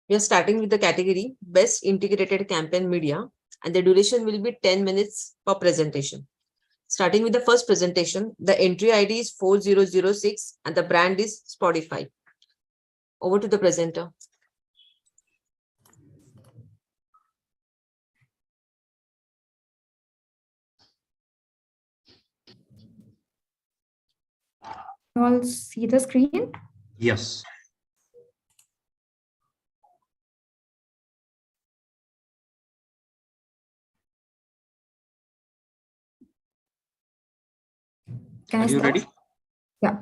We are starting with the category Best Integrated Campaign Media, and the duration will be 10 minutes per presentation. Starting with the first presentation, the entry ID is 4006 and the brand is Spotify. Over to the presenter. You all see the screen? Yes. Can Are I you start? ready? Yeah.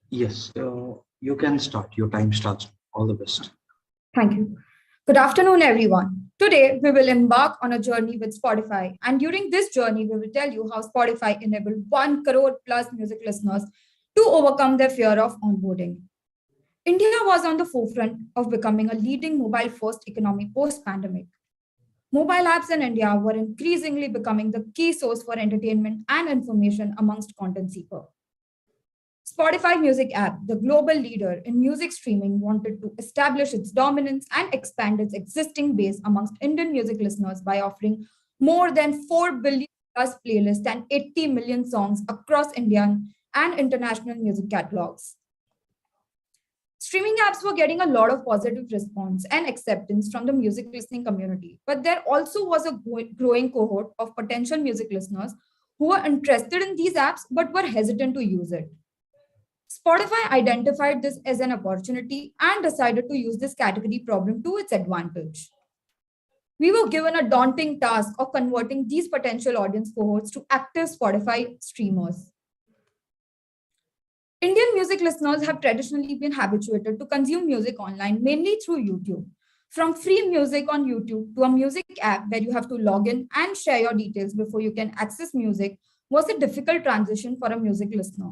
Yes. You can start. Your time starts. All the best. Thank you. Good afternoon, everyone. Today, we will embark on a journey with Spotify. And during this journey, we will tell you how Spotify enabled 1 crore plus music listeners to overcome their fear of onboarding. India was on the forefront of becoming a leading mobile first economy post pandemic. Mobile apps in India were increasingly becoming the key source for entertainment and information amongst content seekers. Spotify Music app, the global leader in music streaming, wanted to establish its dominance and expand its existing base amongst Indian music listeners by offering more than 4 billion plus playlists and 80 million songs across Indian and international music catalogs. Streaming apps were getting a lot of positive response and acceptance from the music listening community, but there also was a growing cohort of potential music listeners who were interested in these apps but were hesitant to use it. Spotify identified this as an opportunity and decided to use this category problem to its advantage. We were given a daunting task of converting these potential audience cohorts to active Spotify streamers. Indian music listeners have traditionally been habituated to consume music online mainly through YouTube. From free music on YouTube to a music app where you have to log in and share your details before you can access music was a difficult transition for a music listener.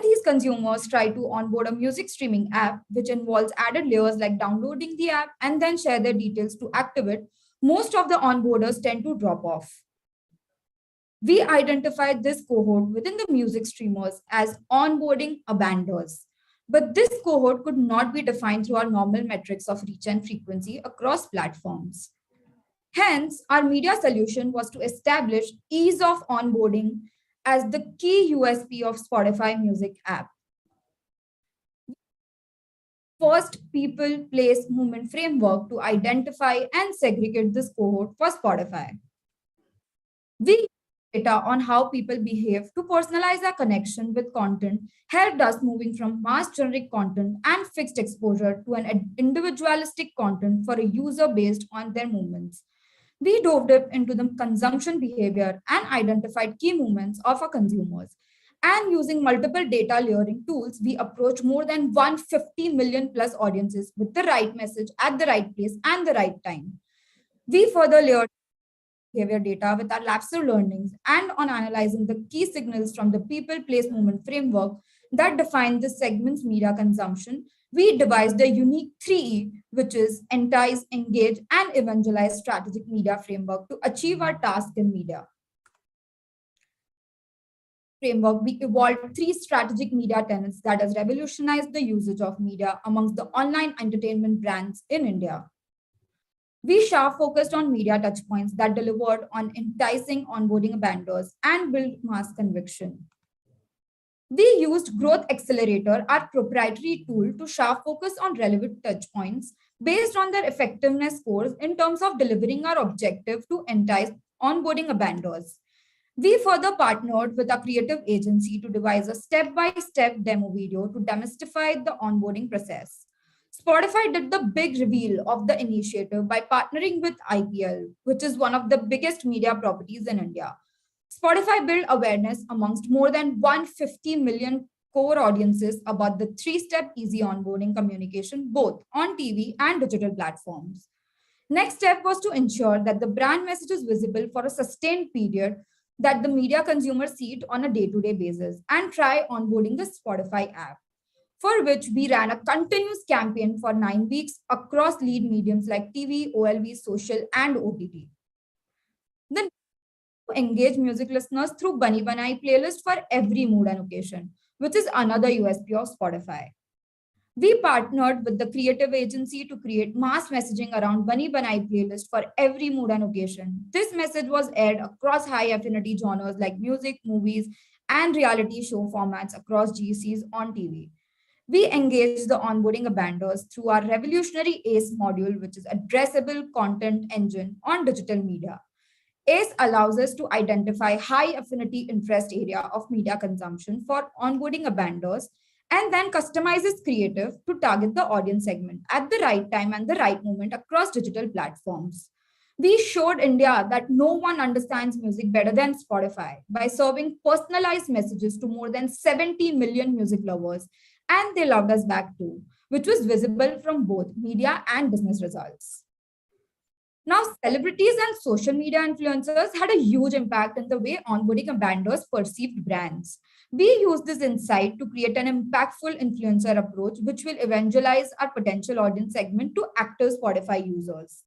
These consumers try to onboard a music streaming app, which involves added layers like downloading the app and then share their details to activate, most of the onboarders tend to drop off. We identified this cohort within the music streamers as onboarding abandoners. But this cohort could not be defined through our normal metrics of reach and frequency across platforms. Hence, our media solution was to establish ease of onboarding as the key USP of Spotify Music app. First, people, place, movement framework to identify and segregate this cohort for Spotify. We data on how people behave to personalize our connection with content helped us moving from mass generic content and fixed exposure to an individualistic content for a user based on their movements. We dove deep into the consumption behavior and identified key movements of our consumers. And using multiple data layering tools, we approached more than 150 million plus audiences with the right message at the right place and the right time. We further layered behavior data with our lapsed learnings and on analyzing the key signals from the people place movement framework that define the segment's media consumption, we devised a unique 3E, which is entice, engage, and evangelize strategic media framework to achieve our task in media. Framework, we evolved 3 strategic media tenets that has revolutionized the usage of media amongst the online entertainment brands in India. We sharp focused on media touchpoints that delivered on enticing onboarding abandoners and build mass conviction. We used Growth Accelerator, our proprietary tool, to sharp focus on relevant touchpoints based on their effectiveness scores in terms of delivering our objective to entice onboarding abandoners. We further partnered with a creative agency to devise a step-by-step demo video to demystify the onboarding process. Spotify did the big reveal of the initiative by partnering with IPL, which is one of the biggest media properties in India. Spotify built awareness amongst more than 150 million core audiences about the 3-step easy onboarding communication, both on TV and digital platforms. Next step was to ensure that the brand message is visible for a sustained period, that the media consumers see it on a day-to-day basis and try onboarding the Spotify app, for which we ran a continuous campaign for 9 weeks across lead mediums like TV, OLV, social, and OTT. Then engage music listeners through Bunny Banai playlist for every mood and occasion, which is another USP of Spotify. We partnered with the creative agency to create mass messaging around Bunny Banai playlist for every mood and occasion. This message was aired across high affinity genres like music, movies, and reality show formats across GCs on TV. We engaged the onboarding abandons through our revolutionary ACE module, which is addressable content engine on digital media. ACE allows us to identify high affinity interest area of media consumption for onboarding abandons and then customizes creative to target the audience segment at the right time and the right moment across digital platforms. We showed India that no one understands music better than Spotify by serving personalized messages to more than 70 million music lovers, and they loved us back too, which was visible from both media and business results. Now, celebrities and social media influencers had a huge impact in the way onboarding abandons perceived brands. We use this insight to create an impactful influencer approach, which will evangelize our potential audience segment to active Spotify users.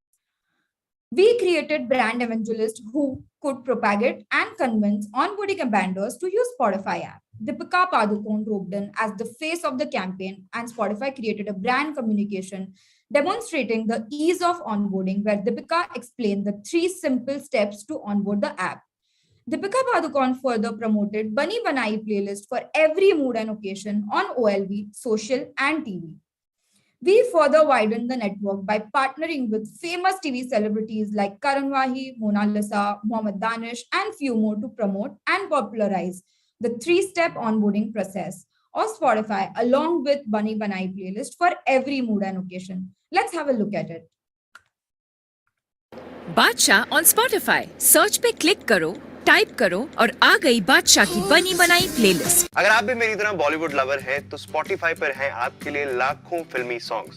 We created brand evangelists who could propagate and convince onboarding abandons to use Spotify app. Deepika Padukone roped in as the face of the campaign, and Spotify created a brand communication demonstrating the ease of onboarding, where Deepika explained the three simple steps to onboard the app. Deepika Padukone further promoted Bunny Banai playlist for every mood and occasion on OLV, social, and TV. We further widened the network by partnering with famous TV celebrities like Karan Wahi, Mona Lisa, Mohammad Danish, and few more to promote and popularize the three-step onboarding process of Spotify along with Bunny Banai playlist for every mood and occasion. Let's have a look at it. बादशाह on Spotify search पे click करो, type करो और आ गई बादशाह की बनी बनाई प्लेलिस्ट। अगर आप भी मेरी तरह बॉलीवुड लवर हैं तो स्पॉटिफाई पर हैं आपके लिए लाखों फिल्मी सॉन्ग्स।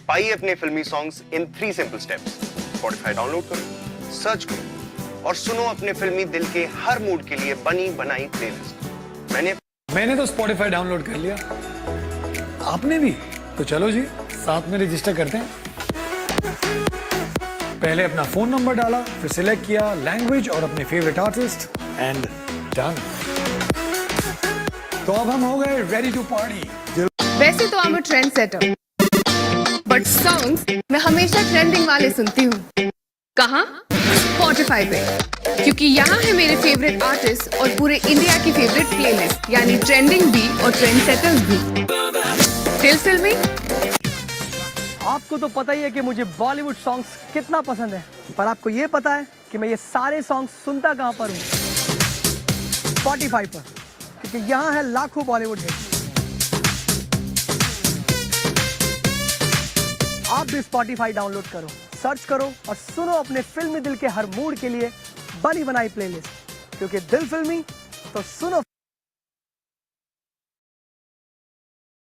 पाइए अपने फिल्मी songs in 3 simple steps. Spotify download करो, सर्च करो और सुनो अपने फिल्मी दिल के हर मूड के लिए बनी बनाई प्लेलिस्ट। मैंने तो स्पॉटिफाई डाउनलोड कर लिया, आपने भी? तो चलो जी साथ में रजिस्टर करते हैं। पहले अपना फोन नंबर डाला, फिर सिलेक्ट किया लैंग्वेज और अपने फेवरेट आर्टिस्ट एंड डन। तो अब हम हो गए रेडी टू पार्टी। वैसे तो I am a trendsetter, but songs मैं हमेशा ट्रेंडिंग वाले सुनती हूँ। कहाँ? स्पॉटिफाई पे, क्योंकि यहाँ है मेरे फेवरेट आर्टिस्ट और पूरे इंडिया की फेवरेट प्लेलिस्ट, यानी ट्रेंडिंग भी और ट्रेंड सेटर्स भी। दिल फिल्मी। आपको तो पता ही है कि मुझे बॉलीवुड सॉन्ग्स कितना पसंद है, पर आपको ये पता है कि मैं ये सारे सॉन्ग्स सुनता कहाँ पर हूँ? स्पॉटिफाई पर, क्योंकि यहाँ है लाखों बॉलीवुड हिट। आप भी स्पॉटिफाई डाउनलोड करो, सर्च करो और सुनो अपने फिल्मी दिल के हर मूड के लिए बनी बनाई प्लेलिस्ट, क्योंकि दिल फिल्मी तो सुनो।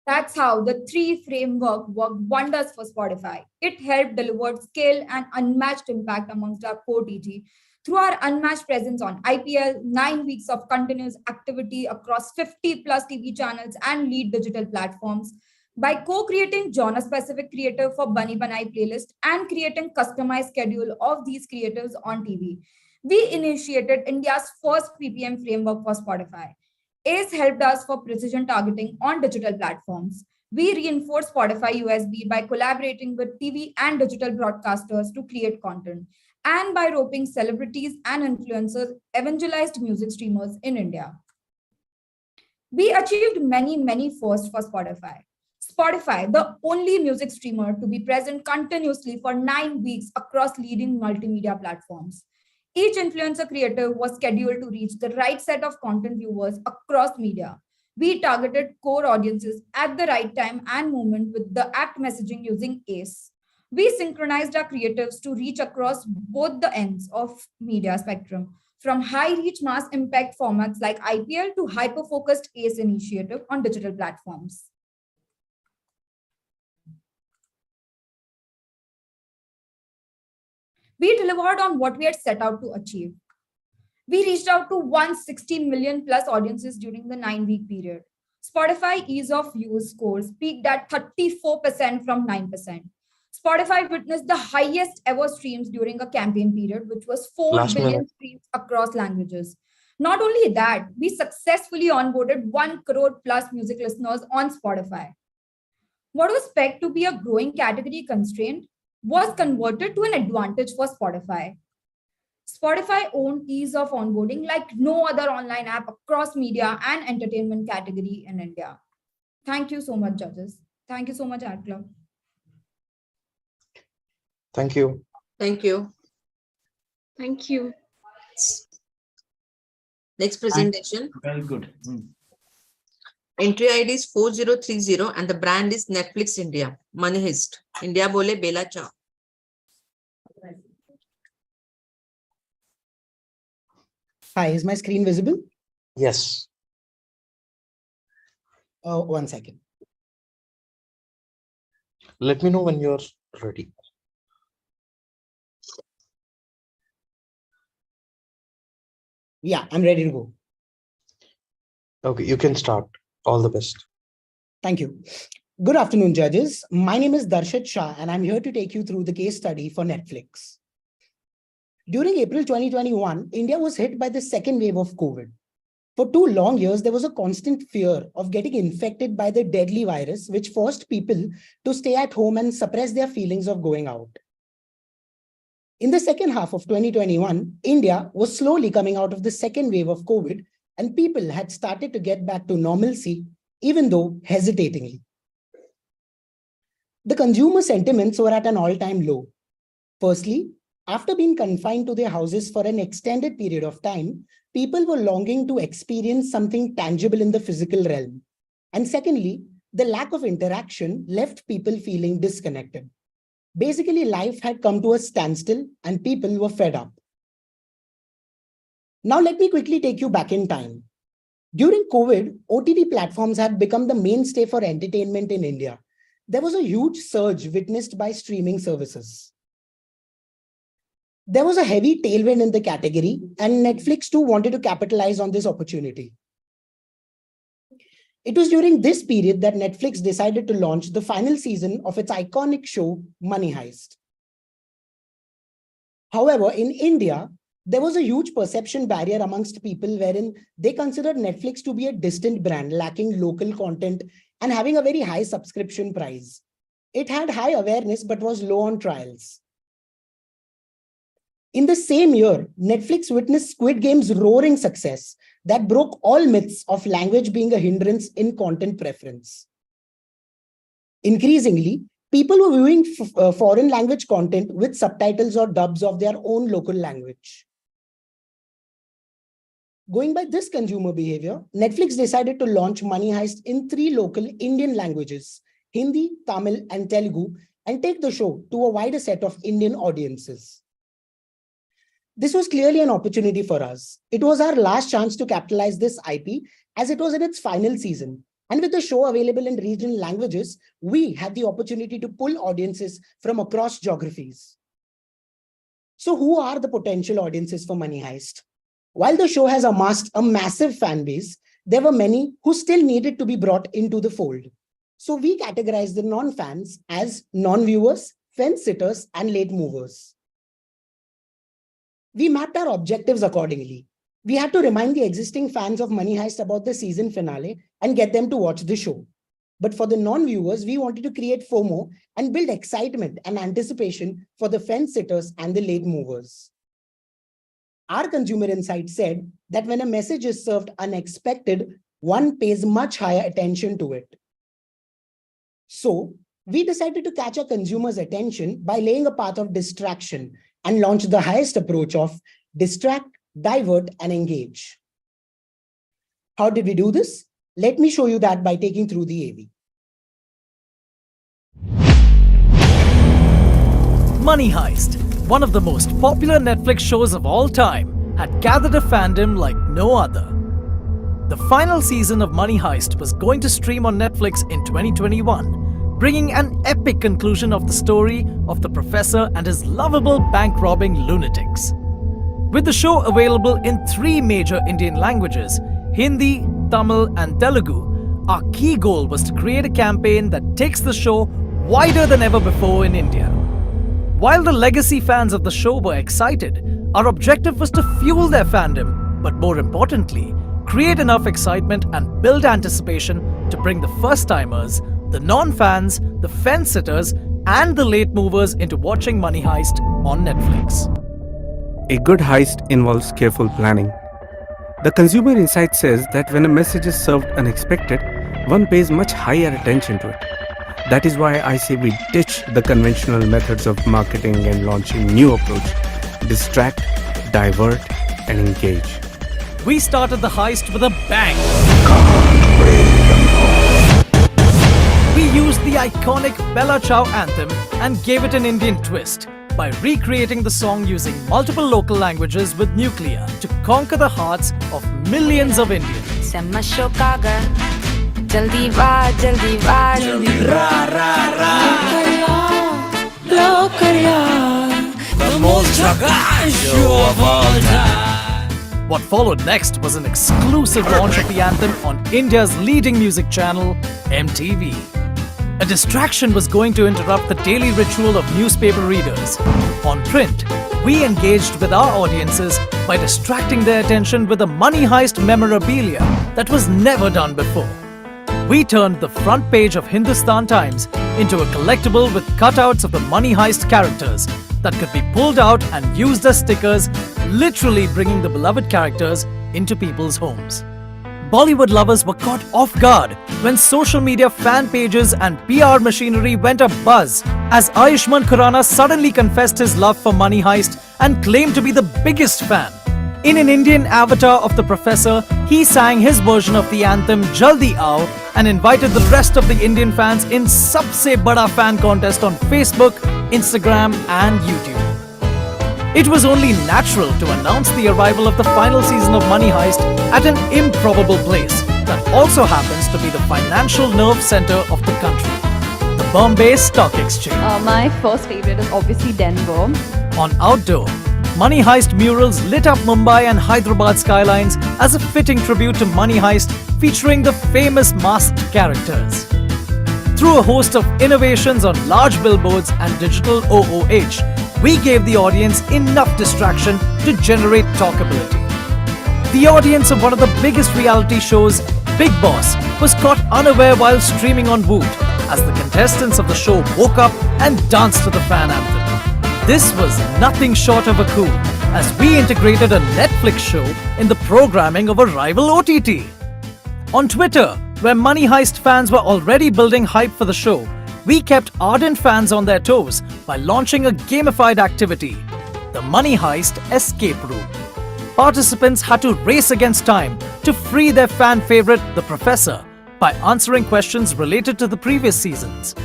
That's how the 3 framework worked wonders for Spotify. It helped deliver scale and unmatched impact amongst our core TG through our unmatched presence on IPL, 9 weeks of continuous activity across 50 plus TV channels and lead digital platforms. By co-creating genre-specific creative for Bunny Banai playlist and creating customized schedule of these creatives on TV, we initiated India's first PPM framework for Spotify. ACE helped us for precision targeting on digital platforms. We reinforced Spotify USB by collaborating with TV and digital broadcasters to create content, and by roping celebrities and influencers, evangelized music streamers in India. We achieved many firsts for Spotify. Spotify, the only music streamer to be present continuously for 9 weeks across leading multimedia platforms. Each influencer creator was scheduled to reach the right set of content viewers across media. We targeted core audiences at the right time and moment with the act messaging using ACE. We synchronized our creatives to reach across both the ends of media spectrum, from high reach mass impact formats like IPL to hyper-focused ACE initiative on digital platforms. We delivered on what we had set out to achieve. We reached out to 160 million plus audiences during the 9-week period. Spotify ease of use scores peaked at 34% from 9%. Spotify witnessed the highest ever streams during a campaign period, which was 4 billion streams across languages. Not only that, we successfully onboarded 1 crore plus music listeners on Spotify. what was felt to be a growing category constraint was converted to an advantage for Spotify. Spotify owned ease of onboarding like no other online app across media and entertainment category in India. Thank you so much, judges. Thank you so much, Ad Club. Thank you. Thank you. Thank you. Next presentation. Very good. Entry ID is 4030 and the brand is Netflix India. Money Heist. India bole Bela Cha. Hi, is my screen visible? Yes. Oh, 1 second. Let me know when you're ready. Yeah, I'm ready to go. Okay, you can start. All the best. Thank you. Good afternoon, judges. My name is Darshit Shah, and I'm here to take you through the case study for Netflix. During April 2021, India was hit by the second wave of COVID. For 2 long years, there was a constant fear of getting infected by the deadly virus, which forced people to stay at home and suppress their feelings of going out. In the second half of 2021, India was slowly coming out of the second wave of COVID, and people had started to get back to normalcy, even though hesitatingly. The consumer sentiments were at an all-time low. Firstly, after being confined to their houses for an extended period of time, people were longing to experience something tangible in the physical realm. And secondly, the lack of interaction left people feeling disconnected. Basically, life had come to a standstill and people were fed up. Now, let me quickly take you back in time. During COVID, OTT platforms had become the mainstay for entertainment in India. There was a huge surge witnessed by streaming services. There was a heavy tailwind in the category, and Netflix too wanted to capitalize on this opportunity. It was during this period that Netflix decided to launch the final season of its iconic show, Money Heist. However, in India, there was a huge perception barrier amongst people wherein they considered Netflix to be a distant brand, lacking local content and having a very high subscription price. It had high awareness but was low on trials. In the same year, Netflix witnessed Squid Game's roaring success that broke all myths of language being a hindrance in content preference. Increasingly, people were viewing foreign language content with subtitles or dubs of their own local language. Going by this consumer behavior, Netflix decided to launch Money Heist in 3 local Indian languages, Hindi, Tamil, and Telugu, and take the show to a wider set of Indian audiences. This was clearly an opportunity for us. It was our last chance to capitalize this IP as it was in its final season. And with the show available in regional languages, we had the opportunity to pull audiences from across geographies. So who are the potential audiences for Money Heist? While the show has amassed a massive fan base, there were many who still needed to be brought into the fold. So we categorized the non-fans as non-viewers, fence-sitters, and late movers. We mapped our objectives accordingly. We had to remind the existing fans of Money Heist about the season finale and get them to watch the show. But for the non-viewers, we wanted to create FOMO and build excitement and anticipation for the fence-sitters and the late movers. Our consumer insight said that when a message is served unexpected, one pays much higher attention to it. So we decided to catch our consumers' attention by laying a path of distraction and launch the highest approach of distract, divert, and engage. How did we do this? Let me show you that by taking through the AV. Money Heist, one of the most popular Netflix shows of all time, had gathered a fandom like no other. The final season of Money Heist was going to stream on Netflix in 2021, bringing an epic conclusion of the story of the professor and his lovable bank-robbing lunatics. With the show available in 3 major Indian languages, Hindi, Tamil, and Telugu, our key goal was to create a campaign that takes the show wider than ever before in India. While the legacy fans of the show were excited, our objective was to fuel their fandom, but more importantly, create enough excitement and build anticipation to bring the first-timers the non-fans, the fence-sitters, and the late movers into watching Money Heist on Netflix. A good heist involves careful planning. The consumer insight says that when a message is served unexpected, one pays much higher attention to it. That is why I say we ditch the conventional methods of marketing and launching new approach. Distract, divert, and engage. We started the heist with a bang. We used the iconic Bella Ciao anthem and gave it an Indian twist by recreating the song using multiple local languages with Nuclear to conquer the hearts of millions of Indians. The most show of all time. What followed next was an exclusive launch of the anthem on India's leading music channel, MTV. A distraction was going to interrupt the daily ritual of newspaper readers. On print, we engaged with our audiences by distracting their attention with a Money Heist memorabilia that was never done before. We turned the front page of Hindustan Times into a collectible with cutouts of the Money Heist characters that could be pulled out and used as stickers, literally bringing the beloved characters into people's homes. Bollywood lovers were caught off guard when social media fan pages and PR machinery went abuzz as Ayushmann Khurrana suddenly confessed his love for Money Heist and claimed to be the biggest fan. In an Indian avatar of the professor, he sang his version of the anthem Jaldi Aao and invited the rest of the Indian fans in Sabse Bada Fan Contest on Facebook, Instagram and YouTube. It was only natural to announce the arrival of the final season of Money Heist at an improbable place that also happens to be the financial nerve center of the country, the Bombay Stock Exchange. My first favorite is obviously Denver. On outdoor, Money Heist murals lit up Mumbai and Hyderabad skylines as a fitting tribute to Money Heist featuring the famous masked characters. Through a host of innovations on large billboards and digital OOH, we gave the audience enough distraction to generate talkability. The audience of one of the biggest reality shows, Big Boss, was caught unaware while streaming on Woot as the contestants of the show woke up and danced to the fan anthem. This was nothing short of a coup, as we integrated a Netflix show in the programming of a rival OTT. On Twitter, where Money Heist fans were already building hype for the show, we kept ardent fans on their toes by launching a gamified activity, the Money Heist Escape Room. Participants had to race against time to free their fan favorite, the Professor, by answering questions related to the previous seasons.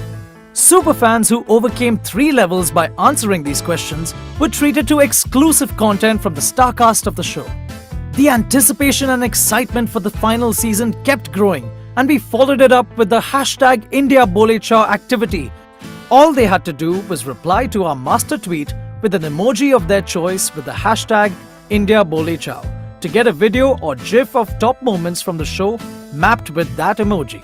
Superfans who overcame 3 levels by answering these questions were treated to exclusive content from the star cast of the show. The anticipation and excitement for the final season kept growing, and we followed it up with the hashtag India Bole Cha activity. All they had to do was reply to our master tweet with an emoji of their choice with the hashtag India Bole Cha to get a video or GIF of top moments from the show mapped with that emoji.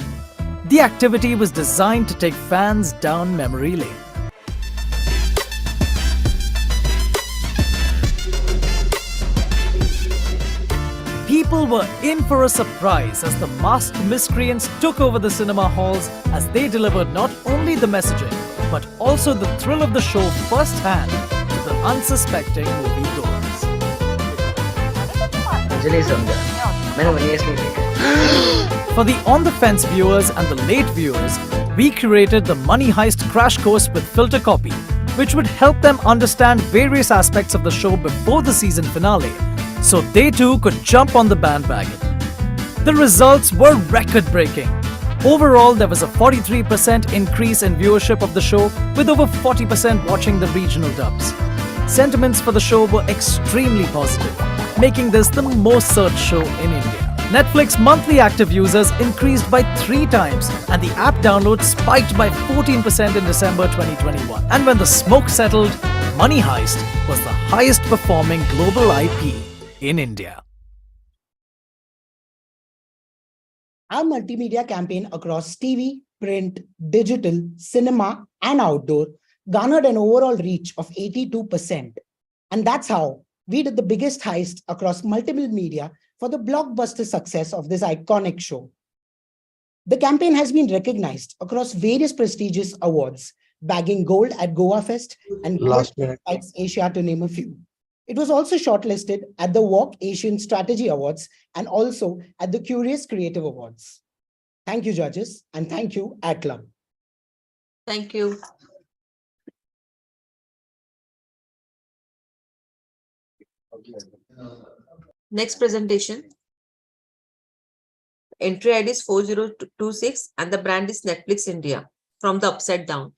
The activity was designed to take fans down memory lane. People were in for a surprise as the masked miscreants took over the cinema halls as they delivered not only the messaging, but also the thrill of the show firsthand to the unsuspecting moviegoers. For the on-the-fence viewers and the late viewers, we curated the Money Heist Crash Course with Filter Copy, which would help them understand various aspects of the show before the season finale, so they too could jump on the bandwagon. The results were record-breaking. Overall, there was a 43% increase in viewership of the show, with over 40% watching the regional dubs. Sentiments for the show were extremely positive, making this the most searched show in India. Netflix monthly active users increased by 3 times and the app downloads spiked by 14% in December 2021. And when the smoke settled, Money Heist was the highest performing global IP in India. Our multimedia campaign across TV, print, digital, cinema, and outdoor garnered an overall reach of 82%. And that's how we did the biggest heist across multiple media for the blockbuster success of this iconic show. The campaign has been recognized across various prestigious awards, bagging gold at Goa Fest and gold Last minute. at Asia, to name a few. It was also shortlisted at the Walk Asian Strategy Awards and also at the Curious Creative Awards. Thank you, judges, and thank you, Ad Club. Thank you. Next presentation. Entry ID is 4026 and the brand is Netflix India from the upside down.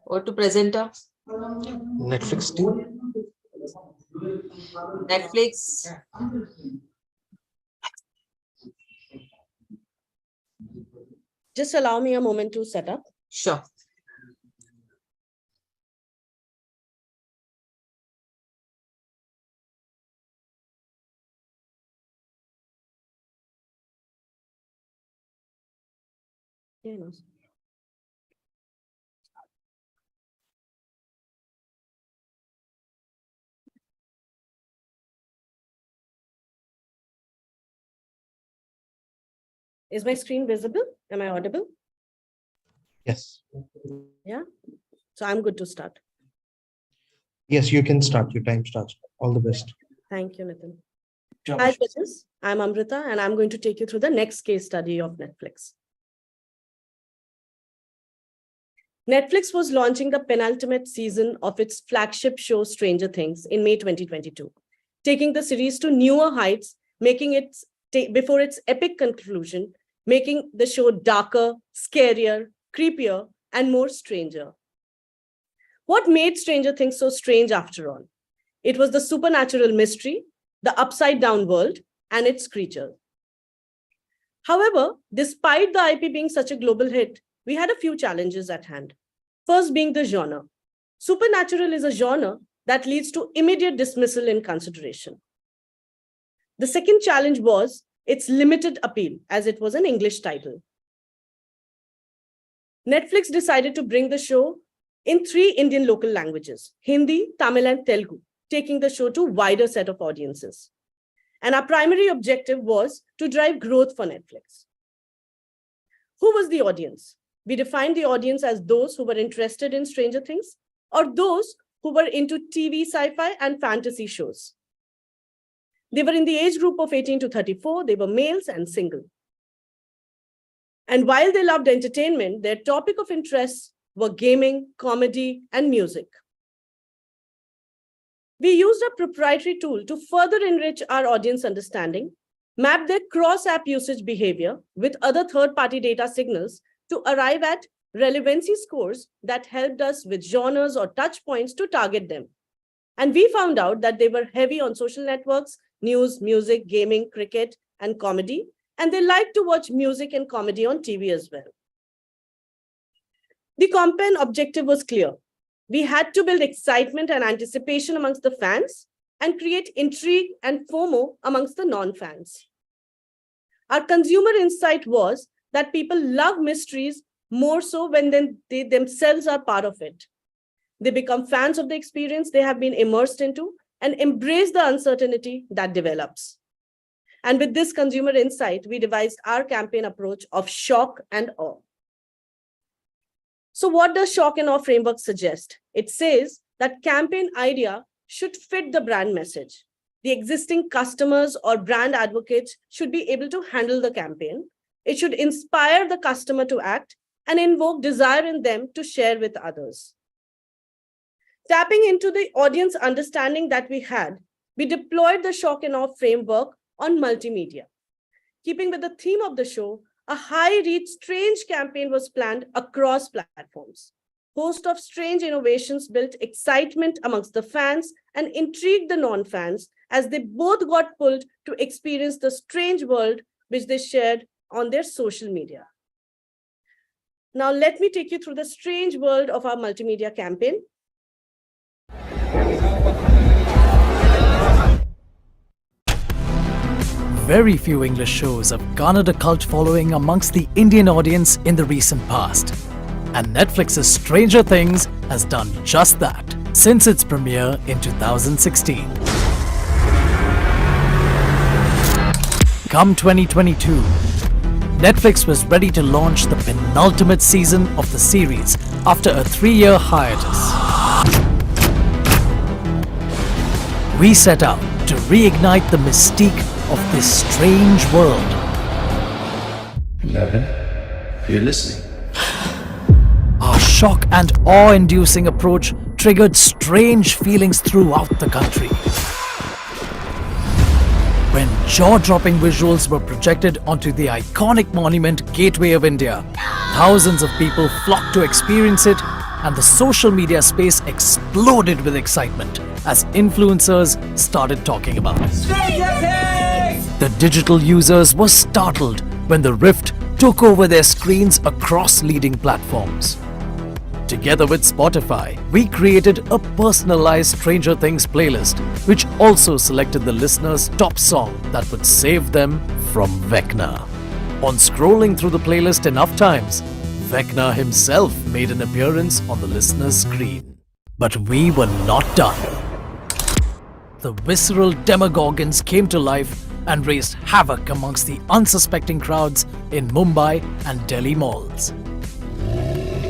Or to presenter. Netflix team. Netflix. Just allow me a moment to set up. Sure. Yeah, no. Is my screen visible? Am I audible? Yes. Yeah. So I'm good to start. Yes, you can start. Your time starts. All the best. Thank you, Nitin. Hi, judges. I'm Amrita, and I'm going to take you through the next case study of Netflix. Netflix was launching the penultimate season of its flagship show, Stranger Things, in May 2022, taking the series to newer heights, making it before its epic conclusion, making the show darker, scarier, creepier, and more stranger. What made Stranger Things so strange after all? It was the supernatural mystery, the upside-down world, and its creatures. However, despite the IP being such a global hit, we had a few challenges at hand. First being the genre. Supernatural is a genre that leads to immediate dismissal in consideration. The second challenge was its limited appeal, as it was an English title. Netflix decided to bring the show in 3 Indian local languages, Hindi, Tamil, and Telugu, taking the show to a wider set of audiences. And our primary objective was to drive growth for Netflix. Who was the audience? We defined the audience as those who were interested in Stranger Things or those who were into TV, sci-fi, and fantasy shows. They were in the age group of 18 to 34. They were males and single. And while they loved entertainment, their topic of interest were gaming, comedy, and music. We used a proprietary tool to further enrich our audience understanding, map their cross-app usage behavior with other third-party data signals to arrive at relevancy scores that helped us with genres or touch points to target them. And we found out that they were heavy on social networks, news, music, gaming, cricket, and comedy, and they liked to watch music and comedy on TV as well. The campaign objective was clear. We had to build excitement and anticipation amongst the fans and create intrigue and FOMO amongst the non-fans. Our consumer insight was that people love mysteries more so when they themselves are part of it. They become fans of the experience they have been immersed into and embrace the uncertainty that develops. And with this consumer insight, we devised our campaign approach of shock and awe. So what does shock and awe framework suggest? It says that campaign idea should fit the brand message. The existing customers or brand advocates should be able to handle the campaign. It should inspire the customer to act and invoke desire in them to share with others. Tapping into the audience understanding that we had, we deployed the shock and awe framework on multimedia. Keeping with the theme of the show, a high-reach strange campaign was planned across platforms. Host of strange innovations built excitement amongst the fans and intrigued the non-fans as they both got pulled to experience the strange world which they shared on their social media. Now, let me take you through the strange world of our multimedia campaign. very few English shows have garnered a cult following amongst the Indian audience in the recent past. And Netflix's Stranger Things has done just that since its premiere in 2016. Come 2022, Netflix was ready to launch the penultimate season of the series after a 3-year hiatus. We set out to reignite the mystique of this strange world. 11, you're listening. Our shock and awe-inducing approach triggered strange feelings throughout the country. When jaw-dropping visuals were projected onto the iconic monument Gateway of India, thousands of people flocked to experience it, and the social media space exploded with excitement as influencers started talking about it. The digital users were startled when the Rift took over their screens across leading platforms. Together with Spotify, we created a personalized Stranger Things playlist, which also selected the listener's top song that would save them from Vecna. On scrolling through the playlist enough times, Vecna himself made an appearance on the listener's screen. But we were not done. The visceral demogorgons came to life and raised havoc amongst the unsuspecting crowds in Mumbai and Delhi malls.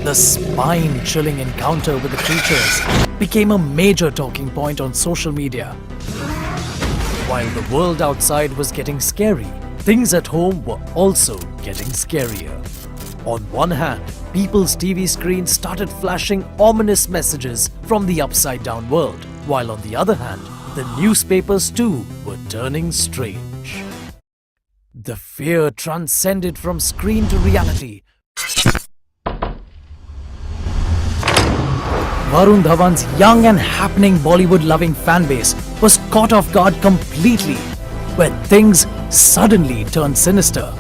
The spine-chilling encounter with the creatures became a major talking point on social media. While the world outside was getting scary, things at home were also getting scarier. On one hand, people's TV screens started flashing ominous messages from the upside-down world, while on the other hand, the newspapers too were turning strange. The fear transcended from screen to reality. Varun Dhawan's young and happening Bollywood-loving fanbase was caught off guard completely when things suddenly turned sinister.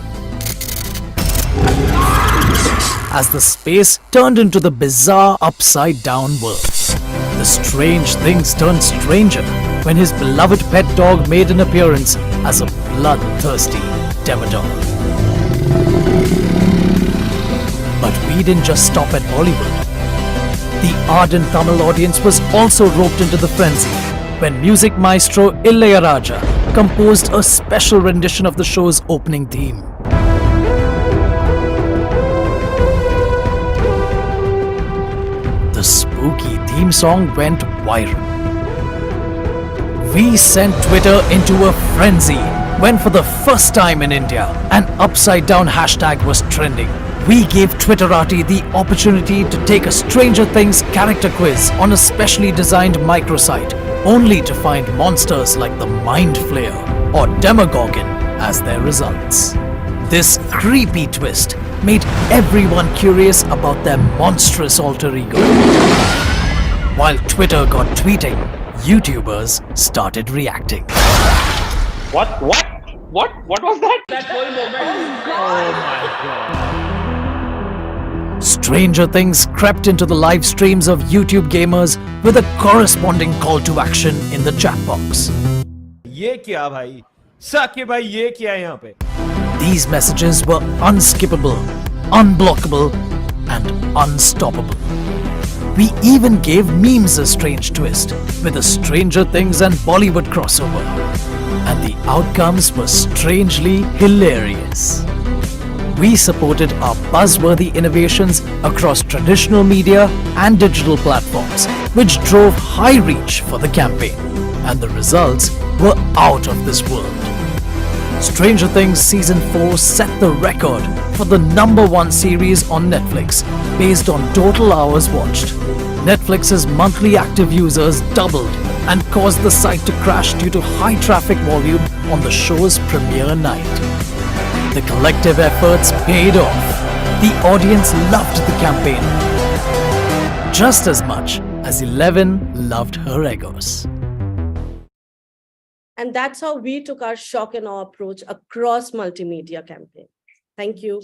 As the space turned into the bizarre upside-down world. The strange things turned stranger when his beloved pet dog made an appearance as a bloodthirsty demodog. But we didn't just stop at Bollywood. The ardent Tamil audience was also roped into the frenzy when music maestro Ilayaraja composed a special rendition of the show's opening theme. The spooky theme song went viral. We sent Twitter into a frenzy when for the first time in India, an upside-down hashtag was trending. We gave Twitterati the opportunity to take a Stranger Things character quiz on a specially designed microsite, only to find monsters like the Mind Flayer or Demogorgon as their results. This creepy twist made everyone curious about their monstrous alter ego. While Twitter got tweeting, YouTubers started reacting. What was that? That whole moment. Oh my god. Stranger Things crept into the live streams of YouTube gamers with a corresponding call to action in the chat box. ये क्या भाई? साके भाई ये क्या यहाँ पे? These messages were unskippable, unblockable, and unstoppable. We even gave memes a strange twist with a Stranger Things and Bollywood crossover. And the outcomes were strangely hilarious. We supported our buzzworthy innovations across traditional media and digital platforms, which drove high reach for the campaign. And the results were out of this world. Stranger Things Season 4 set the record for the #1 series on Netflix based on total hours watched. Netflix's monthly active users doubled and caused the site to crash due to high traffic volume on the show's premiere night. The collective efforts paid off. The audience loved the campaign just as much as 11 loved her egos. And that's how we took our shock and awe approach across multimedia campaign. Thank you.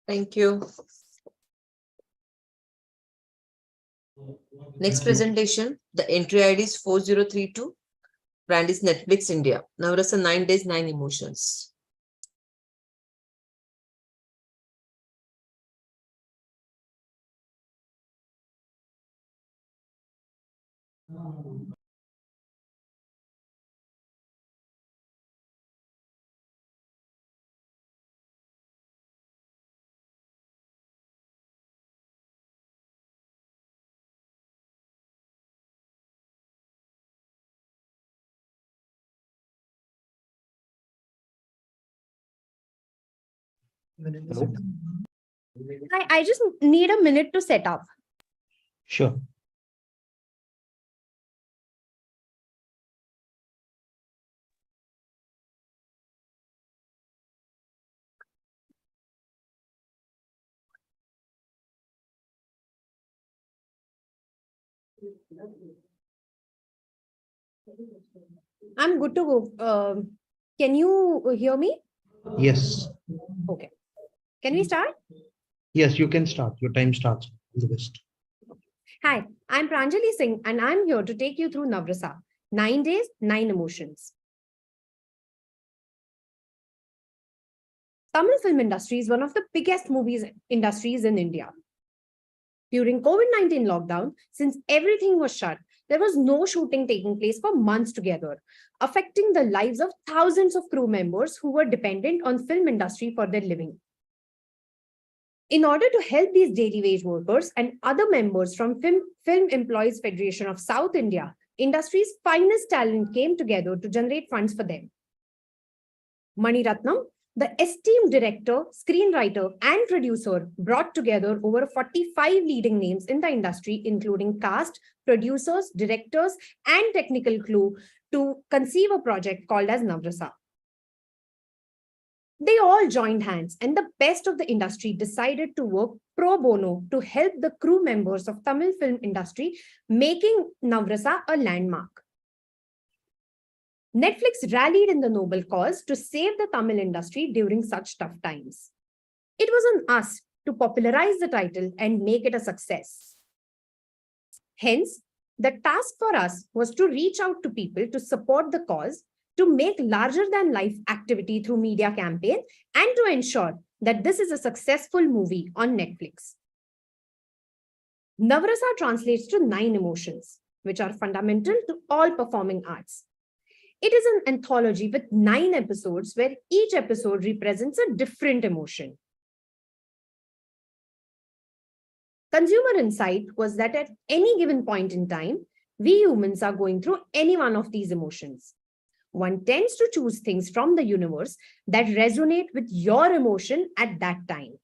Thank you. Next presentation, the entry ID is 4032. Brand is Netflix India. Navrasa 9 days, 9 emotions. Hello? I just need a minute to set up. Sure. I'm good to go. Can you hear me? Yes. Okay. Can we start? Yes, you can start. Your time starts. All the best. Hi, I'm Pranjali Singh and I'm here to take you through Navrasa. 9 days, 9 emotions. Tamil film industry is one of the biggest movies industries in India. During COVID-19 lockdown, since everything was shut, there was no shooting taking place for months together, affecting the lives of thousands of crew members who were dependent on film industry for their living. In order to help these daily wage workers and other members from Film Employees Federation of South India, industry's finest talent came together to generate funds for them. Mani Ratnam, the esteemed director, screenwriter, and producer, brought together over 45 leading names in the industry, including cast, producers, directors, and technical crew, to conceive a project called as Navrasa. They all joined hands, and the best of the industry decided to work pro bono to help the crew members of Tamil film industry, making Navrasa a landmark. Netflix rallied in the noble cause to save the Tamil industry during such tough times. It was on us to popularize the title and make it a success. Hence, the task for us was to reach out to people to support the cause, to make larger than life activity through media campaign, and to ensure that this is a successful movie on Netflix. Navrasa translates to 9 emotions, which are fundamental to all performing arts. It is an anthology with 9 episodes where each episode represents a different emotion. Consumer insight was that at any given point in time, we humans are going through any one of these emotions. One tends to choose things from the universe that resonate with your emotion at that time.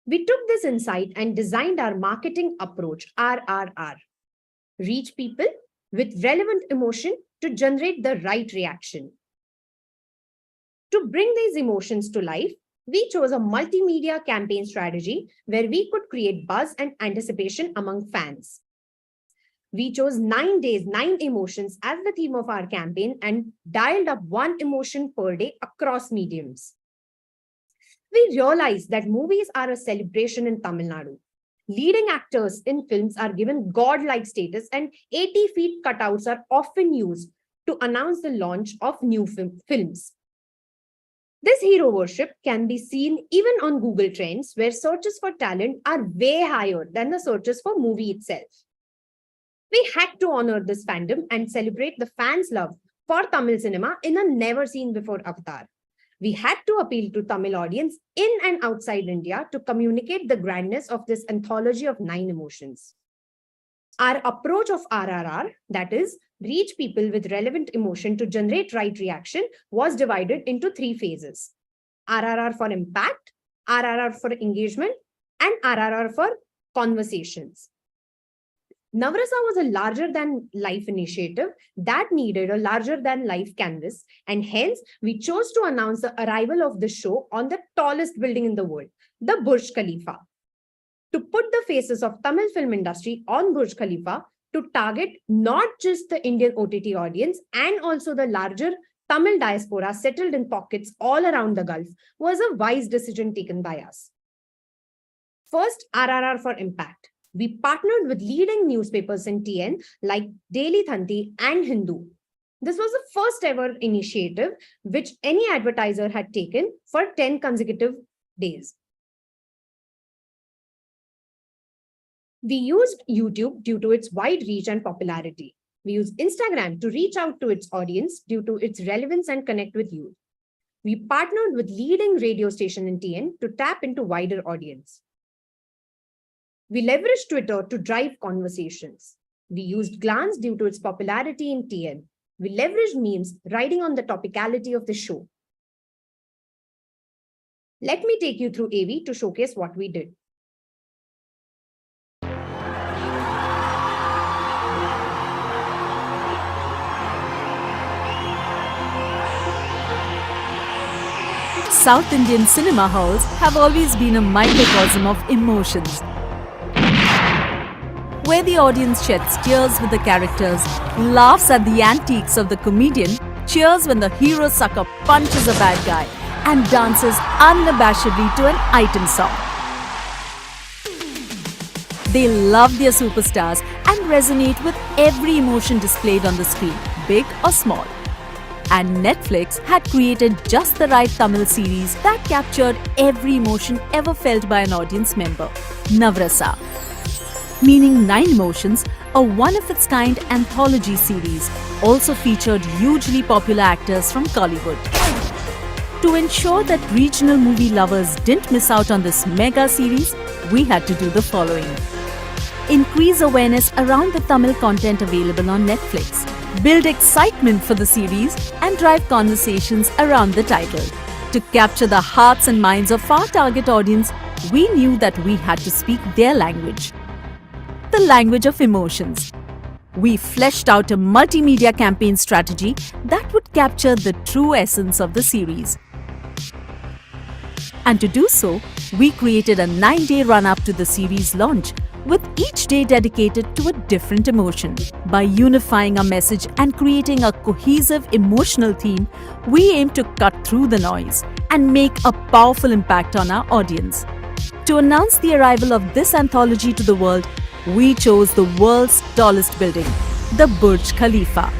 We took this insight and designed our marketing approach, RRR. Reach people with relevant emotion to generate the right reaction. To bring these emotions to life, we chose a multimedia campaign strategy where we could create buzz and anticipation among fans. We chose 9 days, 9 emotions as the theme of our campaign and dialed up 1 emotion per day across mediums. We realized that movies are a celebration in Tamil Nadu. Leading actors in films are given godlike status and 80 feet cutouts are often used to announce the launch of new films. This hero worship can be seen even on Google Trends, where searches for talent are way higher than the searches for movie itself. We had to honor this fandom and celebrate the fans' love for Tamil cinema in a never-seen-before avatar. We had to appeal to Tamil audience in and outside India to communicate the grandness of this anthology of 9 emotions. Our approach of RRR, that is, reach people with relevant emotion to generate right reaction, was divided into 3 phases. RRR for impact, RRR for engagement, and RRR for conversations. Navrasa was a larger-than-life initiative that needed a larger-than-life canvas, and hence we chose to announce the arrival of the show on the tallest building in the world, the Burj Khalifa. To put the faces of Tamil film industry on Burj Khalifa to target not just the Indian OTT audience and also the larger Tamil diaspora settled in pockets all around the Gulf was a wise decision taken by us. First, RRR for impact. We partnered with leading newspapers in TN like Daily Thanti and Hindu. This was the first ever initiative which any advertiser had taken for 10 consecutive days. We used YouTube due to its wide reach and popularity. We used Instagram to reach out to its audience due to its relevance and connect with youth. We partnered with leading radio station in TN to tap into wider audience. We leveraged Twitter to drive conversations. We used Glance due to its popularity in TN. We leveraged memes riding on the topicality of the show. Let me take you through AV to showcase what we did. South Indian cinema halls have always been a microcosm of emotions, where the audience sheds tears with the characters, laughs at the antics of the comedian, cheers when the hero sucker punches a bad guy, and dances unabashedly to an item song. They love their superstars and resonate with every emotion displayed on the screen, big or small. And Netflix had created just the right Tamil series that captured every emotion ever felt by an audience member, Navrasa. Meaning 9 Emotions, a one-of-its-kind anthology series, also featured hugely popular actors from Kollywood. To ensure that regional movie lovers didn't miss out on this mega series, we had to do the following. Increase awareness around the Tamil content available on Netflix, build excitement for the series, and drive conversations around the title. To capture the hearts and minds of our target audience, we knew that we had to speak their language. The language of emotions. We fleshed out a multimedia campaign strategy that would capture the true essence of the series. And to do so, we created a 9-day run-up to the series launch, with each day dedicated to a different emotion. By unifying a message and creating a cohesive emotional theme, we aim to cut through the noise and make a powerful impact on our audience. To announce the arrival of this anthology to the world, we chose the world's tallest building, the Burj Khalifa.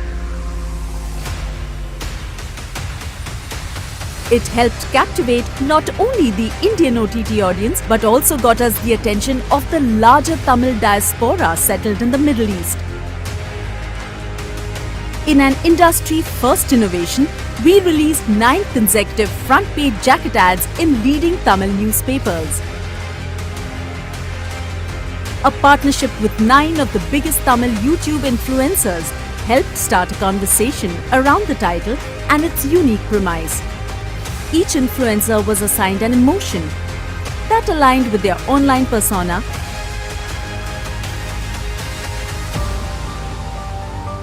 It helped captivate not only the Indian OTT audience but also got us the attention of the larger Tamil diaspora settled in the Middle East. In an industry-first innovation, we released 9 consecutive front-page jacket ads in leading Tamil newspapers. A partnership with 9 of the biggest Tamil YouTube influencers helped start a conversation around the title and its unique premise. Each influencer was assigned an emotion that aligned with their online persona.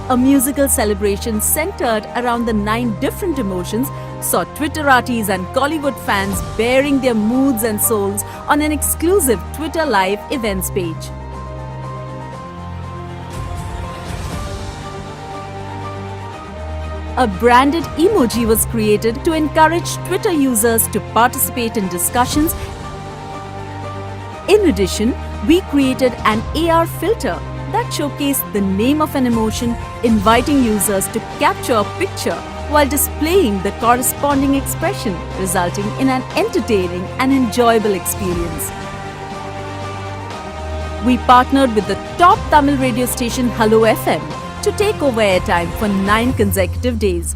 A musical celebration centered around the 9 different emotions saw Twitterati and Kollywood fans bearing their moods and souls on an exclusive Twitter Live events page. A branded emoji was created to encourage Twitter users to participate in discussions. In addition, we created an AR filter that showcased the name of an emotion, inviting users to capture a picture while displaying the corresponding expression, resulting in an entertaining and enjoyable experience. We partnered with the top Tamil radio station Hello FM to take over airtime for 9 consecutive days.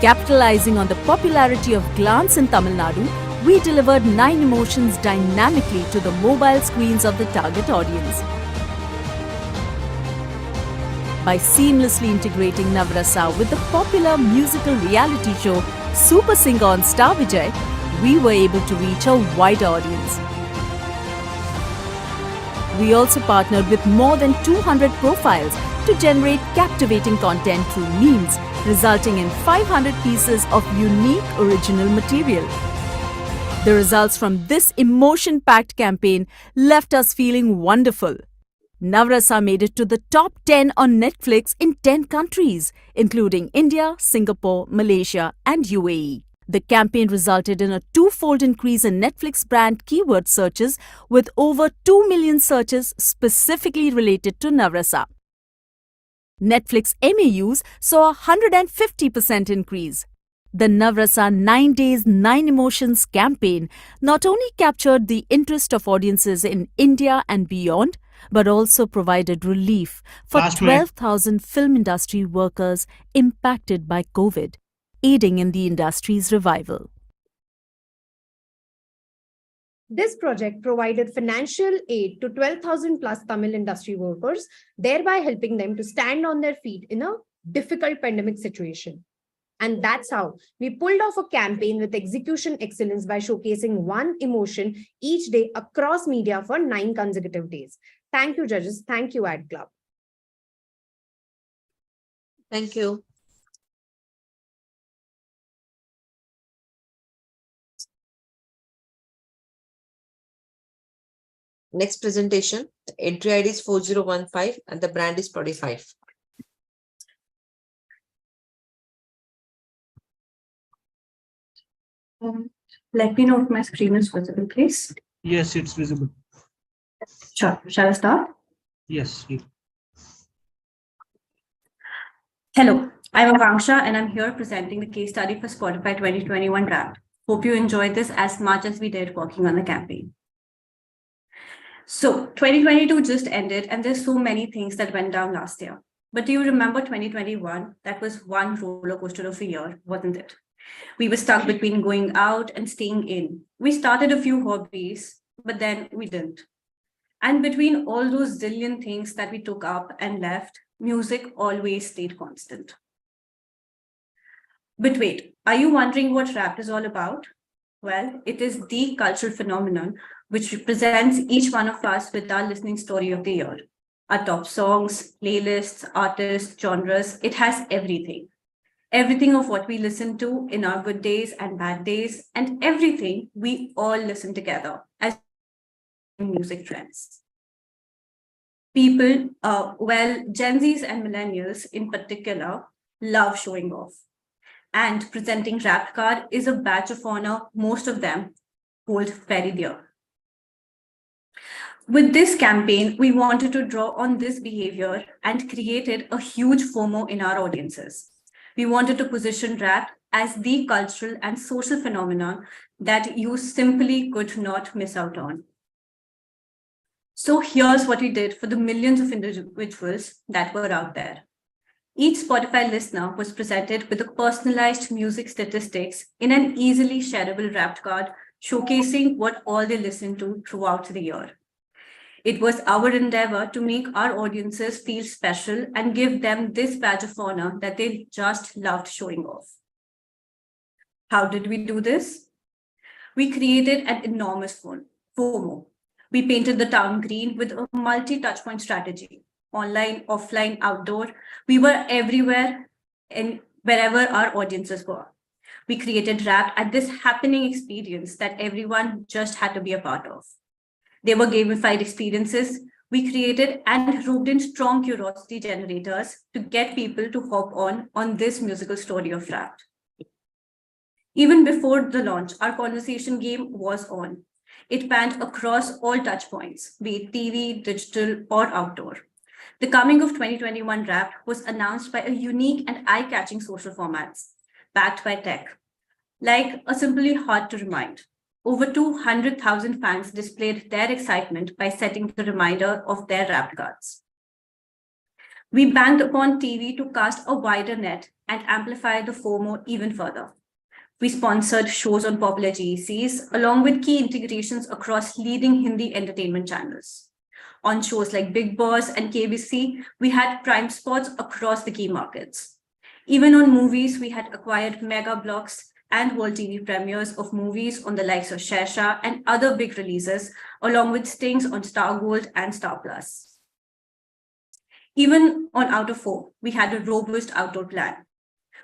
Capitalizing on the popularity of Glance in Tamil Nadu, we delivered 9 emotions dynamically to the mobile screens of the target audience. By seamlessly integrating Navrasa with the popular musical reality show Super Singer on Star Vijay, we were able to reach a wide audience. We also partnered with more than 200 profiles to generate captivating content through memes, resulting in 500 pieces of unique original material. The results from this emotion-packed campaign left us feeling wonderful. Navrasa made it to the top 10 on Netflix in 10 countries, including India, Singapore, Malaysia, and UAE. The campaign resulted in a twofold increase in Netflix brand keyword searches, with over 2 million searches specifically related to Navrasa. Netflix MAUs saw a 150% increase. The Navrasa 9 Days, 9 Emotions campaign not only captured the interest of audiences in India and beyond, but also provided relief for 12,000 film industry workers impacted by COVID, aiding in the industry's revival. This project provided financial aid to 12,000 plus Tamil industry workers, thereby helping them to stand on their feet in a difficult pandemic situation. And that's how we pulled off a campaign with execution excellence by showcasing one emotion each day across media for 9 consecutive days. Thank you, judges. Thank you, Ad Club. Thank you. Next presentation, the entry ID is 4015 and the brand is 45. Let me know if my screen is visible, please. Yes, it's visible. Sure. Shall I start? Yes. Hello, I'm Akanksha and I'm here presenting the case study for Spotify 2021 draft. Hope you enjoyed this as much as we did working on the campaign. So 2022 just ended and there's so many things that went down last year. But do you remember 2021? That was one roller coaster of a year, wasn't it? We were stuck between going out and staying in. We started a few hobbies, but then we didn't. And between all those zillion things that we took up and left, music always stayed constant. But wait, are you wondering what rap is all about? Well, it is the cultural phenomenon which represents each one of us with our listening story of the year. Our top songs, playlists, artists, genres, it has everything. Everything of what we listen to in our good days and bad days, and everything we all listen together as music trends. People, Gen Zs and millennials in particular, love showing off. And presenting rap card is a badge of honor most of them hold very dear. With this campaign, we wanted to draw on this behavior and created a huge FOMO in our audiences. We wanted to position rap as the cultural and social phenomenon that you simply could not miss out on. So here's what we did for the millions of individuals that were out there. Each Spotify listener was presented with a personalized music statistics in an easily shareable wrapped card, showcasing what all they listened to throughout the year. It was our endeavor to make our audiences feel special and give them this badge of honor that they just loved showing off. How did we do this? We created an enormous FOMO. We painted the town green with a multi-touchpoint strategy. Online, offline, outdoor. We were everywhere and wherever our audiences were. We created rap at this happening experience that everyone just had to be a part of. They were gamified experiences. We created and roped in strong curiosity generators to get people to hop on this musical story of rap. Even before the launch, our conversation game was on. It panned across all touch points, be it TV, digital, or outdoor. The coming of 2021 rap was announced by a unique and eye-catching social formats, backed by tech. Like a simply hard to remind. Over 200,000 fans displayed their excitement by setting the reminder of their rap cards. We banked upon TV to cast a wider net and amplify the FOMO even further. We sponsored shows on popular GECs, along with key integrations across leading Hindi entertainment channels. On shows like Big Boss and KBC, we had prime spots across the key markets. Even on movies, we had acquired mega blocks and world TV premieres of movies on the likes of Shesha and other big releases, along with stings on Star Gold and Star Plus. Even on Out of 4, we had a robust outdoor plan,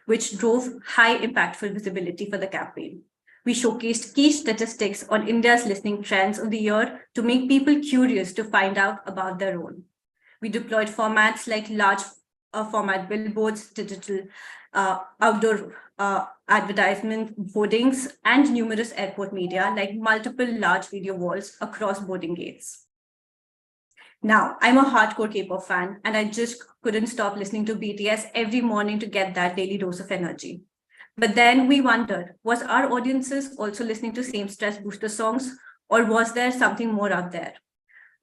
which drove high impactful visibility for the campaign. We showcased key statistics on India's listening trends of the year to make people curious to find out about their own. We deployed formats like large format, billboards, digital outdoor advertisement, hoardings, and numerous airport media like multiple large video walls across boarding gates. Now, I'm a hardcore K-pop fan, and I just couldn't stop listening to BTS every morning to get that daily dose of energy. But then we wondered, was our audiences also listening to same stress booster songs, or was there something more out there?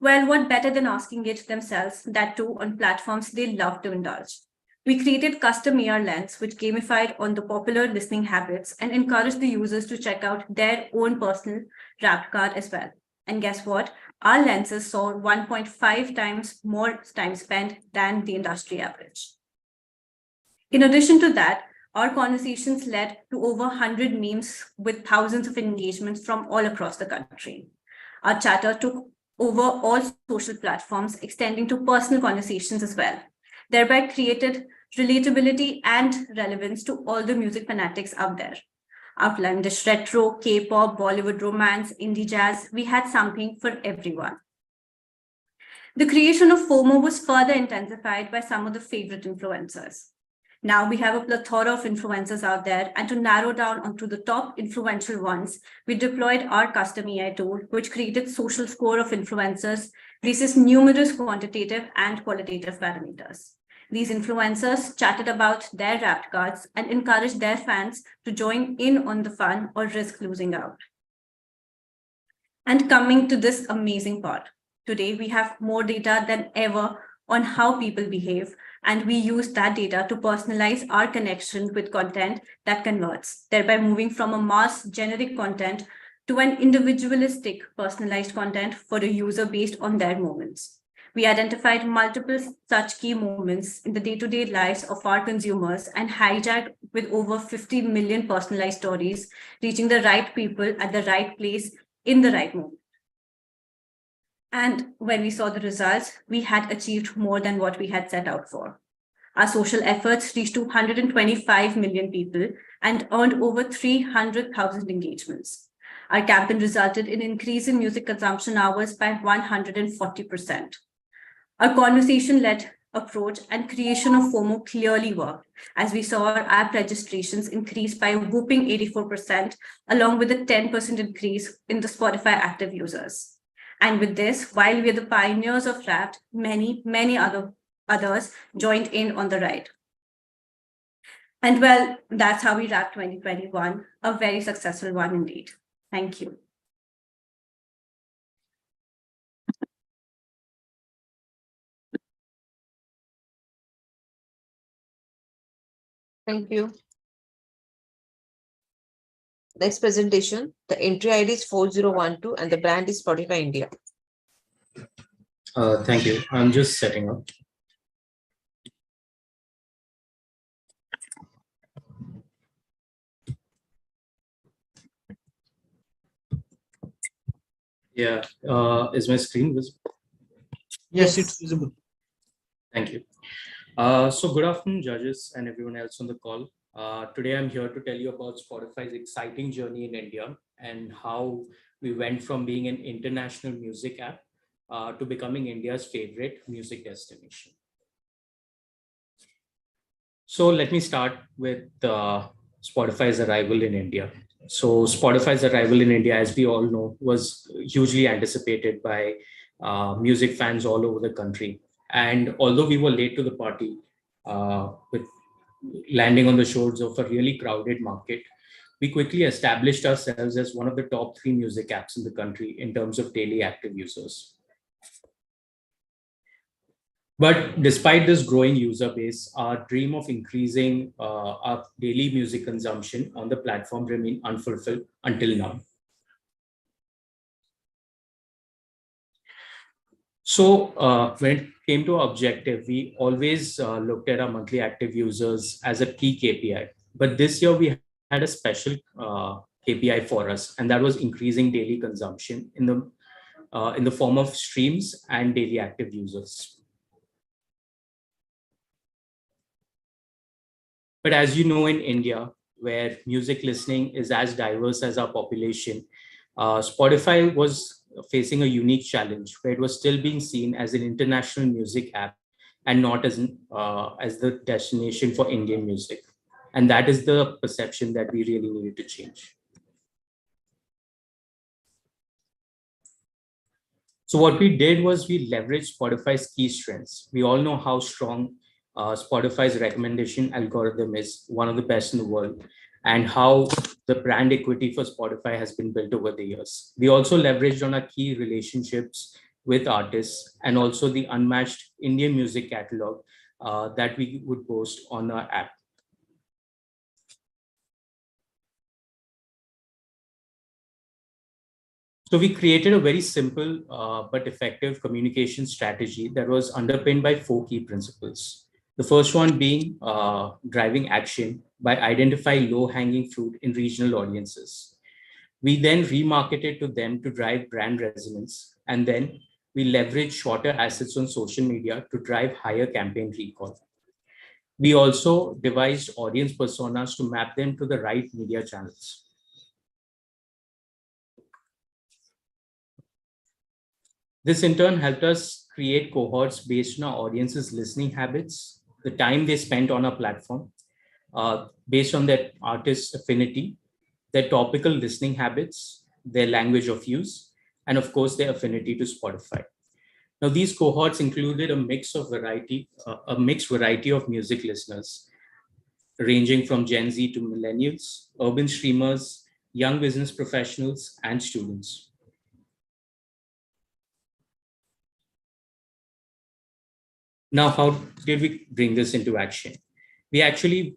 Well, what better than asking it themselves, that too on platforms they love to indulge. We created custom AR lens, which gamified on the popular listening habits and encouraged the users to check out their own personal wrapped card as well. And guess what? Our lenses saw 1.5 times more time spent than the industry average. In addition to that, our conversations led to over 100 memes with thousands of engagements from all across the country. Our chatter took over all social platforms, extending to personal conversations as well, thereby created relatability and relevance to all the music fanatics out there. Outlandish retro, K-pop, Bollywood romance, indie jazz, we had something for everyone. The creation of FOMO was further intensified by some of the favorite influencers. Now we have a plethora of influencers out there, and to narrow down onto the top influential ones, we deployed our custom AI tool, which created social score of influencers basis numerous quantitative and qualitative parameters. These influencers chatted about their wrapped cards and encouraged their fans to join in on the fun or risk losing out. And coming to this amazing part, today we have more data than ever on how people behave, and we use that data to personalize our connection with content that converts, thereby moving from a mass generic content to an individualistic personalized content for a user based on their moments. We identified multiple such key moments in the day-to-day lives of our consumers and hijacked with over 50 million personalized stories, reaching the right people at the right place in the right moment. And when we saw the results, we had achieved more than what we had set out for. Our social efforts reached 225 million people and earned over 300,000 engagements. Our campaign resulted in an increase in music consumption hours by 140%. Our conversation-led approach and creation of FOMO clearly worked, as we saw our app registrations increase by a whopping 84%, along with a 10% increase in the Spotify active users. And with this, while we are the pioneers of Wrapped, many others joined in on the ride. And well, that's how we wrapped 2021, a very successful one indeed. Thank you. Thank you. Next presentation, the entry ID is 4012 and the brand is Spotify India. Thank you. I'm just setting up. Yeah, is my screen visible? Yes, it's visible. Thank you. So good afternoon, judges and everyone else on the call. Today I'm here to tell you about Spotify's exciting journey in India and how we went from being an international music app to becoming India's favorite music destination. So let me start with Spotify's arrival in India. So Spotify's arrival in India, as we all know, was hugely anticipated by music fans all over the country. And although we were late to the party with landing on the shores of a really crowded market, we quickly established ourselves as one of the top 3 music apps in the country in terms of daily active users. But despite this growing user base, our dream of increasing our daily music consumption on the platform remained unfulfilled until now. So when it came to our objective, we always looked at our monthly active users as a key KPI. But this year we had a special KPI for us, and that was increasing daily consumption in the form of streams and daily active users. But as you know, in India, where music listening is as diverse as our population, Spotify was facing a unique challenge where it was still being seen as an international music app and not as the destination for Indian music. And that is the perception that we really needed to change. So what we did was we leveraged Spotify's key strengths. We all know how strong Spotify's recommendation algorithm is, one of the best in the world, and how the brand equity for Spotify has been built over the years. We also leveraged on our key relationships with artists and also the unmatched Indian music catalog that we would post on our app. So we created a very simple but effective communication strategy that was underpinned by 4 key principles. The first one being driving action by identifying low-hanging fruit in regional audiences. We then remarketed to them to drive brand resonance, and then we leverage shorter assets on social media to drive higher campaign recall. We also devised audience personas to map them to the right media channels. This in turn helped us create cohorts based on our audience's listening habits, the time they spent on our platform, based on their artist's affinity, their topical listening habits, their language of use, and of course, their affinity to Spotify. Now, these cohorts included a mixed variety of music listeners, ranging from Gen Z to millennials, urban streamers, young business professionals, and students. Now, how did we bring this into action? We actually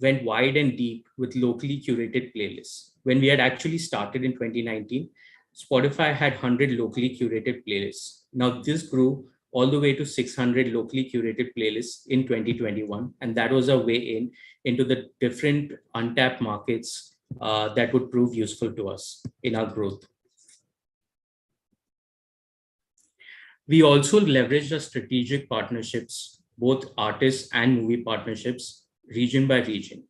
went wide and deep with locally curated playlists. When we had actually started in 2019, Spotify had 100 locally curated playlists. Now, this grew all the way to 600 locally curated playlists in 2021. And that was our way into the different untapped markets that would prove useful to us in our growth. We also leveraged our strategic partnerships, both artists and movie partnerships, region by region.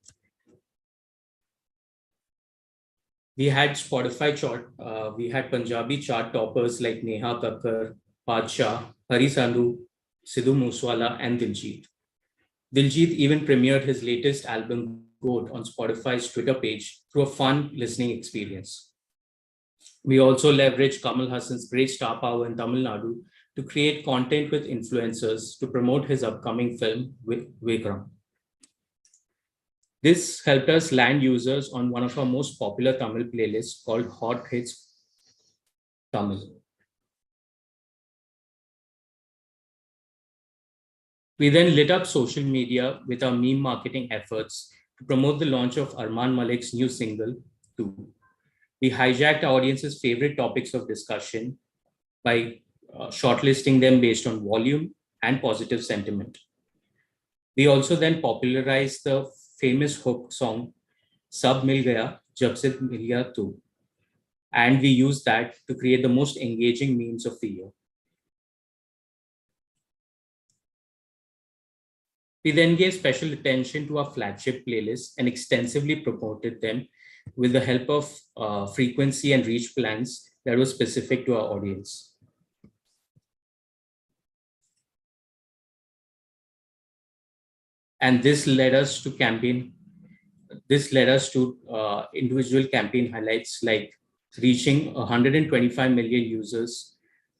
We had Spotify chart, we had Punjabi chart toppers like Neha Kakkar, Padshah, Hari Sandhu, Sidhu Moosewala, and Diljit. Diljit even premiered his latest album, Goat, on Spotify's Twitter page through a fun listening experience. We also leveraged Kamal Hassan's great star power in Tamil Nadu to create content with influencers to promote his upcoming film, Vikram. This helped us land users on one of our most popular Tamil playlists called Hot Hits Tamil. We then lit up social media with our meme marketing efforts to promote the launch of Arman Malik's new single, Too. We hijacked our audience's favorite topics of discussion by shortlisting them based on volume and positive sentiment. We also then popularized the famous hook song, Sab Mil Gaya, Jab Se Mil Gaya Tu. And we used that to create the most engaging memes of the year. We then gave special attention to our flagship playlists and extensively promoted them with the help of frequency and reach plans that were specific to our audience. And this led us to individual campaign highlights like reaching 125 million users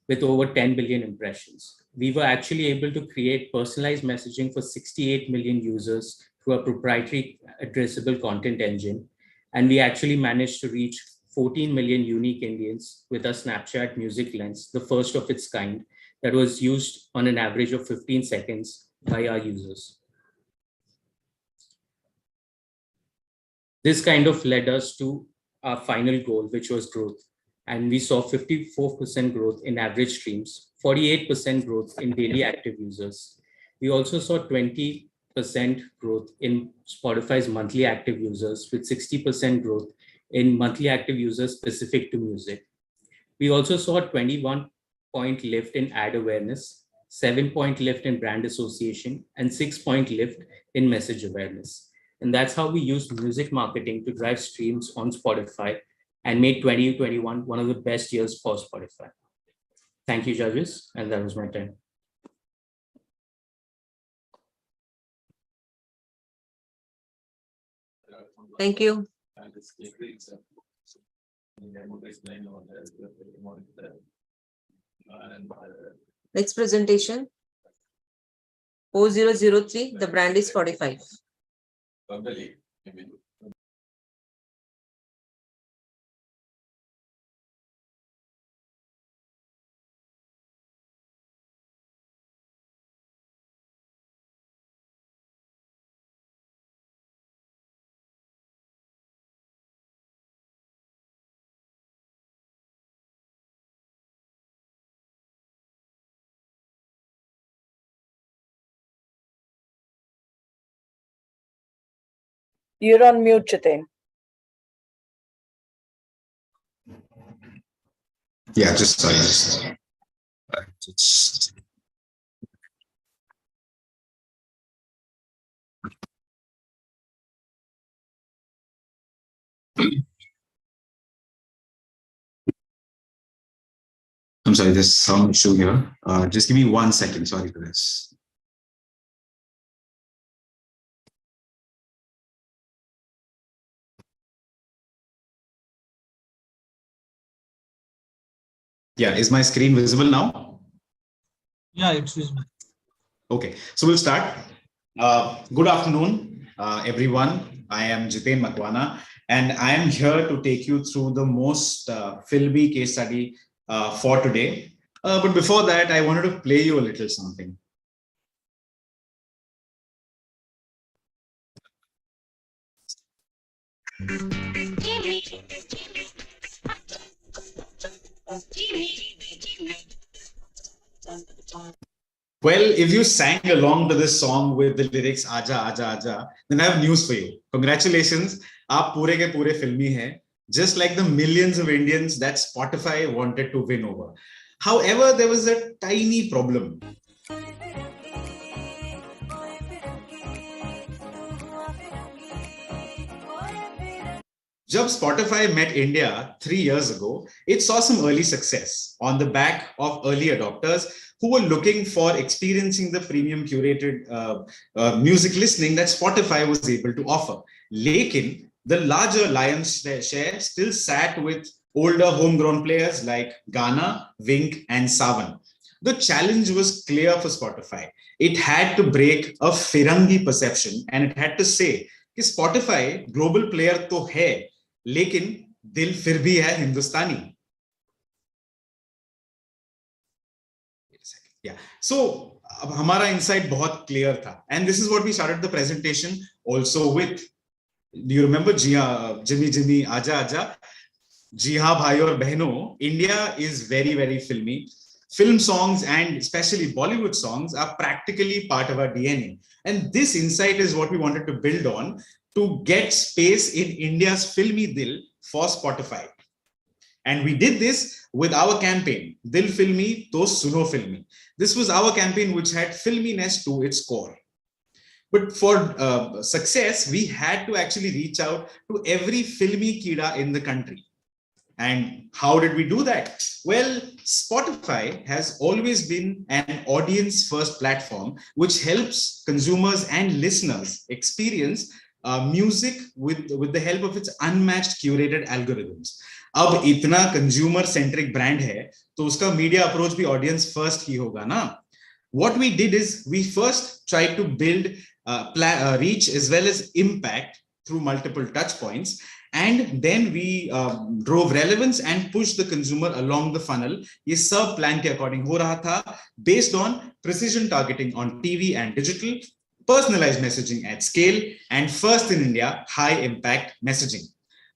with over 10 billion impressions. We were actually able to create personalized messaging for 68 million users through a proprietary addressable content engine. And we actually managed to reach 14 million unique Indians with a Snapchat music lens, the first of its kind, that was used on an average of 15 seconds by our users. This kind of led us to our final goal, which was growth. And we saw 54% growth in average streams, 48% growth in daily active users. We also saw 20% growth in Spotify's monthly active users, with 60% growth in monthly active users specific to music. We also saw a 21-point lift in ad awareness, 7-point lift in brand association, and 6-point lift in message awareness. And that's how we used music marketing to drive streams on Spotify and made 2021 one of the best years for Spotify. Thank you, judges. And that was my time. Thank you. Next presentation. 4003, the brand is 45. You're on mute, Chitain. Yeah, just sorry. Just I'm sorry, there's some issue here. Just give me 1 second. Sorry for this. Yeah, is my screen visible now? Yeah, it's visible. Okay, so we'll start. Good afternoon, everyone. I am Jitain Makwana, and I am here to take you through the most filmy case study for today. But before that, I wanted to play you a little something. Well, if you sang along to this song with the lyrics Aja Aja Aja, then I have news for you. Congratulations, aap pure ke pure filmi hai, just like the millions of Indians that Spotify wanted to win over. However, there was a tiny problem. Jab Spotify met India 3 years ago, it saw some early success on the back of early adopters who were looking for experiencing the premium curated music listening that Spotify was able to offer. Lekin, the larger lion's share still sat with older homegrown players like Ghana, Wink, and Savan. The challenge was clear for Spotify. It had to break a Firangi perception and it had to say कि Spotify global player तो है, लेकिन दिल फिर भी है हिंदुस्तानी. Yeah, so हमारा insight बहुत clear था, and this is what we started the presentation also with. Do you remember Jimmy Jimmy Aja Aja? जी हाँ भाई और बहनों, India is very very filmy. Film songs and especially Bollywood songs are practically part of our DNA. And this insight is what we wanted to build on to get space in India's filmy dil for Spotify. And we did this with our campaign, Dil Filmi To Suno Filmi. This was our campaign which had filminess to its core. But for success, we had to actually reach out to every filmy kida in the country. And how did we do that? Well, Spotify has always been an audience-first platform which helps consumers and listeners experience music with the help of its unmatched curated algorithms. अब इतना consumer-centric brand है, तो उसका media approach भी audience-first ही होगा ना? What we did is we first tried to build reach as well as impact through multiple touch points. And then we drove relevance and pushed the consumer along the funnel. ये सब plan के according हो रहा था, based on precision targeting on TV and digital, personalized messaging at scale, and first in India, high impact messaging.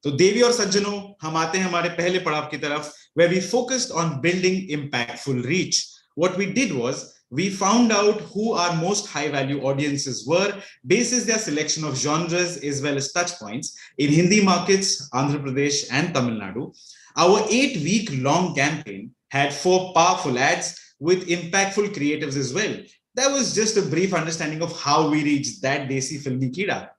तो देवी और सज्जनों, हम आते हैं हमारे पहले पड़ाव की तरफ, where we focused on building impactful reach. What we did was we found out who our most high value audiences were, basis their selection of genres as well as touch points in Hindi markets, Andhra Pradesh and Tamil Nadu. Our 8-week long campaign had 4 powerful ads with impactful creatives as well. That was just a brief understanding of how we reached that desi filmi kida.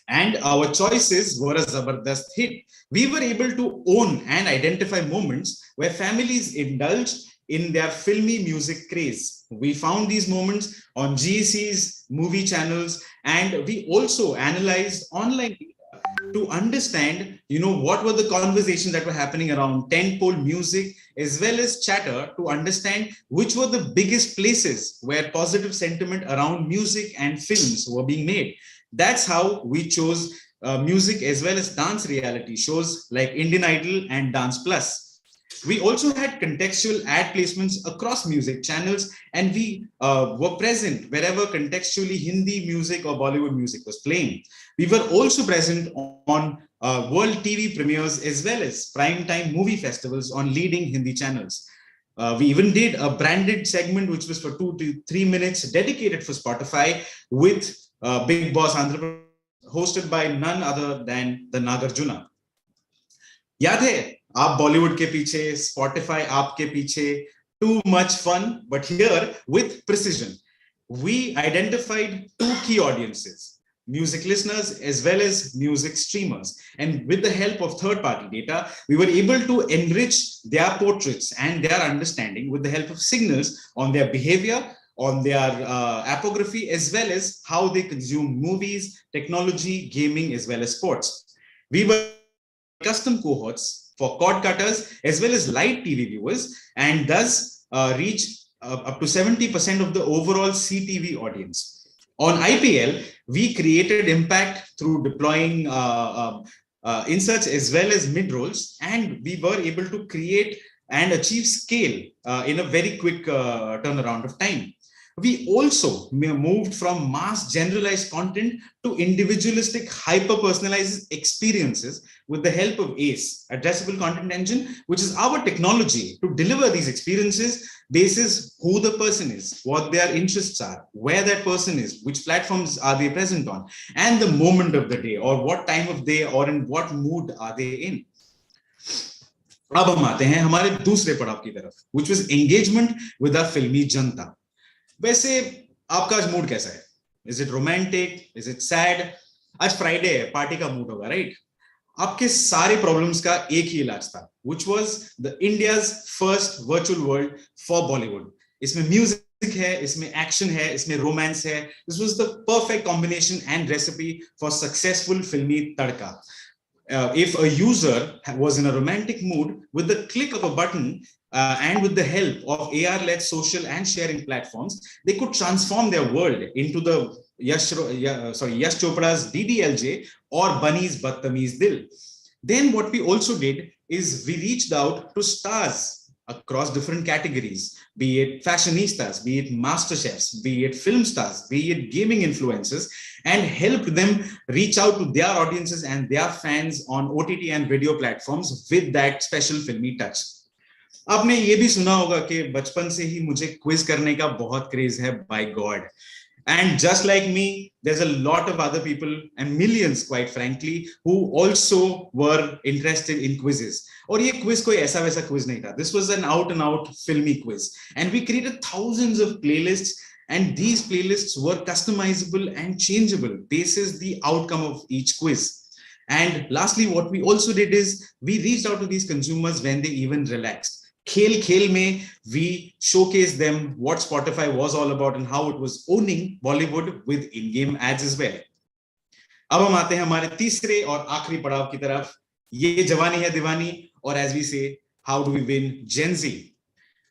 And our choices were a Zabardast hit. We were able to own and identify moments where families indulged in their filmy music craze. We found these moments on GEC's movie channels, and we also analyzed online to understand, what were the conversations that were happening around tentpole music as well as chatter, to understand which were the biggest places where positive sentiment around music and films were being made. That's how we chose music as well as dance reality shows like Indian Idol and Dance Plus. We also had contextual ad placements across music channels, and we were present wherever contextually Hindi music or Bollywood music was playing. We were also present on world TV premieres as well as primetime movie festivals on leading Hindi channels. We even did a branded segment which was for 2 to 3 minutes dedicated for Spotify with Big Boss Andhra Pradesh, hosted by none other than the Nagarjuna. याद है आप बॉलीवुड के पीछे, Spotify आपके पीछे, too much fun, but here with precision. We identified 2 key audiences, music listeners as well as music streamers. And with the help of third-party data, we were able to enrich their portraits and their understanding with the help of signals on their behavior, on their apography, as well as how they consume movies, technology, gaming, as well as sports. We were custom cohorts for cord cutters as well as light TV viewers, and thus reach up to 70% of the overall CTV audience. On IPL, we created impact through deploying inserts as well as mid-rolls, and we were able to create and achieve scale in a very quick turnaround of time. We also moved from mass generalized content to individualistic hyper-personalized experiences with the help of ACE, Addressable Content Engine, which is our technology to deliver these experiences basis who the person is, what their interests are, where that person is, which platforms are they present on, and the moment of the day, or what time of day, or in what mood are they in. अब हम आते हैं हमारे दूसरे पड़ाव की तरफ, which was engagement with our filmy जनता. वैसे आपका आज मूड कैसा है? Is it romantic? Is it sad? आज फ्राइडे है, पार्टी का मूड होगा, राइट? आपके सारे प्रॉब्लम्स का एक ही इलाज था, which was the India's first virtual world for Bollywood. इसमें म्यूजिक है, इसमें एक्शन है, इसमें रोमांस है. This was the perfect combination and recipe for successful filmy tadka. If a user was in a romantic mood, with the click of a button and with the help of AR-led social and sharing platforms, they could transform their world into the Yash Chopra's DDLJ or Bunny's Badtameez Dil. Then what we also did is we reached out to stars across different categories, be it fashionistas, be it master chefs, be it film stars, be it gaming influencers, and helped them reach out to their audiences and their fans on OTT and video platforms with that special filmy touch. आपने ये भी सुना होगा कि बचपन से ही मुझे quiz करने का बहुत क्रेज है, by God. And just like me, there's a lot of other people and millions, quite frankly, who also were interested in quizzes. और ये quiz कोई ऐसा वैसा quiz नहीं था. This was an out and out filmy quiz. And we created thousands of playlists, and these playlists were customizable and changeable basis the outcome of each quiz. And lastly, what we also did is we reached out to these consumers when they even relaxed. Khel Khel Mein, we showcased them what Spotify was all about and how it was owning Bollywood with in-game ads as well. अब हम आते हैं हमारे तीसरे और आखिरी पड़ाव की तरफ. ये जवानी है दीवानी, or as we say, how do we win Gen Z?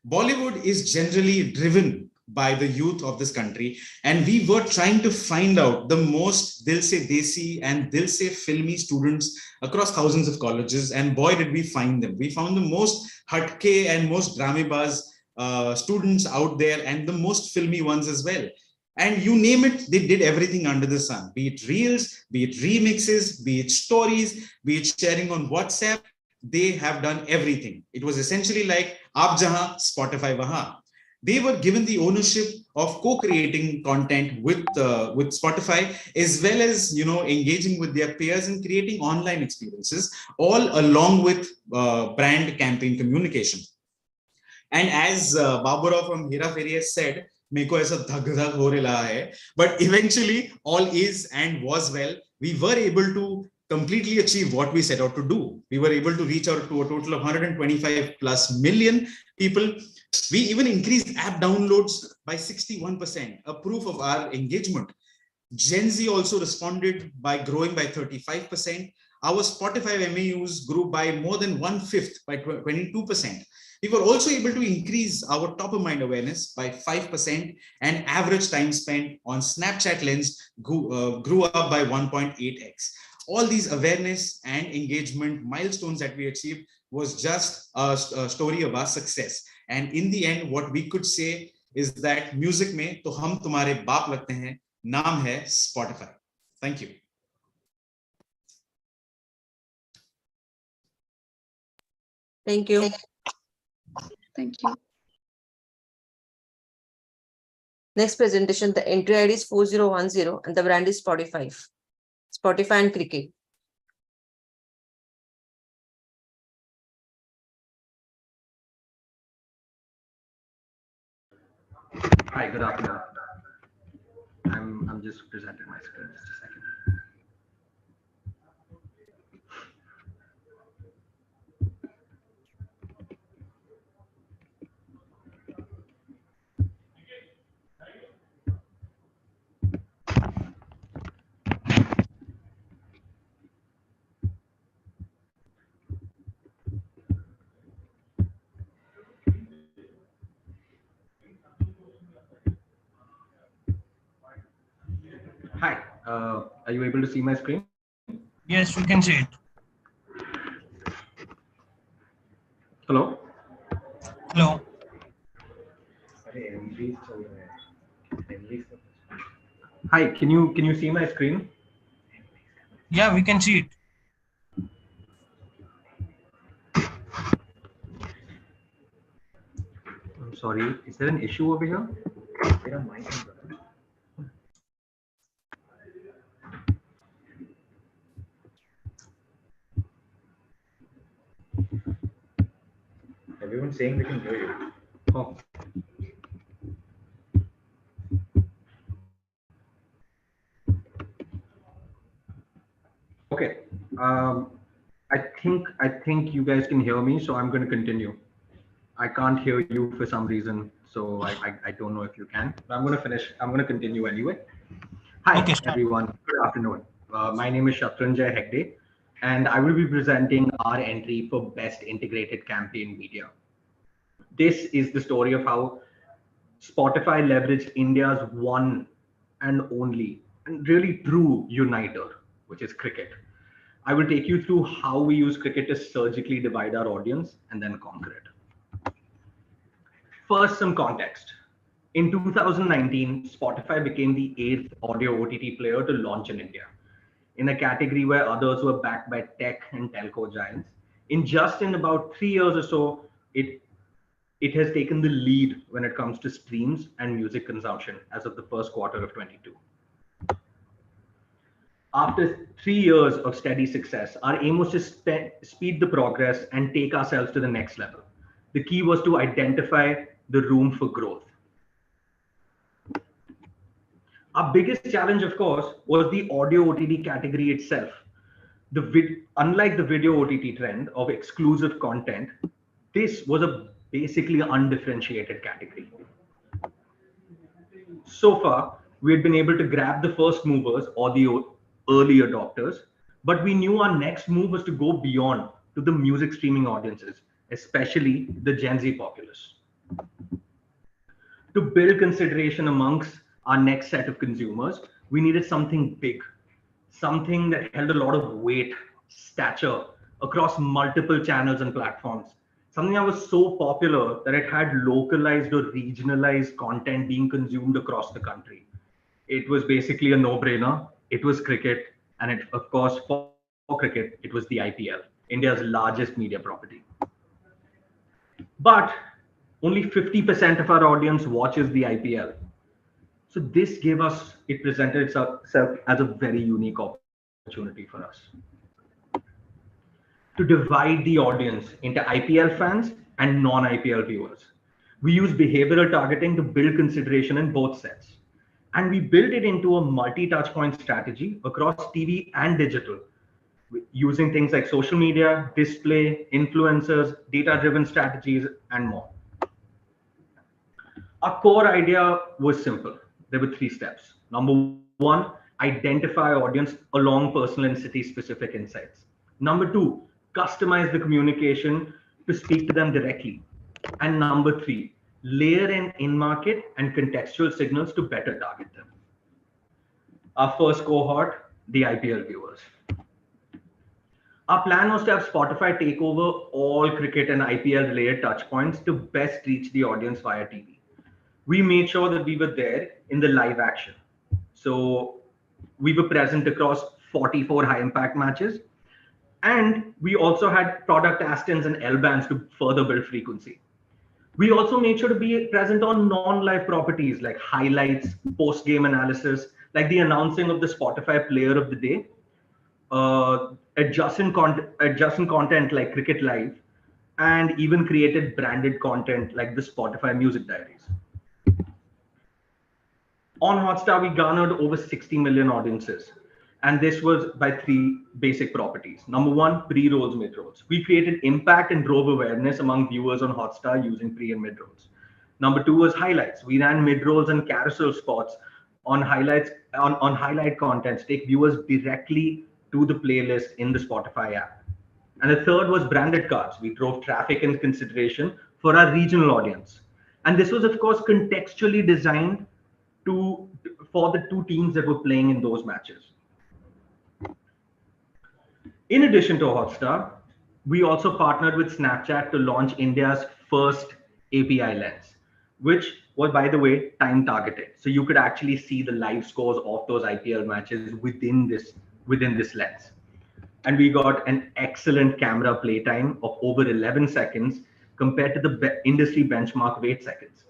Bollywood is generally driven by the youth of this country, and we were trying to find out the most Dil Se Desi and Dil Se Filmy students across thousands of colleges, and boy did we find them. We found the most hatke and most dramebaz students out there, and the most filmy ones as well. And you name it, they did everything under the sun, be it reels, be it remixes, be it stories, be it sharing on WhatsApp. They have done everything. It was essentially like Aap Jahan, Spotify Wahan. They were given the ownership of co-creating content with Spotify, as well as engaging with their peers and creating online experiences, all along with brand campaign communication. And as Baburao from Hera Fairy has said, "Meko aisa dhag dhag ho raha hai," but eventually all is and was well. We were able to completely achieve what we set out to do. We were able to reach out to a total of 125 plus million people. We even increased app downloads by 61%, a proof of our engagement. Gen Z also responded by growing by 35%. Our Spotify MAUs grew by more than 1/5, by 22%. We were also able to increase our top of mind awareness by 5%, and average time spent on Snapchat Lens grew up by 1.8x. All these awareness and engagement milestones that we achieved was just a story of our success. And in the end, what we could say is that music में तो हम तुम्हारे बाप लगते हैं, नाम है Spotify. Thank you. Thank you. Thank you. Next presentation, the entry ID is 4010 and the brand is Spotify. Spotify and cricket. Hi, good afternoon. I'm just presenting my screen. Just a second. Hi, are you able to see my screen? Yes, we can see it. Hello? Hello. Hi, can you see my screen? Yeah, we can see it. I'm sorry, is there an issue over here? Everyone's saying they can hear you. Oh. Okay. I think you guys can hear me, so I'm going to continue. I can't hear you for some reason, so I don't know if you can. But I'm going to finish. I'm going to continue anyway. Hi, Okay, everyone. Good afternoon. My name is Shatrunjay Hegde, and I will be presenting our entry for Best Integrated Campaign Media. This is the story of how Spotify leveraged India's one and only and really true uniter, which is cricket. I will take you through how we use cricket to surgically divide our audience and then conquer it. First, some context. In 2019, Spotify became the 8th audio OTT player to launch in India, in a category where others were backed by tech and telco giants. In about 3 years or so, it has taken the lead when it comes to streams and music consumption as of the first quarter of 22. After 3 years of steady success, our aim was to speed the progress and take ourselves to the next level. The key was to identify the room for growth. Our biggest challenge, of course, was the audio OTT category itself. Unlike the video OTT trend of exclusive content, this was a basically undifferentiated category. So far, we had been able to grab the first movers or the early adopters, but we knew our next move was to go beyond to the music streaming audiences, especially the Gen Z populace. To build consideration amongst our next set of consumers, we needed something big, something that held a lot of weight, stature across multiple channels and platforms. Something that was so popular that it had localized or regionalized content being consumed across the country. It was basically a no-brainer. It was cricket, and it, of course, for cricket, it was the IPL, India's largest media property. But only 50% of our audience watches the IPL. So this gave us, it presented itself as a very unique opportunity for us to divide the audience into IPL fans and non-IPL viewers. We use behavioral targeting to build consideration in both sets. And we built it into a multi-touchpoint strategy across TV and digital, using things like social media, display, influencers, data-driven strategies, and more. Our core idea was simple. There were 3 steps. Number one, identify audience along personal and city specific insights. Number two, customize the communication to speak to them directly. And number three, layer in market and contextual signals to better target them. Our first cohort, the IPL viewers. Our plan was to have Spotify take over all cricket and IPL related touchpoints to best reach the audience via TV. We made sure that we were there in the live action. So we were present across 44 high impact matches. And we also had product Astons and L bands to further build frequency. We also made sure to be present on non-live properties like highlights, post-game analysis, like the announcing of the Spotify Player of the Day, adjacent content like Cricket Live, and even created branded content like the Spotify Music Diaries. On Hotstar, we garnered over 60 million audiences. And this was by 3 basic properties. Number one, pre-rolls, mid-rolls. We created impact and drove awareness among viewers on Hotstar using pre and mid-rolls. Number two was highlights. We ran mid-rolls and carousel spots on highlights on highlight contents, take viewers directly to the playlist in the Spotify app. And the third was branded cards. We drove traffic and consideration for our regional audience. And this was, of course, contextually designed for the 2 teams that were playing in those matches. In addition to Hotstar, we also partnered with Snapchat to launch India's first API lens, which was, by the way, time targeted. So you could actually see the live scores of those IPL matches within this lens. And we got an excellent camera playtime of over 11 seconds compared to the industry benchmark of 8 seconds.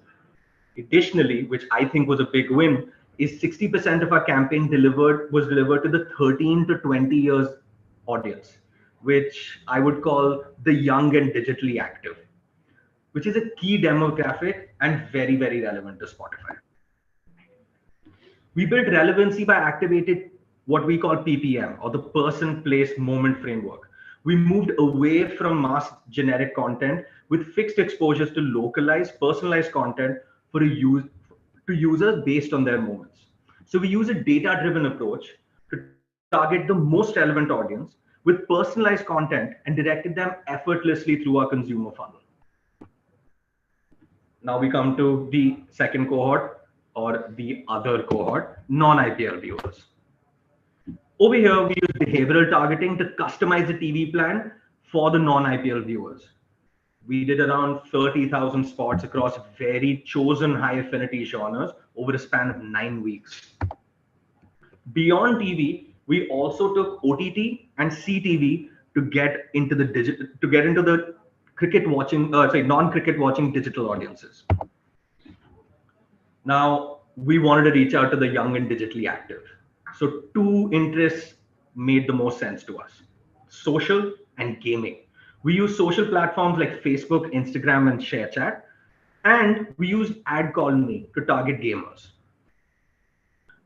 Additionally, which I think was a big win, is 60% of our campaign was delivered to the 13 to 20 years audience, which I would call the young and digitally active, which is a key demographic and very, very relevant to Spotify. We built relevancy by activating what we call PPM, or the person, place, moment framework. We moved away from mass generic content with fixed exposures to localized, personalized content to users based on their moments. So we use a data-driven approach to target the most relevant audience with personalized content and directed them effortlessly through our consumer funnel. Now we come to the second cohort, or the other cohort, non-IPL viewers. Over here, we use behavioral targeting to customize the TV plan for the non-IPL viewers. We did around 30,000 spots across very chosen high affinity genres over a span of 9 weeks. Beyond TV, we also took OTT and CTV to get into the cricket watching, non-cricket watching digital audiences. Now, we wanted to reach out to the young and digitally active. So 2 interests made the most sense to us: social and gaming. We use social platforms like Facebook, Instagram, and ShareChat, and we used Ad Colony to target gamers.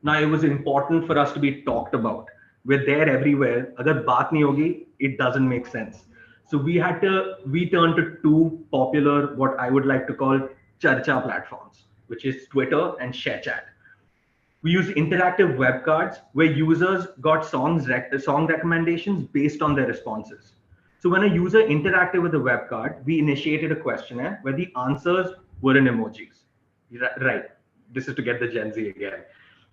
Now, it was important for us to be talked about. We're there everywhere. Agar baat nahi hogi, it doesn't make sense. So we turned to 2 popular, what I would like to call charcha platforms, which is Twitter and ShareChat. We use interactive web cards where users got song recommendations based on their responses. So when a user interacted with the web card, we initiated a questionnaire where the answers were in emojis. Right. This is to get the Gen Z again.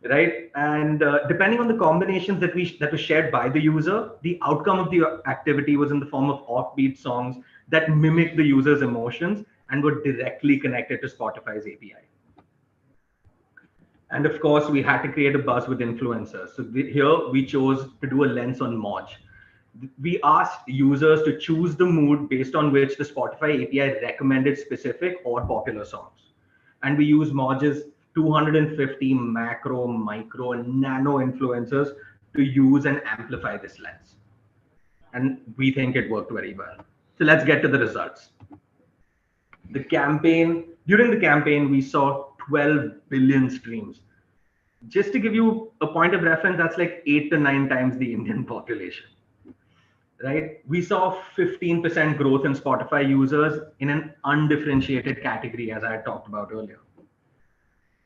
Right. And depending on the combinations that were shared by the user, the outcome of the activity was in the form of offbeat songs that mimic the user's emotions and were directly connected to Spotify's API. And of course, we had to create a buzz with influencers. So here we chose to do a lens on Moj. We asked users to choose the mood based on which the Spotify API recommended specific or popular songs. And we used Moj's 250 macro, micro, and nano influencers to use and amplify this lens. And we think it worked very well. So let's get to the results. During the campaign, we saw 12 billion streams. Just to give you a point of reference, that's like 8 to 9 times the Indian population, right? We saw 15% growth in Spotify users in an undifferentiated category, as I had talked about earlier.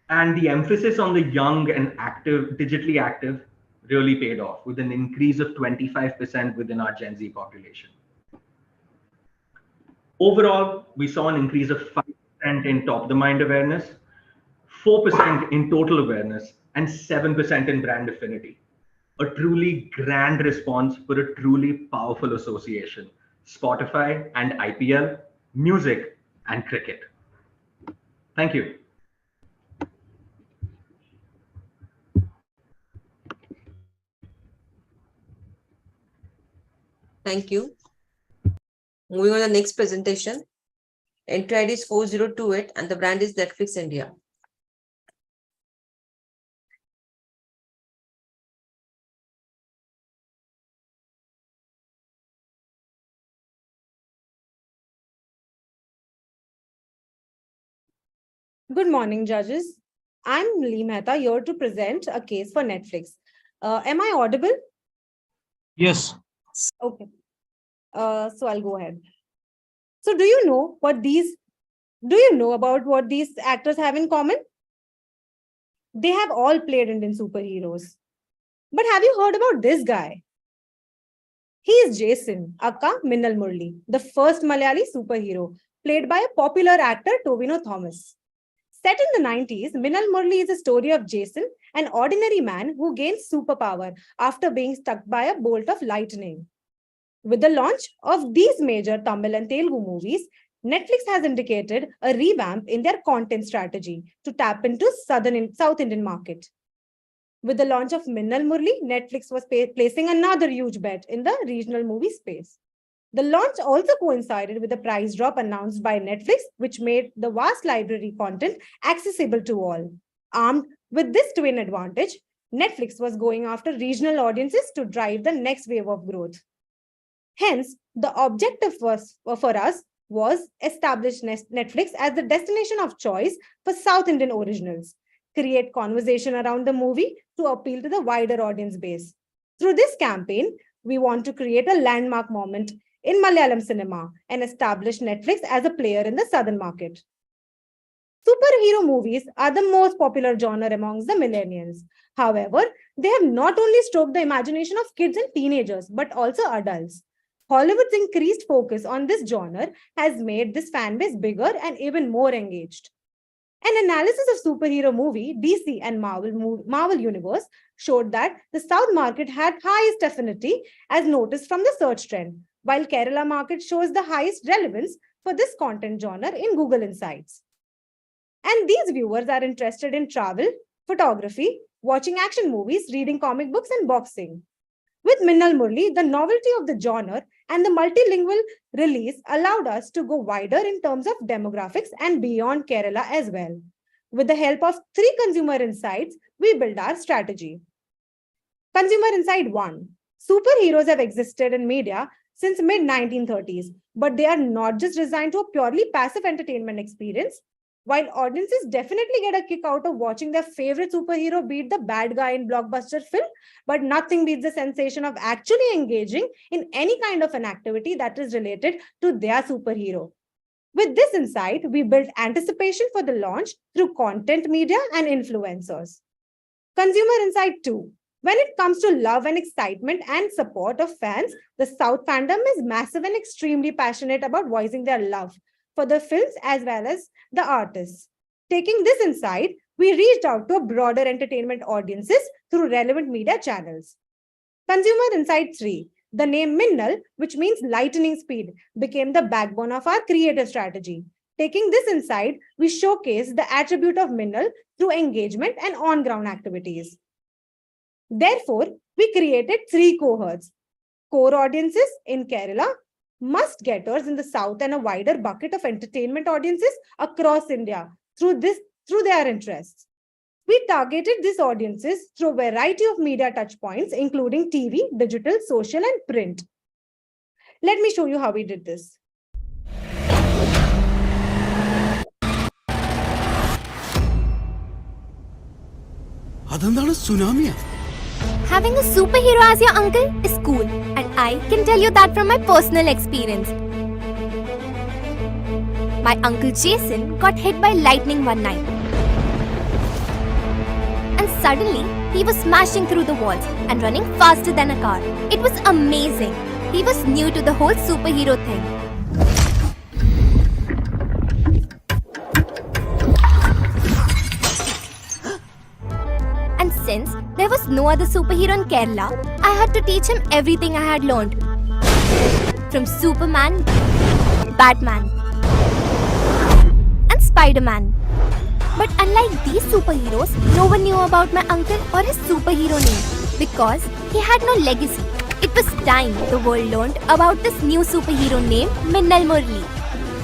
And the emphasis on the young and active, digitally active, really paid off with an increase of 25% within our Gen Z population. Overall, we saw an increase of 5% in top of the mind awareness, 4% in total awareness, and 7% in brand affinity. A truly grand response for a truly powerful association, Spotify and IPL, music and cricket. Thank you. Thank you. Moving on to the next presentation. Entry ID is 4028 and the brand is Netflix India. Good morning, judges. I'm Lee Mehta here to present a case for Netflix. Am I audible? Yes. Okay. So I'll go ahead. So do you know about what these actors have in common? They have all played Indian superheroes. But have you heard about this guy? He is Jason, aka Minnal Murli, the first Malayali superhero, played by a popular actor, Tobino Thomas. Set in the 90s, Minnal Murli is a story of Jason, an ordinary man who gains superpower after being struck by a bolt of lightning. With the launch of these major Tamil and Telugu movies, Netflix has indicated a revamp in their content strategy to tap into South Indian market. With the launch of Minnal Murli, Netflix was placing another huge bet in the regional movie space. The launch also coincided with the price drop announced by Netflix, which made the vast library content accessible to all. Armed with this twin advantage, Netflix was going after regional audiences to drive the next wave of growth. Hence, the objective for us was establish Netflix as the destination of choice for South Indian originals, create conversation around the movie to appeal to the wider audience base. Through this campaign, we want to create a landmark moment in Malayalam cinema and establish Netflix as a player in the southern market. Superhero movies are the most popular genre amongst the millennials. However, they have not only stroked the imagination of kids and teenagers, but also adults. Hollywood's increased focus on this genre has made this fan base bigger and even more engaged. An analysis of superhero movie, DC and Marvel Universe showed that the South market had highest affinity as noticed from the search trend, while Kerala market shows the highest relevance for this content genre in Google Insights. And these viewers are interested in travel, photography, watching action movies, reading comic books, and boxing. With Minnal Murli, the novelty of the genre and the multilingual release allowed us to go wider in terms of demographics and beyond Kerala as well. With the help of 3 consumer insights, we built our strategy. Consumer Insight 1. Superheroes have existed in media since mid-1930s, but they are not just designed to a purely passive entertainment experience. While audiences definitely get a kick out of watching their favorite superhero beat the bad guy in blockbuster film, but nothing beats the sensation of actually engaging in any kind of an activity that is related to their superhero. With this insight, we built anticipation for the launch through content media and influencers. Consumer Insight 2. When it comes to love and excitement and support of fans, the South fandom is massive and extremely passionate about voicing their love for the films as well as the artists. Taking this insight, we reached out to a broader entertainment audiences through relevant media channels. Consumer Insight 3. The name Minnal, which means lightning speed, became the backbone of our creative strategy. Taking this insight, we showcased the attribute of Minnal through engagement and on-ground activities. Therefore, we created 3 cohorts. Core audiences in Kerala, must-getters in the South, and a wider bucket of entertainment audiences across India through their interests. We targeted these audiences through a variety of media touchpoints, including TV, digital, social, and print. Let me show you how we did this. Having a superhero as your uncle is cool, and I can tell you that from my personal experience. My uncle Jason got hit by lightning one night. Suddenly, he was smashing through the walls and running faster than a car. It was amazing. He was new to the whole superhero thing. And since there was no other superhero in Kerala, I had to teach him everything I had learned. From Superman, Batman, and Spider-Man. But unlike these superheroes, no one knew about my uncle or his superhero name because he had no legacy. It was time the world learned about this new superhero named Minnal Murli.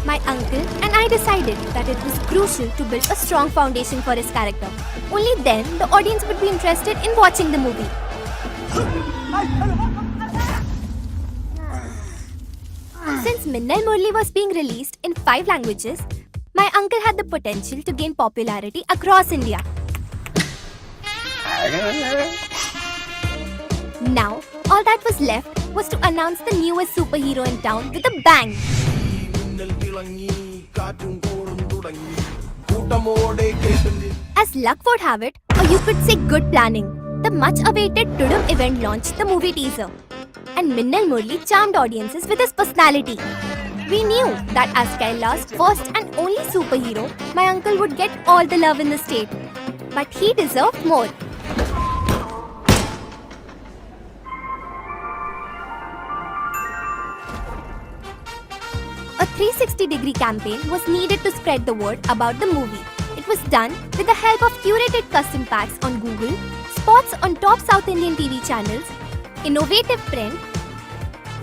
My uncle and I decided that it was crucial to build a strong foundation for his character. Only then the audience would be interested in watching the movie. Since Minnal Murli was being released in 5 languages, my uncle had the potential to gain popularity across India. Now, all that was left was to announce the newest superhero in town with a bang. As luck would have it, or you could say good planning, the much-awaited Tudum event launched the movie teaser. And Minnal Murli charmed audiences with his personality. We knew that as Kerala's first and only superhero, my uncle would get all the love in the state. But he deserved more. A 360-degree campaign was needed to spread the word about the movie. It was done with the help of curated custom packs on Google, spots on top South Indian TV channels, innovative print,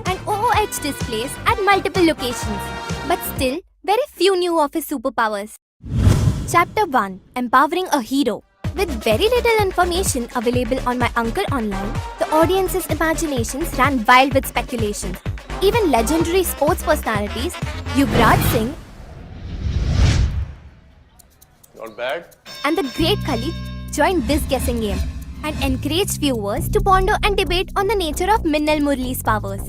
and OOH displays at multiple locations. But still, very few knew of his superpowers. Chapter 1: Empowering a Hero. With very little information available on my uncle online, the audience's imaginations ran wild with speculations. Even legendary sports personalities, Yuvraj Singh, not bad, and the great Khalid joined this guessing game and encouraged viewers to ponder and debate on the nature of Minnal Murli's powers.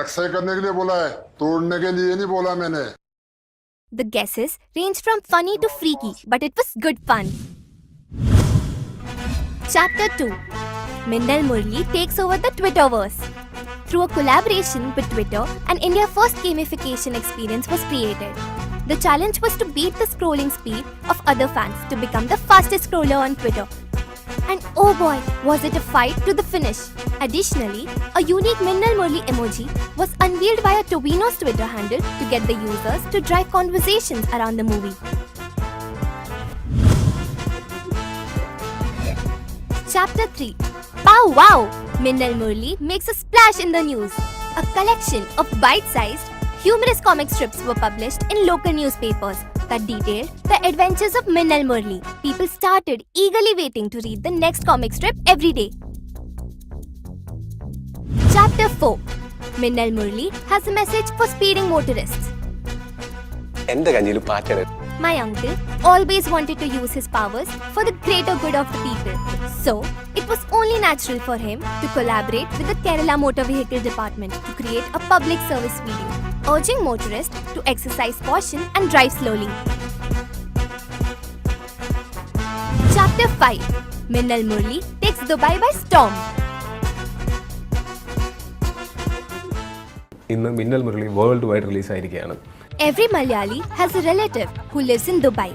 अक्सर करने के लिए बोला है, तोड़ने के लिए नहीं बोला मैंने. The guesses ranged from funny to freaky, but it was good fun. Chapter 2: Minnal Murli takes over the Twitterverse. Through a collaboration with Twitter, an India-first gamification experience was created. The challenge was to beat the scrolling speed of other fans to become the fastest scroller on Twitter. And oh boy, was it a fight to the finish. Additionally, a unique Minnal Murli emoji was unveiled by a Tobino's Twitter handle to get the users to drive conversations around the movie. Chapter 3: Pow wow! Minnal Murli makes a splash in the news. A collection of bite-sized, humorous comic strips were published in local newspapers that detailed the adventures of Minnal Murli. People started eagerly waiting to read the next comic strip every day. Chapter 4: Minnal Murli has a message for speeding motorists. My uncle always wanted to use his powers for the greater good of the people. So, it was only natural for him to collaborate with the Kerala Motor Vehicle Department to create a public service video, urging motorists to exercise caution and drive slowly. Chapter 5: Minnal Murli takes Dubai by storm. ഇന്ന് Minnal Murali world wide റിലീസായിരിക്കുകയാണ്. Every Malayali has a relative who lives in Dubai,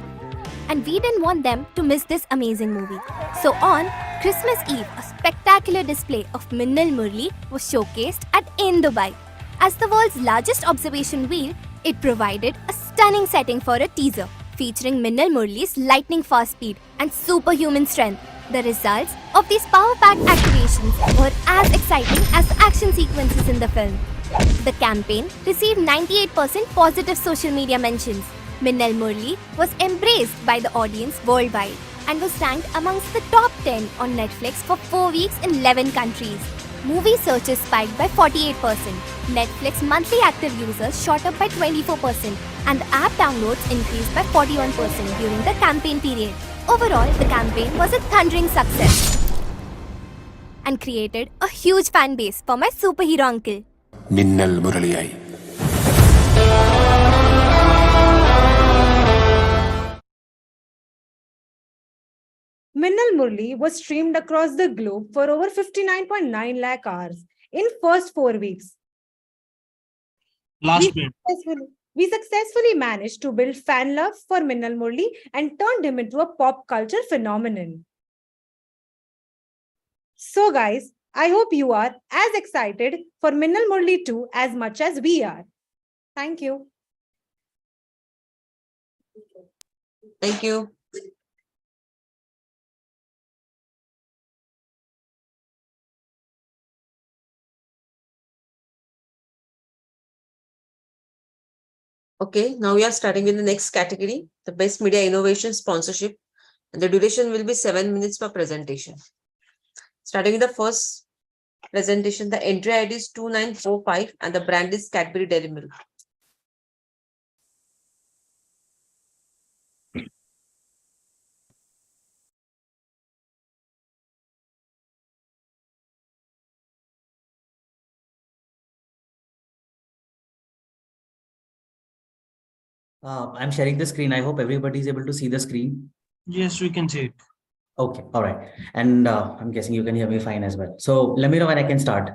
and we didn't want them to miss this amazing movie. So on Christmas Eve, a spectacular display of Minnal Murli was showcased at In Dubai. As the world's largest observation wheel, it provided a stunning setting for a teaser featuring Minnal Murli's lightning-fast speed and superhuman strength. The results of these power-packed activations were as exciting as the action sequences in the film. The campaign received 98% positive social media mentions. Minnal Murli was embraced by the audience worldwide and was ranked amongst the top 10 on Netflix for 4 weeks in 11 countries. Movie searches spiked by 48%. Netflix monthly active users shot up by 24%, and the app downloads increased by 41% during the campaign period. Overall, the campaign was a thundering success and created a huge fan base for my superhero uncle. മിന്നൽ മുരളിയായി Minnal Murli was streamed across the globe for over 59.9 lakh hours in first 4 weeks. Last bit. We successfully managed to build fan love for Minnal Murli and turned him into a pop culture phenomenon. So guys, I hope you are as excited for Minnal Murli 2 as much as we are. Thank you. Thank you. Okay, now we are starting with the next category, the best media innovation sponsorship. And the duration will be 7 minutes per presentation. Starting with the first presentation, the entry ID is 2945 and the brand is Cadbury Dairy Milk. I'm sharing the screen. I hope everybody is able to see the screen. Yes, we can see it. Okay, all right. And I'm guessing you can hear me fine as well. So let me know when I can start.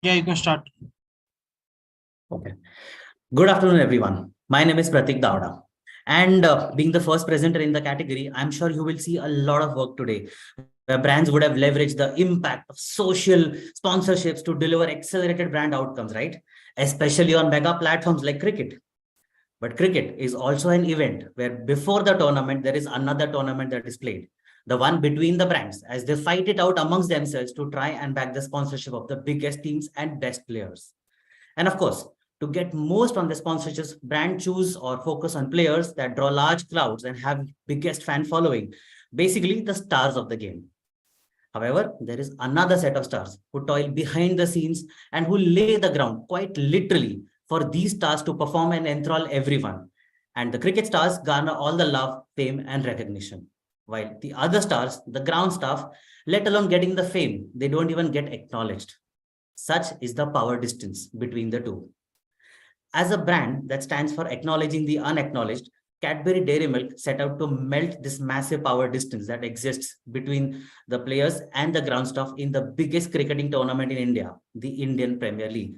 Yeah, you can start. Okay. Good afternoon, everyone. My name is Pratik Davda. And being the first presenter in the category, I'm sure you will see a lot of work today, where brands would have leveraged the impact of social sponsorships to deliver accelerated brand outcomes, right? Especially on mega platforms like cricket. But cricket is also an event where before the tournament, there is another tournament that is played. The one between the brands as they fight it out amongst themselves to try and back the sponsorship of the biggest teams and best players. And of course, to get most on the sponsorships, brand choose or focus on players that draw large crowds and have biggest fan following, basically the stars of the game. However, there is another set of stars who toil behind the scenes and who lay the ground quite literally for these stars to perform and enthrall everyone. And the cricket stars garner all the love, fame, and recognition. While the other stars, the ground staff, let alone getting the fame, they don't even get acknowledged. Such is the power distance between the two. As a brand that stands for acknowledging the unacknowledged, Cadbury Dairy Milk set out to melt this massive power distance that exists between the players and the ground staff in the biggest cricketing tournament in India, the Indian Premier League.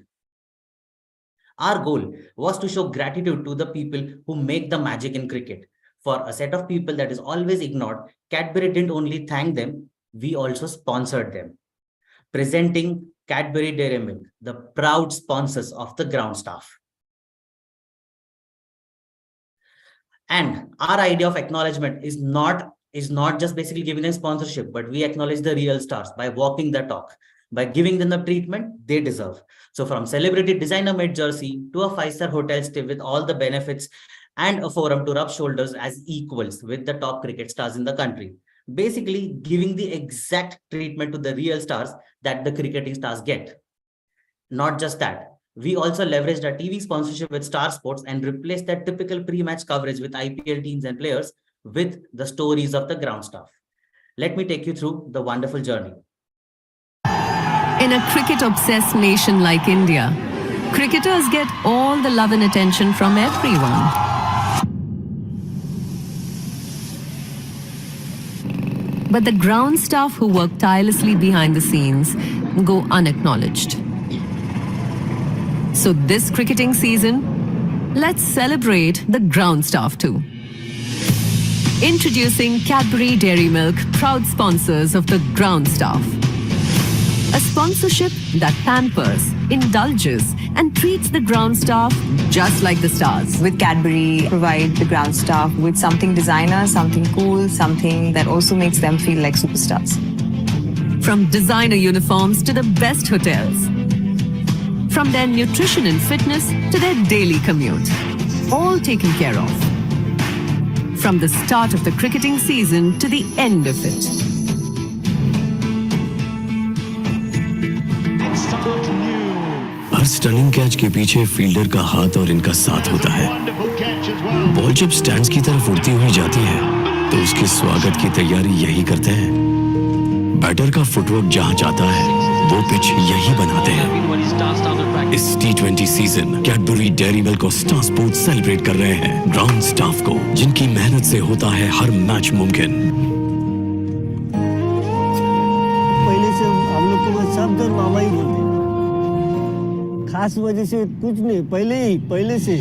Our goal was to show gratitude to the people who make the magic in cricket. For a set of people that is always ignored, Cadbury didn't only thank them, we also sponsored them. Presenting Cadbury Dairy Milk, the proud sponsors of the ground staff. And our idea of acknowledgement is not just basically giving them sponsorship, but we acknowledge the real stars by walking the talk, by giving them the treatment they deserve. So from celebrity designer-made jersey to a 5-star hotel stay with all the benefits and a forum to rub shoulders as equals with the top cricket stars in the country. Basically giving the exact treatment to the real stars that the cricketing stars get. Not just that. We also leveraged our TV sponsorship with Star Sports and replaced that typical pre-match coverage with IPL teams and players with the stories of the ground staff. Let me take you through the wonderful journey. In a cricket-obsessed nation like India, cricketers get all the love and attention from everyone. But the ground staff who work tirelessly behind the scenes go unacknowledged. So this cricketing season, let's celebrate the ground staff too. Introducing Cadbury Dairy Milk, proud sponsors of the ground staff. A sponsorship that pampers, indulges, and treats the ground staff just like the stars. With Cadbury, provide the ground staff with something designer, something cool, something that also makes them feel like superstars. From designer uniforms to the best hotels. From their nutrition and fitness to their daily commute. All taken care of. From the start of the cricketing season to the end of it. Her stunning catch के पीछे fielder का हाथ और इनका साथ होता है। Ball जब स्टैंड्स की तरफ उड़ती हुई जाती है, तो उसके स्वागत की तैयारी यही करते हैं। बैटर का फुटवर्क जहां जाता है वो पिच यही बनाते हैं। इस T20 season Cadbury dairy milk और स्टार स्पोर्ट्स सेलिब्रेट कर रहे हैं ग्राउंड स्टाफ को, जिनकी मेहनत से होता है हर मैच मुमकिन। पहले से हम लोग को बस सब दर मामा ही बोलते, खास वजह से कुछ नहीं, पहले से।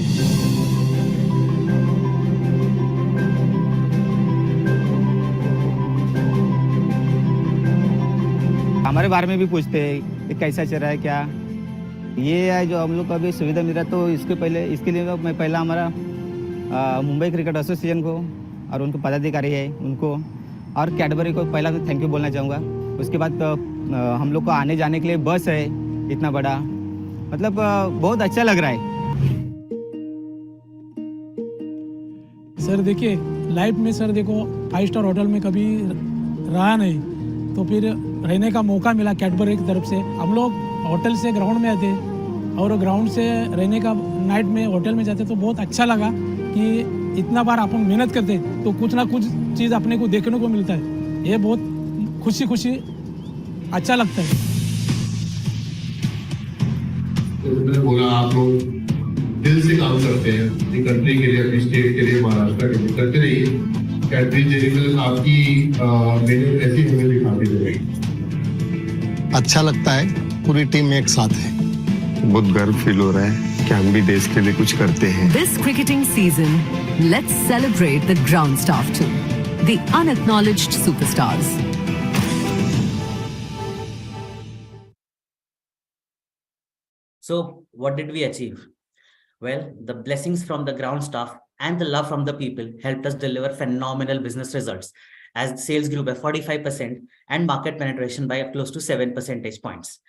हमारे बारे में भी पूछते हैं कि कैसा चल रहा है, क्या ये है जो हम लोग को अभी सुविधा मिल रहा है। तो इसके लिए मैं पहला हमारा मुंबई क्रिकेट एसोसिएशन को और उनको पदाधिकारी है उनको और कैडबरी को पहला तो थैंक यू बोलना चाहूँगा। उसके बाद हम लोग को आने जाने के लिए बस है इतना बड़ा, मतलब बहुत अच्छा लग रहा है। सर देखिए लाइफ में सर देखो 5 स्टार होटल में कभी रहा नहीं, तो फिर रहने का मौका मिला कैडबरी की तरफ से। हम लोग होटल से ग्राउंड में आते और ग्राउंड से रहने का नाइट में होटल में जाते, तो बहुत अच्छा लगा कि इतना बार अपन मेहनत करते तो कुछ ना कुछ चीज़ अपने को देखने को मिलता है। ये बहुत खुशी अच्छा लगता है। तो मैंने बोला आप लोग दिल से काम करते हैं अपनी कंट्री के लिए, अपनी स्टेट के लिए, महाराष्ट्र के लिए, करते रहिए। कैडबरी डेयरी मिल्क आपकी मेहनत ऐसी हमें दिखाती रहेगी। अच्छा लगता है, पूरी टीम एक साथ है, बहुत गर्व फील हो रहा है कि हम भी देश के लिए कुछ करते हैं। This cricketing season, let's celebrate the ground staff too, the unacknowledged superstars. So, what did we achieve? Well, the blessings from the ground staff and the love from the people helped us deliver phenomenal business results, as sales grew by 45% and market penetration by close to 7 percentage points.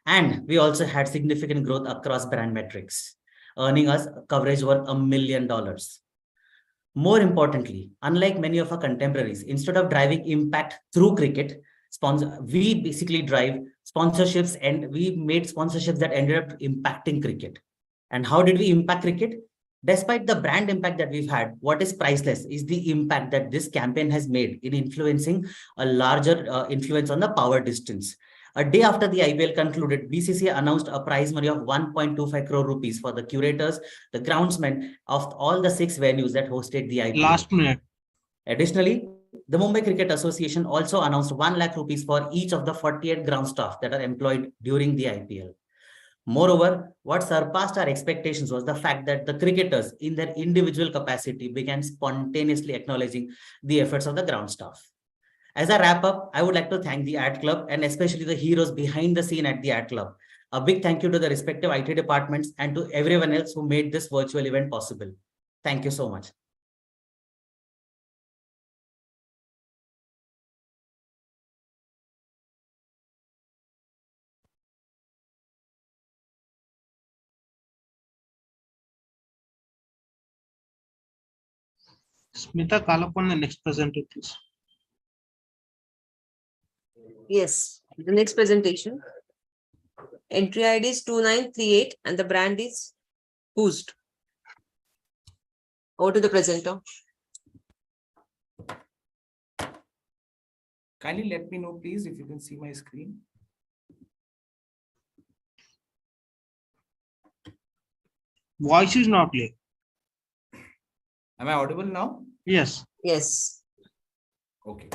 And we also had significant growth across brand metrics, earning us coverage worth $1 million. More importantly, unlike many of our contemporaries, instead of driving impact through cricket, we basically drive sponsorships, and we made sponsorships that ended up impacting cricket. And how did we impact cricket? Despite the brand impact that we've had, what is priceless is the impact that this campaign has made in influencing a larger influence on the power distance. A day after the IPL concluded, BCCI announced a prize money of 1.25 crore rupees for the curators, the groundsmen of all the 6 venues that hosted the IPL. Last minute. Additionally, the Mumbai Cricket Association also announced 1 lakh rupees for each of the 48 ground staff that are employed during the IPL. Moreover, what surpassed our expectations was the fact that the cricketers, in their individual capacity, began spontaneously acknowledging the efforts of the ground staff. As I wrap up, I would like to thank the ad club and especially the heroes behind the scene at the ad club. A big thank you to the respective IT departments and to everyone else who made this virtual event possible. Thank you so much. Smita Kalapon, the next presenter, please. Yes, the next presentation. Entry ID is 2938 and the brand is Boost. Over to the presenter. Kindly let me know, please, if you can see my screen. Voice is not clear. Am I audible now? Yes. Yes. Okay.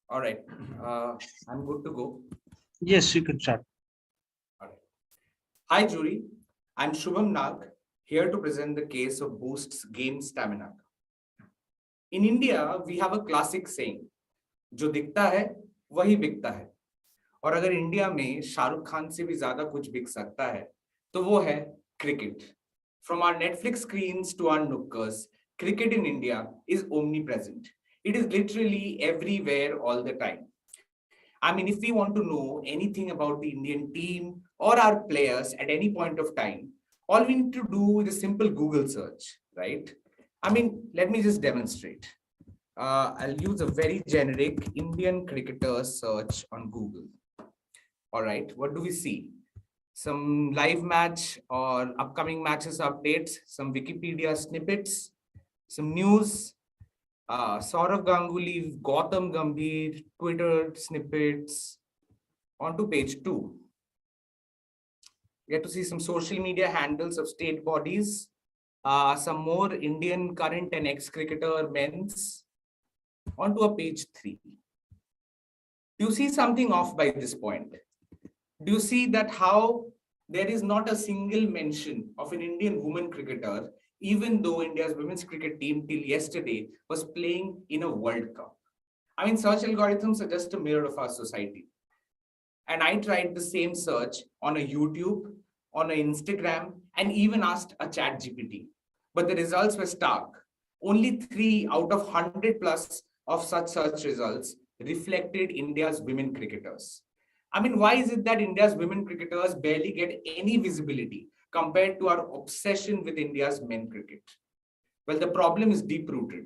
All right. I'm good to go. Yes, you can start. All right. Hi, jury. I'm Shubham Nag, here to present the case of Boost's game stamina. In India, we have a classic saying, जो दिखता है वही बिकता है. और अगर India में शाहरुख खान से भी ज्यादा कुछ बिक सकता है तो वो है cricket. From our Netflix screens to our nookers, cricket in India is omnipresent. It is literally everywhere all the time. I mean, if we want to know anything about the Indian team or our players at any point of time, all we need to do is a simple Google search, right? I mean, let me just demonstrate. I'll use a very generic Indian cricketer search on Google. All right, what do we see? Some live match or upcoming matches updates, some Wikipedia snippets, some news, Saurav Ganguly, Gautam Gambhir, Twitter snippets. On to page 2. We get to see some social media handles of state bodies, some more Indian current and ex-cricketer men's. On to a page 3. Do you see something off by this point? Do you see that how there is not a single mention of an Indian woman cricketer, even though India's women's cricket team till yesterday was playing in a World Cup? I mean, search algorithms are just a mirror of our society. And I tried the same search on a YouTube, on an Instagram, and even asked a chat GPT. But the results were stark. Only 3 out of 100 plus of such search results reflected India's women cricketers. I mean, why is it that India's women cricketers barely get any visibility compared to our obsession with India's men cricket? Well, the problem is deep-rooted.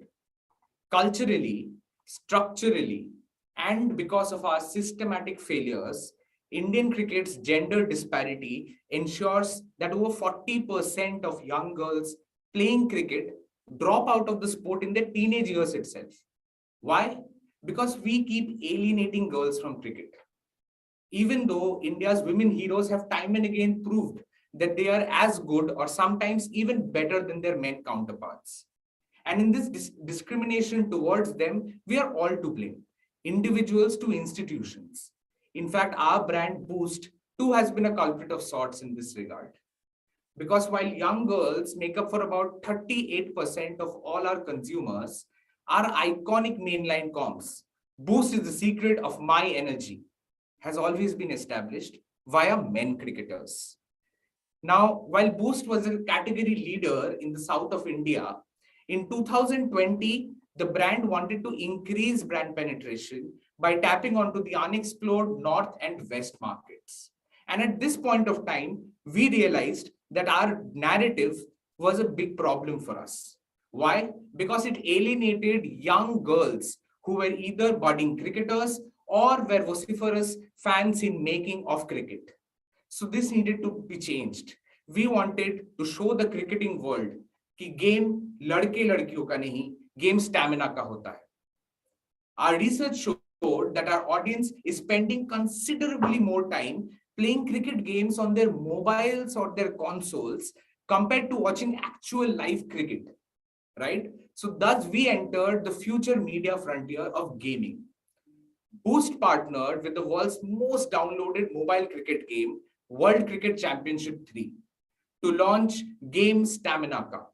Culturally, structurally, and because of our systematic failures, Indian cricket's gender disparity ensures that over 40% of young girls playing cricket drop out of the sport in their teenage years itself. Why? Because we keep alienating girls from cricket. Even though India's women heroes have time and again proved that they are as good or sometimes even better than their men counterparts. And in this discrimination towards them, we are all to blame, individuals to institutions. In fact, our brand Boost too has been a culprit of sorts in this regard. Because while young girls make up for about 38% of all our consumers, our iconic mainline comms, Boost is the secret of my energy, has always been established via men cricketers. Now, while Boost was a category leader in the south of India, in 2020, the brand wanted to increase brand penetration by tapping onto the unexplored north and west markets. And at this point of time, we realized that our narrative was a big problem for us. Why? Because it alienated young girls who were either budding cricketers or were vociferous fans in making of cricket. So this needed to be changed. We wanted to show the cricketing world कि game लड़के लड़कियों का नहीं, game stamina का होता है. Our research showed that our audience is spending considerably more time playing cricket games on their mobiles or their consoles compared to watching actual live cricket, right? So thus we entered the future media frontier of gaming. Boost partnered with the world's most downloaded mobile cricket game, World Cricket Championship 3, to launch Game Stamina Ka,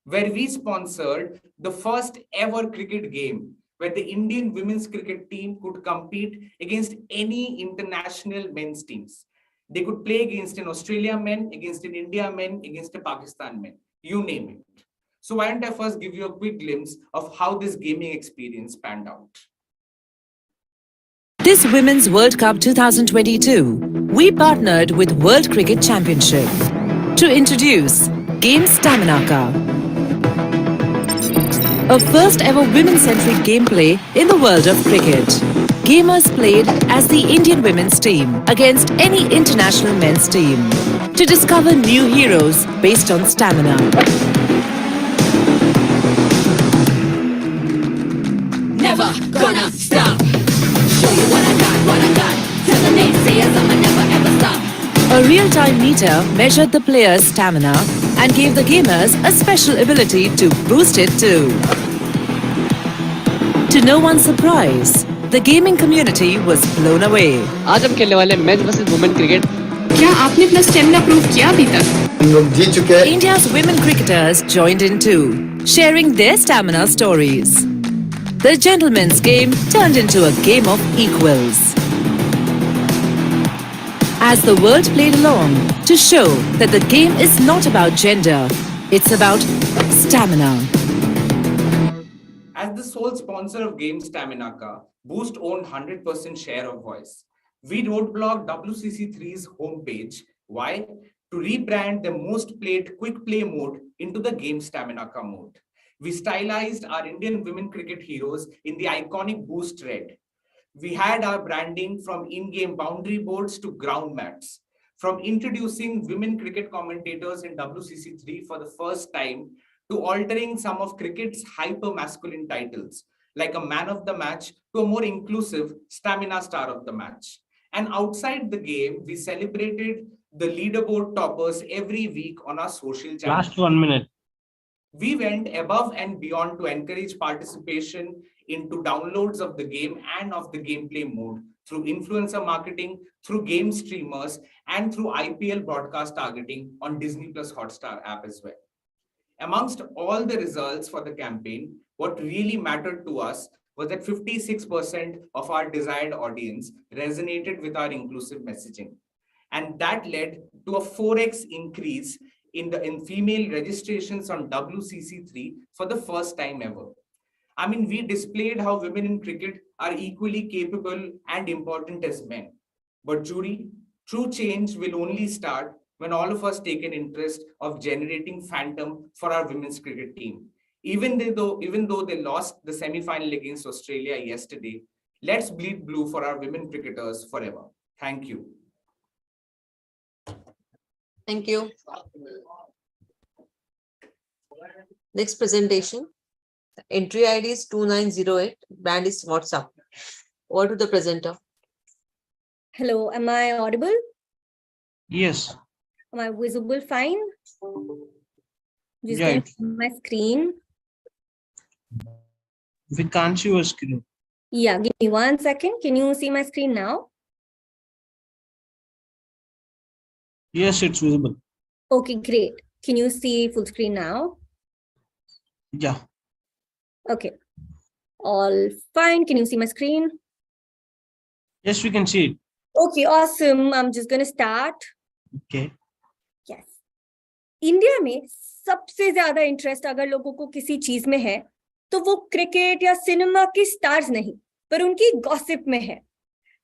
where we sponsored the first ever cricket game where the Indian women's cricket team could compete against any international men's teams. They could play against an Australia men, against an India men, against a Pakistan men, you name it. So why don't I first give you a quick glimpse of how this gaming experience panned out. This Women's World Cup 2022, we partnered with World Cricket Championship to introduce Game Stamina Ka, a first ever women-centric gameplay in the world of cricket. Gamers played as the Indian women's team against any international men's team to discover new heroes based on stamina. Never gonna stop. Show you what I got. Tell the naysayers I'ma never ever stop. A real-time meter measured the players' stamina and gave the gamers a special ability to boost it too. To no one's surprise, the gaming community was blown away. आज हम खेलने वाले mains versus women cricket. क्या आपने अपना stamina prove किया अभी तक? हम लोग जीत चुके हैं. India's women cricketers joined in too, sharing their stamina stories. The gentlemen's game turned into a game of equals, as the world played along to show that the game is not about gender, it's about stamina. As the sole sponsor of Game Stamina Ka, Boost owned 100% share of voice. We roadblocked WCC3's homepage. Why? To rebrand the most played quick play mode into the Game Stamina Ka mode. We stylized our Indian women cricket heroes in the iconic Boost red. We had our branding from in-game boundary boards to ground mats, from introducing women cricket commentators in WCC3 for the first time to altering some of cricket's hyper-masculine titles, like a man of the match to a more inclusive stamina star of the match. And outside the game, we celebrated the leaderboard toppers every week on our social channels. Last 1 minute. We went above and beyond to encourage participation into downloads of the game and of the gameplay mode through influencer marketing, through game streamers, and through IPL broadcast targeting on Disney Plus Hotstar app as well. Amongst all the results for the campaign, what really mattered to us was that 56% of our desired audience resonated with our inclusive messaging. And that led to a 4x increase in female registrations on WCC3 for the first time ever. I mean, we displayed how women in cricket are equally capable and important as men. But jury, true change will only start when all of us take an interest of generating phantom for our women's cricket team. Even though they lost the semi-final against Australia yesterday, let's bleed blue for our women cricketers forever. Thank you. Thank you. Next presentation. The entry ID is 2908. Brand is WhatsApp. Over to the presenter. Hello, am I audible? Yes. Am I visible fine? Just Yeah, going to my screen. we can't see your screen. Yeah, give me 1 second. Can you see my screen now? Yes, it's visible. Okay, great. Can you see full screen now? Yeah. Okay. All fine. Can you see my screen? Yes, we can see it. Okay, awesome. I'm just going to start. Okay. Yes. India में सबसे ज्यादा interest अगर लोगों को किसी चीज में है तो वो क्रिकेट या सिनेमा की स्टार्स नहीं पर उनकी गॉसिप में है.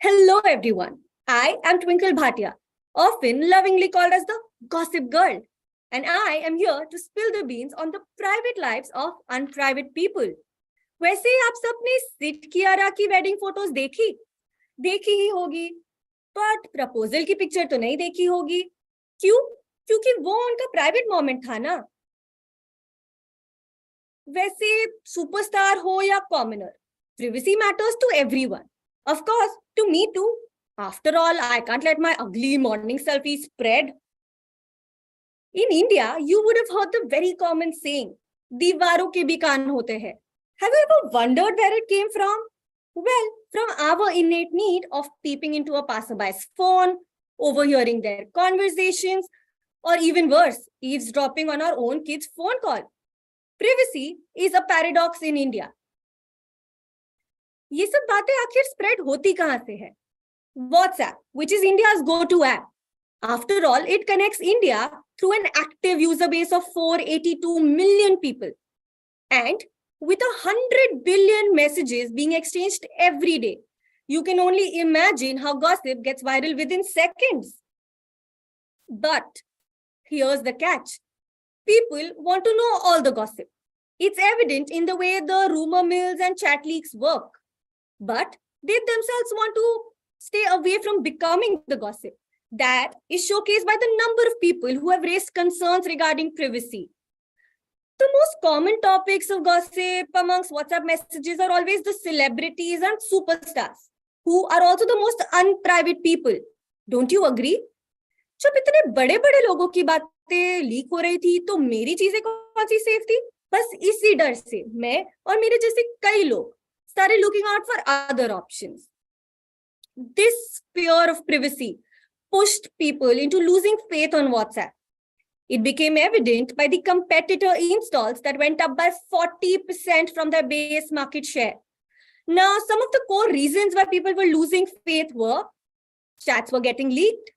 Hello everyone. I am Twinkle Bhatia, often lovingly called as the gossip girl, and I am here to spill the beans on the private lives of unprivate people. वैसे ही आप सबने सिड कियारा की वेडिंग फोटोज देखी ही होगी, but proposal की picture तो नहीं देखी होगी. क्यों? क्योंकि वो उनका प्राइवेट मोमेंट था ना. वैसे सुपरस्टार हो या commoner, privacy matters to everyone. Of course, to me too. After all, I can't let my ugly morning selfie spread. In India, you would have heard the very common saying, "दीवारों के भी कान होते हैं." Have you ever wondered where it came from? Well, from our innate need of peeping into a passerby's phone, overhearing their conversations, or even worse, eavesdropping on our own kid's phone call. Privacy is a paradox in India. ये सब बातें आखिर spread होती कहां से है? WhatsApp, which is India's go-to app. After all, it connects India through an active user base of 482 million people. And with 100 billion messages being exchanged every day, you can only imagine how gossip gets viral within seconds. But here's the catch. People want to know all the gossip. It's evident in the way the rumor mills and chat leaks work. But they themselves want to stay away from becoming the gossip. That is showcased by the number of people who have raised concerns regarding privacy. The most common topics of gossip amongst WhatsApp messages are always the celebrities and superstars, who are also the most unprivate people. Don't you agree? जब इतने बड़े-बड़े लोगों की बातें leak हो रही थी तो मेरी चीजें कौन सी सेफ थी? बस इसी डर से मैं और मेरे जैसे कई लोग started looking out for other options. This fear of privacy pushed people into losing faith on WhatsApp. It became evident by the competitor installs that went up by 40% from their base market share. Now, some of the core reasons why people were losing faith were chats were getting leaked,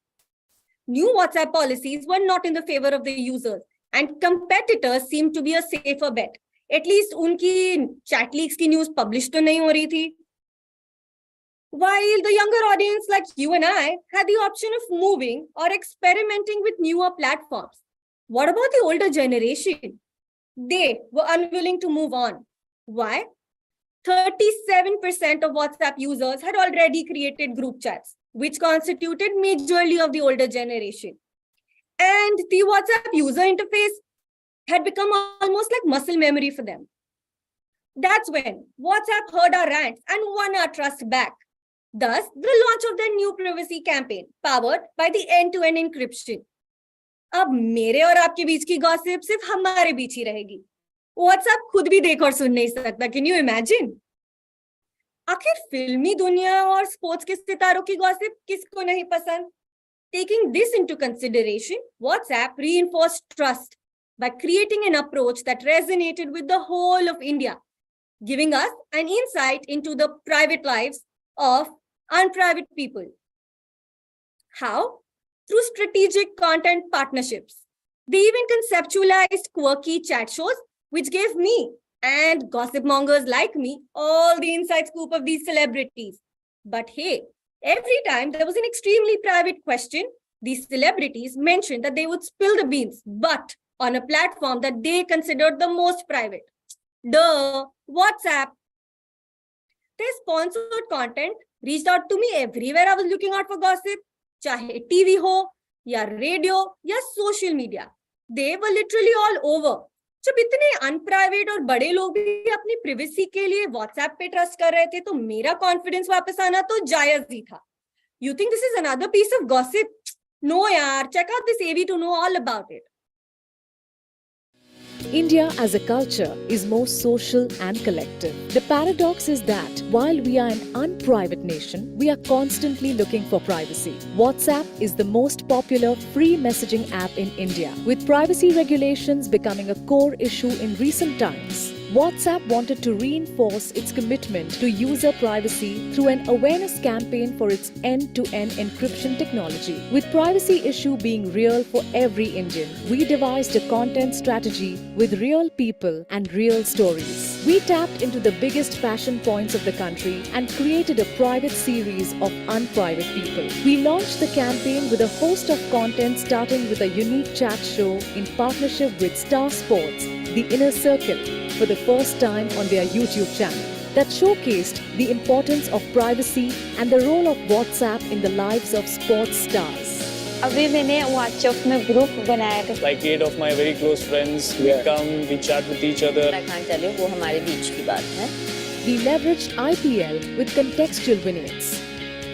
new WhatsApp policies were not in the favor of the users, and competitors seemed to be a safer bet. At least उनकी chat leaks की news published तो नहीं हो रही थी. While the younger audience like you and I had the option of moving or experimenting with newer platforms, what about the older generation? They were unwilling to move on. Why? 37% of WhatsApp users had already created group chats, which constituted majorly of the older generation. And the WhatsApp user interface had become almost like muscle memory for them. That's when WhatsApp heard our rants and won our trust back. Thus, the launch of their new privacy campaign, powered by the end-to-end encryption. अब मेरे और आपके बीच की gossip सिर्फ हमारे बीच ही रहेगी. WhatsApp खुद भी देख और सुन नहीं सकता. Can you imagine? आखिर फिल्मी दुनिया और स्पोर्ट्स के सितारों की गॉसिप किसको नहीं पसंद? Taking this into consideration, WhatsApp reinforced trust by creating an approach that resonated with the whole of India, giving us an insight into the private lives of unprivate people. How? Through strategic content partnerships. They even conceptualized quirky chat shows, which gave me and gossip mongers like me all the inside scoop of these celebrities. But hey, every time there was an extremely private question, these celebrities mentioned that they would spill the beans, but on a platform that they considered the most private. Duh, WhatsApp. Their sponsored content reached out to me everywhere I was looking out for gossip, chahe TV ho, ya radio, ya social media. They were literally all over. जब इतने अनप्राइवेट और बड़े लोग भी अपनी privacy के लिए WhatsApp पे ट्रस्ट कर रहे थे तो मेरा कॉन्फिडेंस वापस आना तो जायज ही था. You think this is another piece of gossip? No yaar, check out this AV to know all about it. India as a culture is more social and collective. The paradox is that while we are an unprivate nation, we are constantly looking for privacy. WhatsApp is the most popular free messaging app in India, with privacy regulations becoming a core issue in recent times. WhatsApp wanted to reinforce its commitment to user privacy through an awareness campaign for its end-to-end encryption technology. With privacy issue being real for every Indian, we devised a content strategy with real people and real stories. We tapped into the biggest passion points of the country and created a private series of unprivate people. We launched the campaign with a host of content starting with a unique chat show in partnership with Star Sports, The Inner Circle, for the first time on their YouTube channel that showcased the importance of privacy and the role of WhatsApp in the lives of sports stars. अभी मैंने WhatsApp में group बनाया था. Like 8 of my very close friends, we come, we chat with each other. I can't tell you, वो हमारे बीच की बात है. We leveraged IPL with contextual vignettes,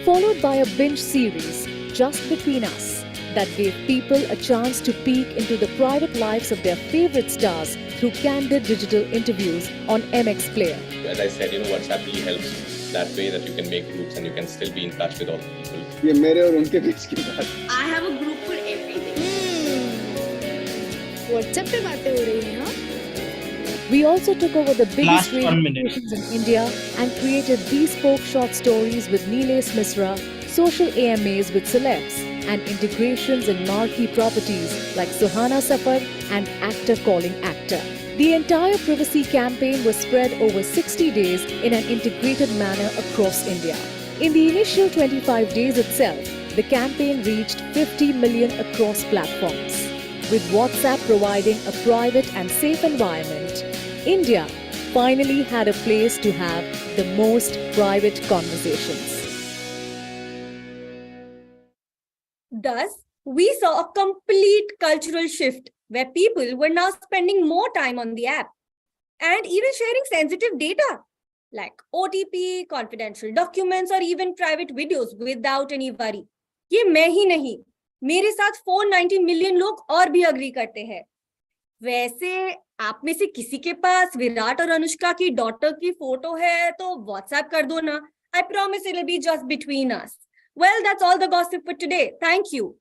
followed by a binge series, Just Between Us, that gave people a chance to peek into the private lives of their favorite stars through candid digital interviews on MX Player. As I said, WhatsApp really helps that way that you can make groups and you can still be in touch with all the people. ये मेरे और उनके बीच की बात. I have a group for everything. WhatsApp पे बातें हो रही हैं, हाँ? We also took over the biggest Last 1 radio minute. stations in India and created bespoke short stories with Nilesh Misra, social AMAs with celebs, and integrations in marquee properties like Suhana Safar and Actor Calling Actor. The entire privacy campaign was spread over 60 days in an integrated manner across India. In the initial 25 days itself, the campaign reached 50 million across platforms. With WhatsApp providing a private and safe environment, India finally had a place to have the most private conversations. Thus, we saw a complete cultural shift where people were now spending more time on the app and even sharing sensitive data like OTP, confidential documents, or even private videos without any worry. ये मैं ही नहीं, मेरे साथ 490 million लोग और भी agree करते हैं. वैसे आप में से किसी के पास विराट और अनुष्का की डॉटर की फोटो है तो व्हाट्सएप कर दो ना. I promise it'll be just between us. Well, that's all the gossip for today. Thank you.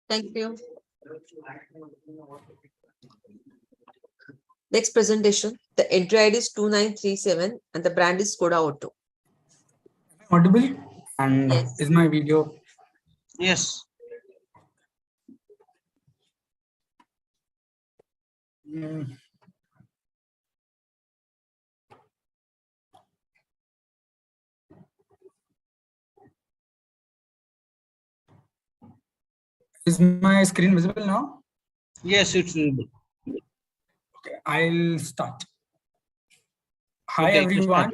Thank you. Next presentation. The entry ID is 2937 and the brand is Skoda Auto. Audible? And Yes. is my video? Yes. Is my screen visible now? Yes, it's visible. Okay, I'll start. Hi Okay, everyone. start.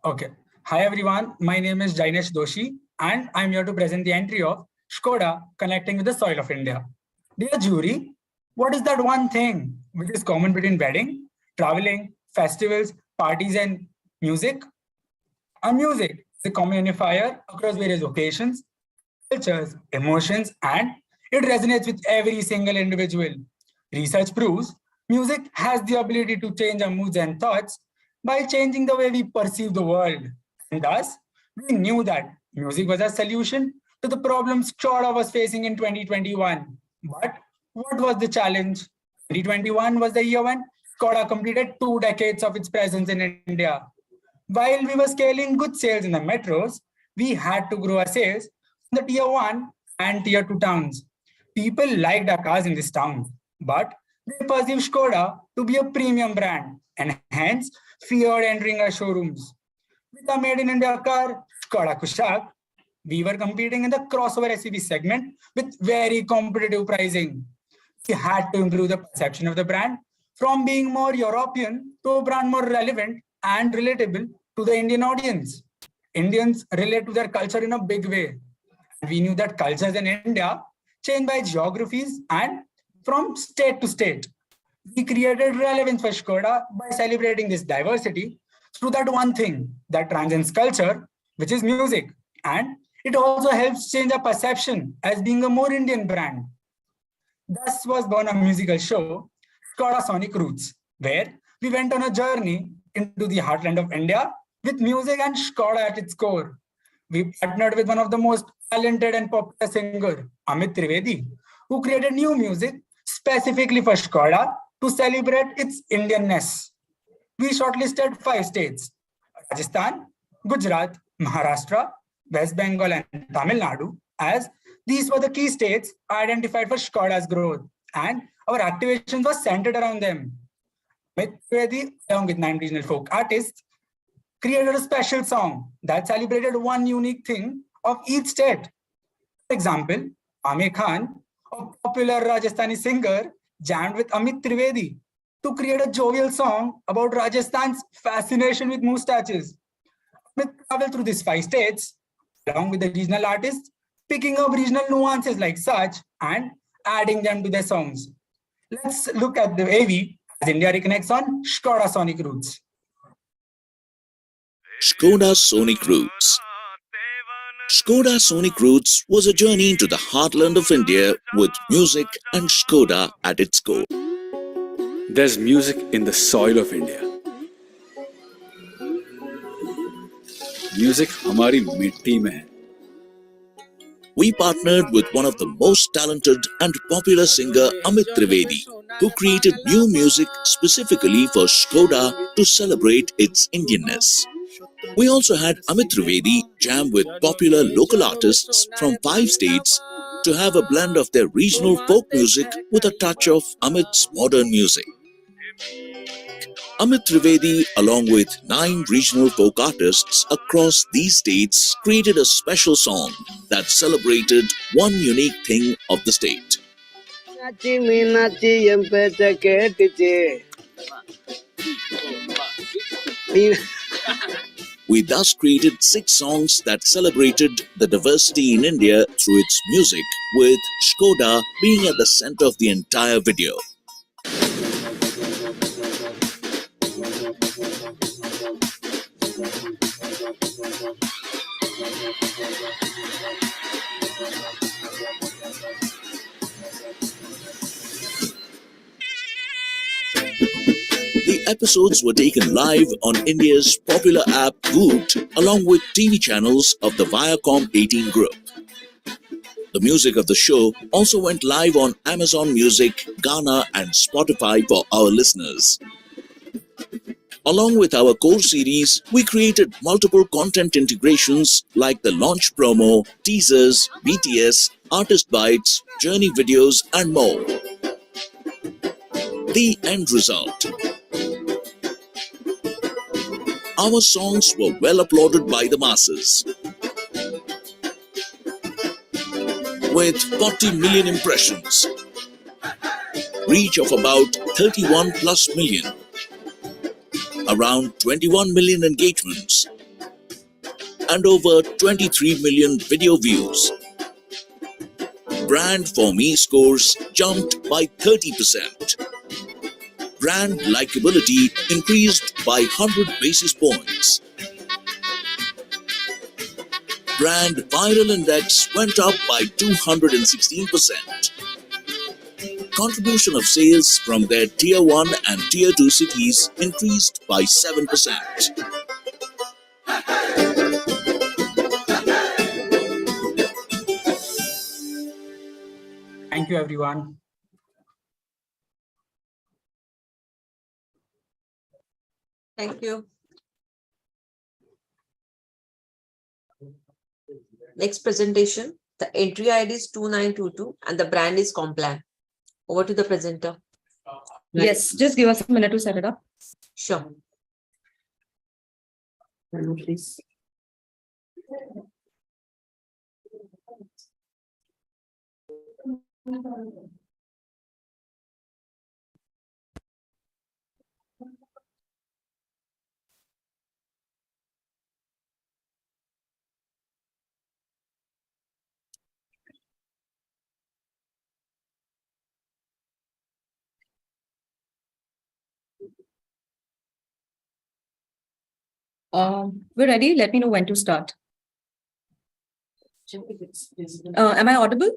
Okay, Hi everyone, my name is Jainesh Doshi and I'm here to present the entry of Skoda connecting with the soil of India. Dear jury, what is that one thing which is common between wedding, traveling, festivals, parties and music? Our music is a common unifier across various occasions, cultures, emotions, and it resonates with every single individual. Research proves music has the ability to change our moods and thoughts by changing the way we perceive the world. And thus, we knew that music was a solution to the problems Skoda was facing in 2021. But what was the challenge? 2021 was the year when Skoda completed 2 decades of its presence in India. While we were scaling good sales in the metros, we had to grow our sales in the tier 1 and tier 2 towns. People liked our cars in this town, but they perceived Skoda to be a premium brand and hence feared entering our showrooms. With a made in India car, Skoda Kushaq, we were competing in the crossover SUV segment with very competitive pricing. We had to improve the perception of the brand from being more European to a brand more relevant and relatable to the Indian audience. Indians relate to their culture in a big way. We knew that cultures in India change by geographies and from state to state. We created relevance for Skoda by celebrating this diversity through that one thing that transcends culture, which is music. And it also helps change our perception as being a more Indian brand. Thus was born a musical show, Skoda Sonic Roots, where we went on a journey into the heartland of India with music and Skoda at its core. We partnered with one of the most talented and popular singer, Amit Trivedi, who created new music specifically for Skoda to celebrate its Indianness. We shortlisted 5 states, Rajasthan, Gujarat, Maharashtra, West Bengal and Tamil Nadu as these were the key states identified for Skoda's growth and our activation was centered around them. Amit Trivedi, along with 9 regional folk artists, created a special song that celebrated one unique thing of each state. For example, Amir Khan, a popular Rajasthani singer, jammed with Amit Trivedi to create a jovial song about Rajasthan's fascination with moustaches. Amit traveled through these 5 states, along with the regional artists, picking up regional nuances like such and adding them to their songs. Let's look at the AV as India reconnects on Skoda Sonic Roots. Skoda Sonic Roots. Skoda Sonic Roots was a journey into the heartland of India with music and Skoda at its core. There's music in the soil of India. Music हमारी मिट्टी में है. We partnered with one of the most talented and popular singer Amit Trivedi, who created new music specifically for Skoda to celebrate its Indianness. We also had Amit Trivedi jam with popular local artists from 5 states to have a blend of their regional folk music with a touch of Amit's modern music. Amit Trivedi, along with 9 regional folk artists across these states, created a special song that celebrated one unique thing of the state. We thus created 6 songs that celebrated the diversity in India through its music, with Skoda being at the center of the entire video. The episodes were taken live on India's popular app Voot, along with TV channels of the Viacom 18 group. The music of the show also went live on Amazon Music, Gaana and Spotify for our listeners. Along with our core series, we created multiple content integrations like the launch promo, teasers, BTS, artist bites, journey videos and more. The end result. Our songs were well applauded by the masses. With 40 million impressions, reach of about 31 plus million, around 21 million engagements, and over 23 million video views. Brand for me scores jumped by 30%. Brand likability increased by 100 basis points. Brand viral index went up by 216%. Contribution of sales from their Tier 1 and Tier 2 cities increased by 7%. Thank you, everyone. Thank you. Next presentation, the entry ID is 2922 and the brand is Complan. Over to the presenter. Yes, just give us a minute to set it up. Sure. Please. We're ready. Let me know when to start. Am I audible?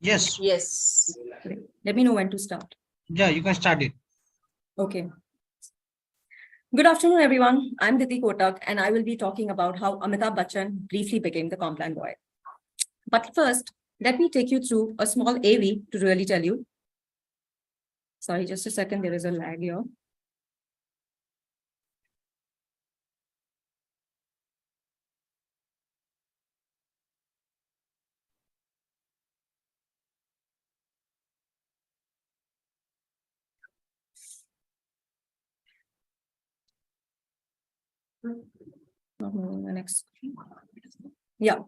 Yes. Yes. Let me know when to start. Yeah, you can start it. Okay. Good afternoon, everyone. I'm Diti Kotak, and I will be talking about how Amitabh Bachchan briefly became the Complan boy. But first, let me take you through a small AV to really tell you. Sorry, just a second. There is a lag here. The next. Yeah.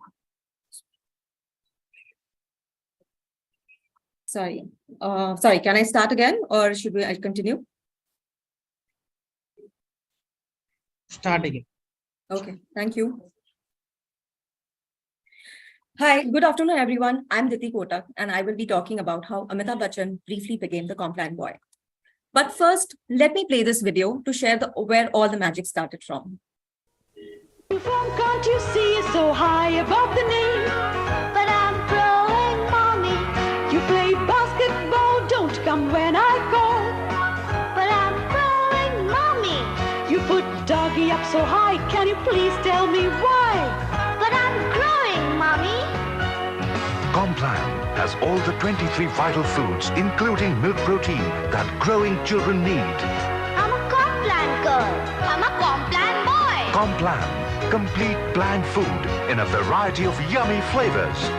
Sorry. Sorry, can I start again or should I continue? Start again. Okay, thank you. Hi, good afternoon, everyone. I'm Diti Kotak, and I will be talking about how Amitabh Bachchan briefly became the Complan boy. But first, let me play this video to share where all the magic started from. Can't you see it's so high above the knee? But I'm growing, mommy. You play basketball, don't come when I call. But I'm growing, mommy. You put doggy up so high, can you please tell me why? But I'm growing, mommy. Complan has all the 23 vital foods, including milk protein, that growing children need. I'm a Complan girl. I'm a Complan boy. Complan. Complete bland food in a variety of yummy flavors.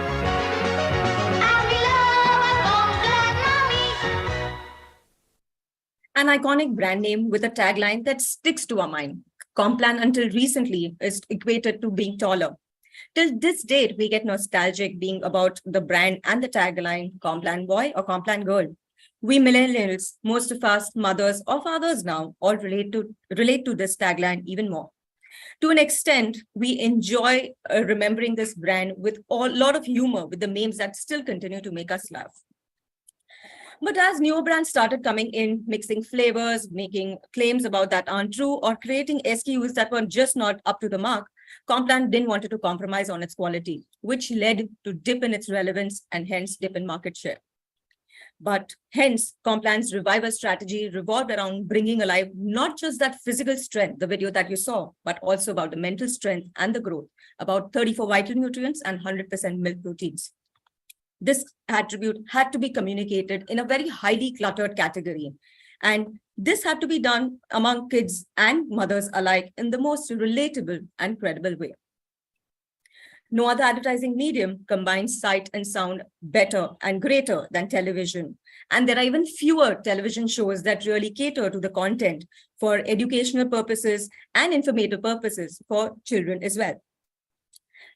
An iconic brand name with a tagline that sticks to our mind. Complan until recently is equated to being taller. Till this date, we get nostalgic being about the brand and the tagline Complan boy or Complan girl. We millennials, most of us mothers or fathers now, all relate to this tagline even more. To an extent, we enjoy remembering this brand with a lot of humor with the memes that still continue to make us laugh. But as newer brands started coming in, mixing flavors, making claims about that aren't true, or creating SKUs that were just not up to the mark, Complan didn't want to compromise on its quality, which led to dip in its relevance and hence dip in market share. But hence, Complan's revival strategy revolved around bringing alive not just that physical strength, the video that you saw, but also about the mental strength and the growth, about 34 vital nutrients and 100% milk proteins. This attribute had to be communicated in a very highly cluttered category. And this had to be done among kids and mothers alike in the most relatable and credible way. No other advertising medium combines sight and sound better and greater than television. And there are even fewer television shows that really cater to the content for educational purposes and informative purposes for children as well.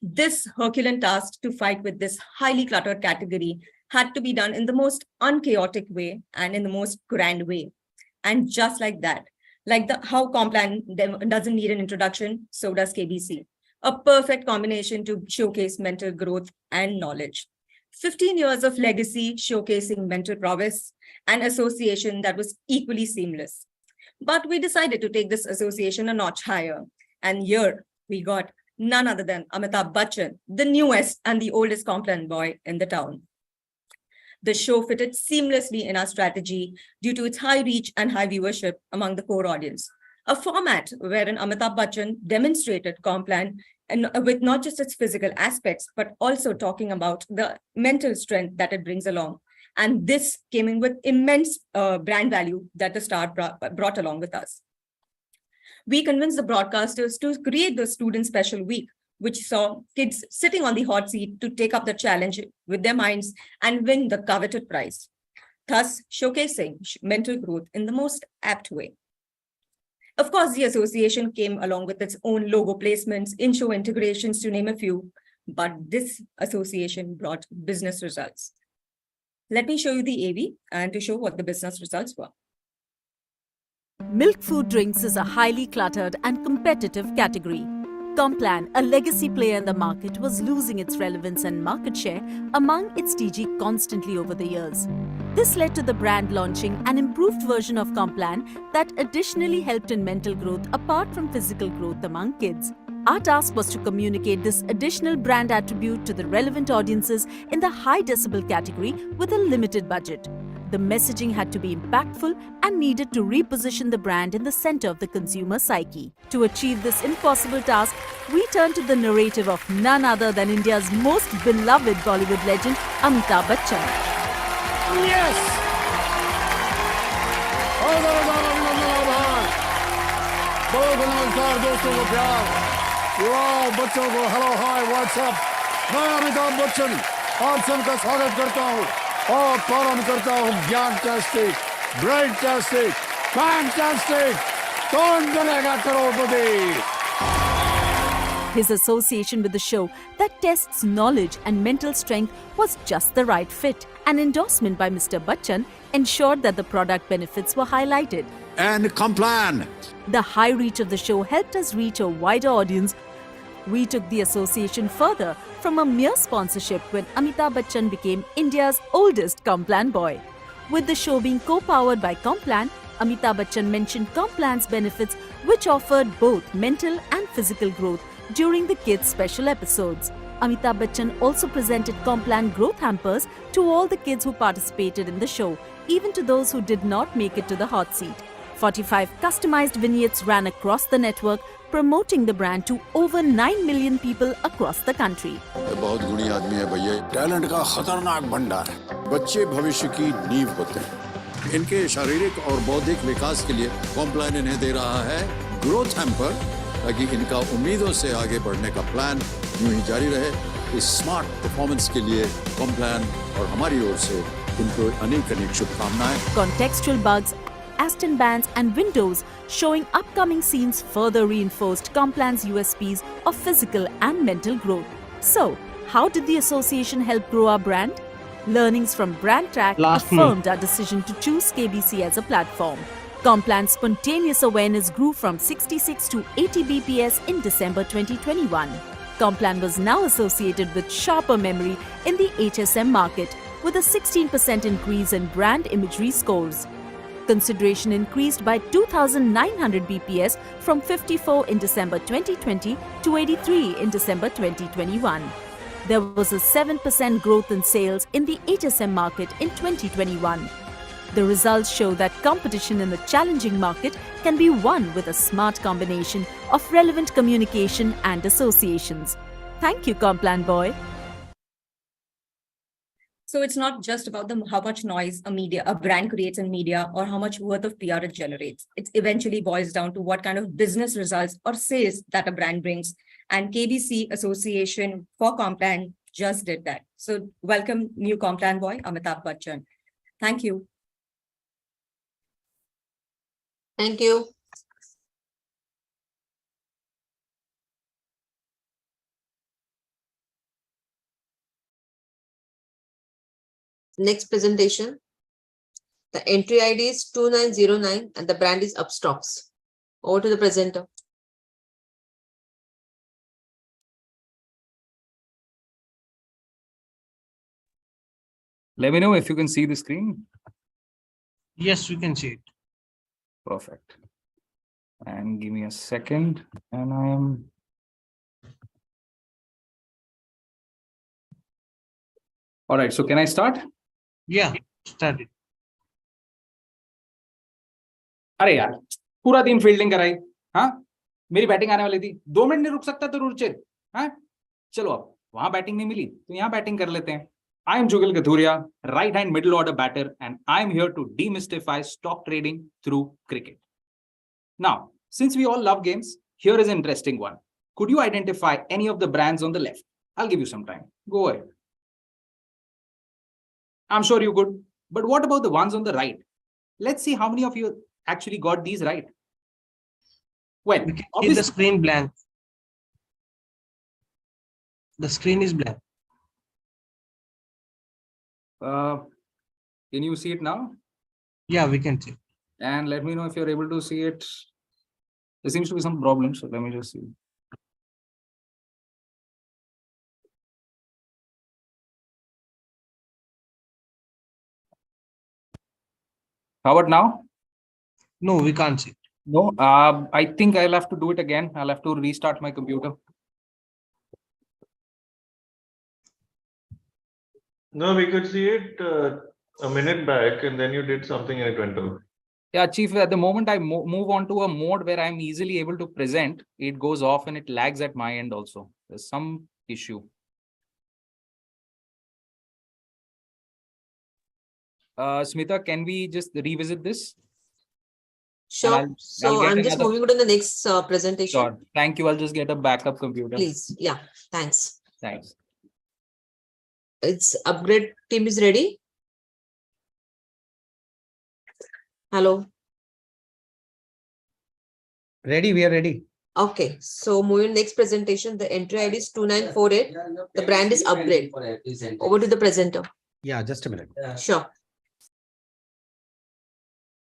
This Herculean task to fight with this highly cluttered category had to be done in the most unchaotic way and in the most grand way. And just like that, how Complan doesn't need an introduction, so does KBC. a perfect combination to showcase mental growth and knowledge. 15 years of legacy showcasing mental prowess and association that was equally seamless. But we decided to take this association a notch higher. And here we got none other than Amitabh Bachchan, the newest and the oldest Complan boy in the town. The show fitted seamlessly in our strategy due to its high reach and high viewership among the core audience. A format wherein Amitabh Bachchan demonstrated Complan and with not just its physical aspects, but also talking about the mental strength that it brings along. And this came in with immense brand value that the star brought along with us. We convinced the broadcasters to create the Student Special Week, which saw kids sitting on the hot seat to take up the challenge with their minds and win the coveted prize, thus showcasing mental growth in the most apt way. Of course, the association came along with its own logo placements, in-show integrations, to name a few, but this association brought business results. Let me show you the AV and to show what the business results were. Milk food drinks is a highly cluttered and competitive category. Complan, a legacy player in the market, was losing its relevance and market share among its TG constantly over the years. This led to the brand launching an improved version of Complan that additionally helped in mental growth apart from physical growth among kids. Our task was to communicate this additional brand attribute to the relevant audiences in the high decibel category with a limited budget. The messaging had to be impactful and needed to reposition the brand in the center of the consumer psyche. To achieve this impossible task, we turned to the narrative of none other than India's most beloved Bollywood legend, Amitabh Bachchan. Yes! नमस्कार दोस्तों को प्यार युवाओं बच्चों को hello hi WhatsApp मैं अमिताभ बच्चन आप सबका स्वागत करता हूँ और प्रारंभ करता हूँ ज्ञानटास्टिक ब्राइटटास्टिक फैंटास्टिक कौन बनेगा करोड़पति. His association with the show that tests knowledge and mental strength was just the right fit. An endorsement by Mr. Bachchan ensured that the product benefits were highlighted. And Complan. The high reach of the show helped us reach a wider audience. We took the association further from a mere sponsorship when Amitabh Bachchan became India's oldest Complan boy. With the show being co-powered by Complan, Amitabh Bachchan mentioned Complan's benefits, which offered both mental and physical growth during the kids' special episodes. Amitabh Bachchan also presented Complan growth hampers to all the kids who participated in the show, even to those who did not make it to the hot seat. 45 customized vignettes ran across the network, promoting the brand to over 9 million people across the country. बहुत गुणी आदमी है भैया, talent का खतरनाक भंडार है. बच्चे भविष्य की नींव होते हैं. इनके शारीरिक और बौद्धिक विकास के लिए कॉम्प्लान इन्हें दे रहा है ग्रोथ हैम्पर, ताकि इनका उम्मीदों से आगे बढ़ने का प्लान यूं ही जारी रहे. इस स्मार्ट परफॉर्मेंस के लिए कॉम्प्लान और हमारी ओर से इनको अनेक शुभकामनाएं. Contextual bugs, Aston bands and windows showing upcoming scenes further reinforced Complan's USPs of physical and mental growth. So, how did the association help grow our brand? Learnings from Brand Track affirmed our decision to choose KBC as a platform. Complan's spontaneous awareness grew from 66 to 80 BPS in December 2021. Complan was now associated with sharper memory in the HSM market, with a 16% increase in brand imagery scores. Consideration increased by 2,900 BPS from 54 in December 2020 to 83 in December 2021. There was a 7% growth in sales in the HSM market in 2021. The results show that competition in the challenging market can be won with a smart combination of relevant communication and associations. Thank you, Complan boy. So it's not just about how much noise a brand creates in media or how much worth of PR it generates. It eventually boils down to what kind of business results or sales that a brand brings. And KBC Association for Complan just did that. So welcome new Complan boy, Amitabh Bachchan. Thank you. Thank you. Next presentation. The entry ID is 2909 and the brand is Upstocks. Over to the presenter. Let me know if you can see the screen. Yes, we can see it. Perfect. And give me a second. And I am. All right. So can I start? Yeah, start it. अरे यार पूरा दिन fielding कराई. हाँ मेरी batting आने वाली थी. 2 मिनट नहीं रुक सकता तो रुचित. हाँ चलो अब वहां बैटिंग नहीं मिली तो यहाँ बैटिंग कर लेते हैं. I am Jugal Gathuria, right-hand middle order batter, and I am here to demystify stock trading through cricket. Now, since we all love games, here is an interesting one. Could you identify any of the brands on the left? I'll give you some time. Go ahead. I'm sure you could. But what about the ones on the right? Let's see how many of you actually got these right. Well, See the screen blank. The screen is blank. Can you see it now? Yeah, we can see. And let me know if you're able to see it. There seems to be some problem, so let me just see. How about now? No, we can't see. No, I think I'll have to do it again. I'll have to restart my computer. No, we could see it a minute back, and then you did something and it went off. Yeah, Chief, at the moment I move on to a mode where I'm easily able to present, it goes off and it lags at my end also. There's some issue. Smita, can we just revisit this? Sure. So I'm just moving on to the next presentation. Sure. Thank you. I'll just get a backup computer. Please. Yeah. Thanks. Thanks. It's upgrade team is ready. Hello. Ready, we are ready. Okay. So moving next presentation, the entry ID is 2948. The brand is upgrade. Over to the presenter. Yeah, just a minute. Sure.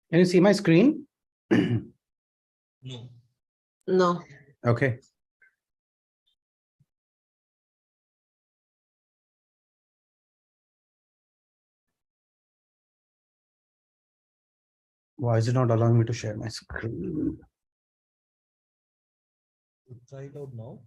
Can you see my screen? No. No. Okay. Why is it not allowing me to share my screen? Try it out now.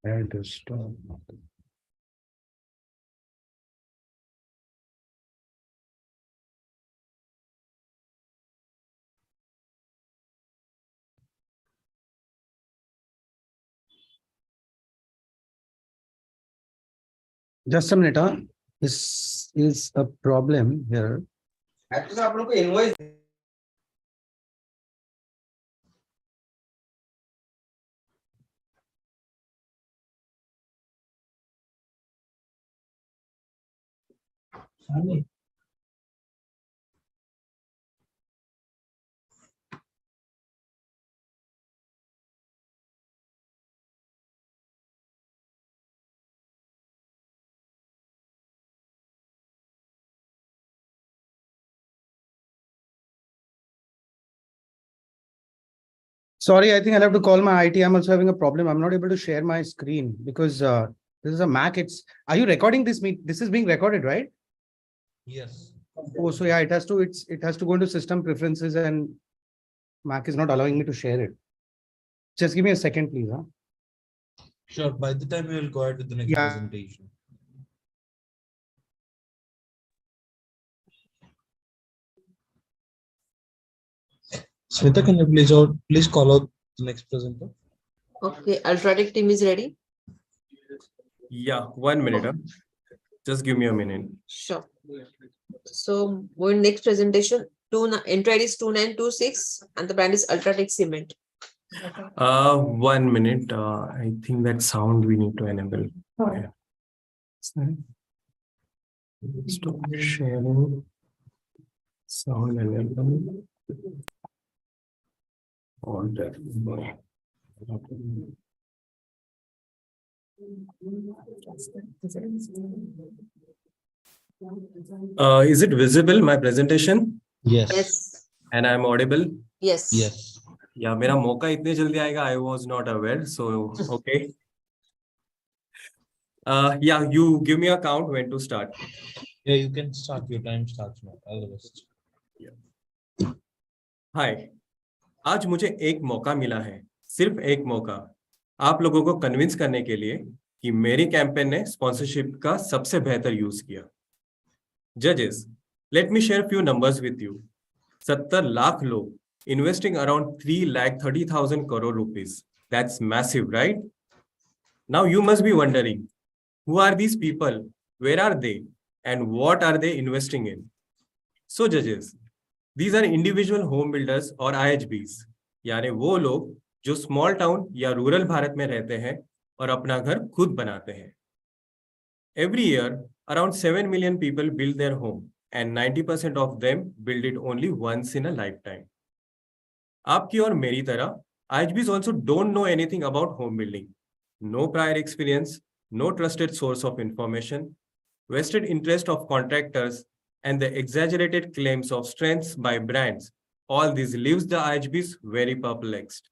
Where to stop? Just a minute, huh? This is a problem here. Actually, आप लोग को invoice Sorry, I think I'll have to call my IT. I'm also having a problem. I'm not able to share my screen because this is a Mac. Are you recording this? This is being recorded, right? Yes. Oh, so yeah, it has to go into system preferences and Mac is not allowing me to share it. Just give me a second, please. Huh? Sure. By the time we will go ahead with the next presentation. Smita, can you please call out the next presenter? Okay. Ultratic team is ready. Yeah, 1 minute. Huh? Just give me a minute. Sure. So moving next presentation, entry ID is 2926 and the brand is Ultratic Cement. 1 minute. I think that sound we need to enable. Okay. Stop sharing. Sound enable. Order. Is it visible, my presentation? Yes. Yes. And I'm audible? Yes. Yes. Yeah, मेरा मौका इतने जल्दी आएगा, I was not aware, so okay. Yeah, you give me a count when to start. Yeah, you can start. Your time starts now. All the best. Hi, आज मुझे एक मौका मिला है, सिर्फ एक मौका, आप लोगों को कन्विंस करने के लिए कि मेरी कैंपेन ने स्पॉन्सरशिप का सबसे बेहतर यूज किया। Judges, let me share few numbers with you. 70 lakh लोग investing around 3,30,000 crore rupees. That's massive, right? Now you must be wondering, who are these people? Where are they? And what are they investing in? So judges, these are individual home builders or IHBs, यानी वो लोग जो small town या rural Bharat में रहते हैं और अपना घर खुद बनाते हैं। Every year, around 7 million people build their home and 90% of them build it only once in a lifetime. आपकी और मेरी तरह IHBs also don't know anything about home building. No prior experience, no trusted source of information, vested interest of contractors, and the exaggerated claims of strengths by brands. All this leaves the IHBs very perplexed.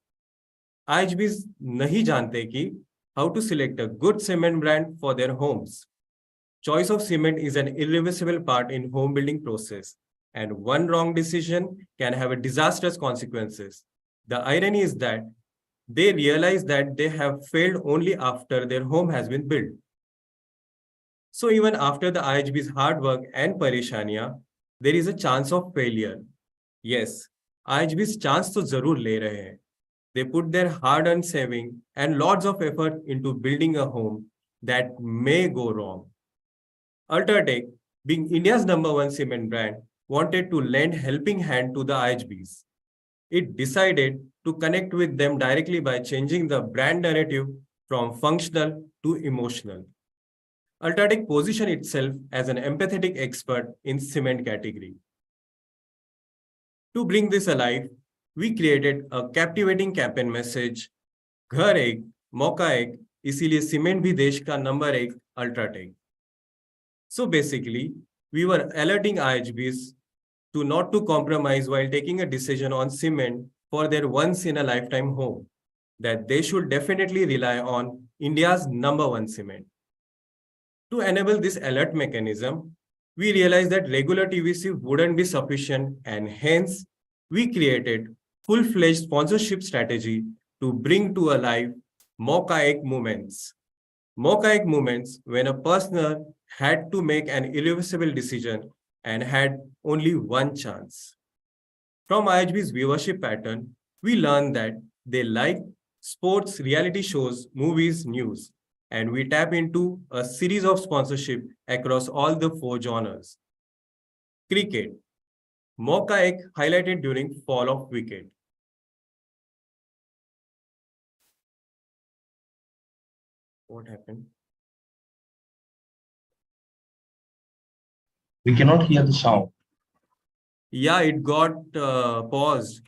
IHBs नहीं जानते कि how to select a good cement brand for their homes. Choice of cement is an irreversible part in home building process, and one wrong decision can have a disastrous consequences. The irony is that they realize that they have failed only after their home has been built. So even after the IHB's hard work and parishaniya, there is a chance of failure. Yes, IHB's chance to zarur le rahe hain. They put their hard-earned saving and lots of effort into building a home that may go wrong. UltraTech, being India's #1 cement brand, wanted to lend helping hand to the IHBs. It decided to connect with them directly by changing the brand narrative from functional to emotional. UltraTech positioned itself as an empathetic expert in cement category. To bring this alive, we created a captivating campaign message, घर एक, मौका एक, इसीलिए cement भी देश का number 1 UltraTech. So basically, we were alerting IHBs to not to compromise while taking a decision on cement for their once-in-a-lifetime home, that they should definitely rely on India's #1 cement. To enable this alert mechanism, we realized that regular TVC wouldn't be sufficient, and hence we created full-fledged sponsorship strategy to bring to alive Mauka-ek moments. Mauka-ek moments when a person had to make an irreversible decision and had only one chance. From IHB's viewership pattern, we learned that they like sports, reality shows, movies, news, and we tap into a series of sponsorship across all the 4 genres. Cricket, Mauka-ek highlighted during fall of wicket. What happened? We cannot hear the sound. Yeah, it got paused.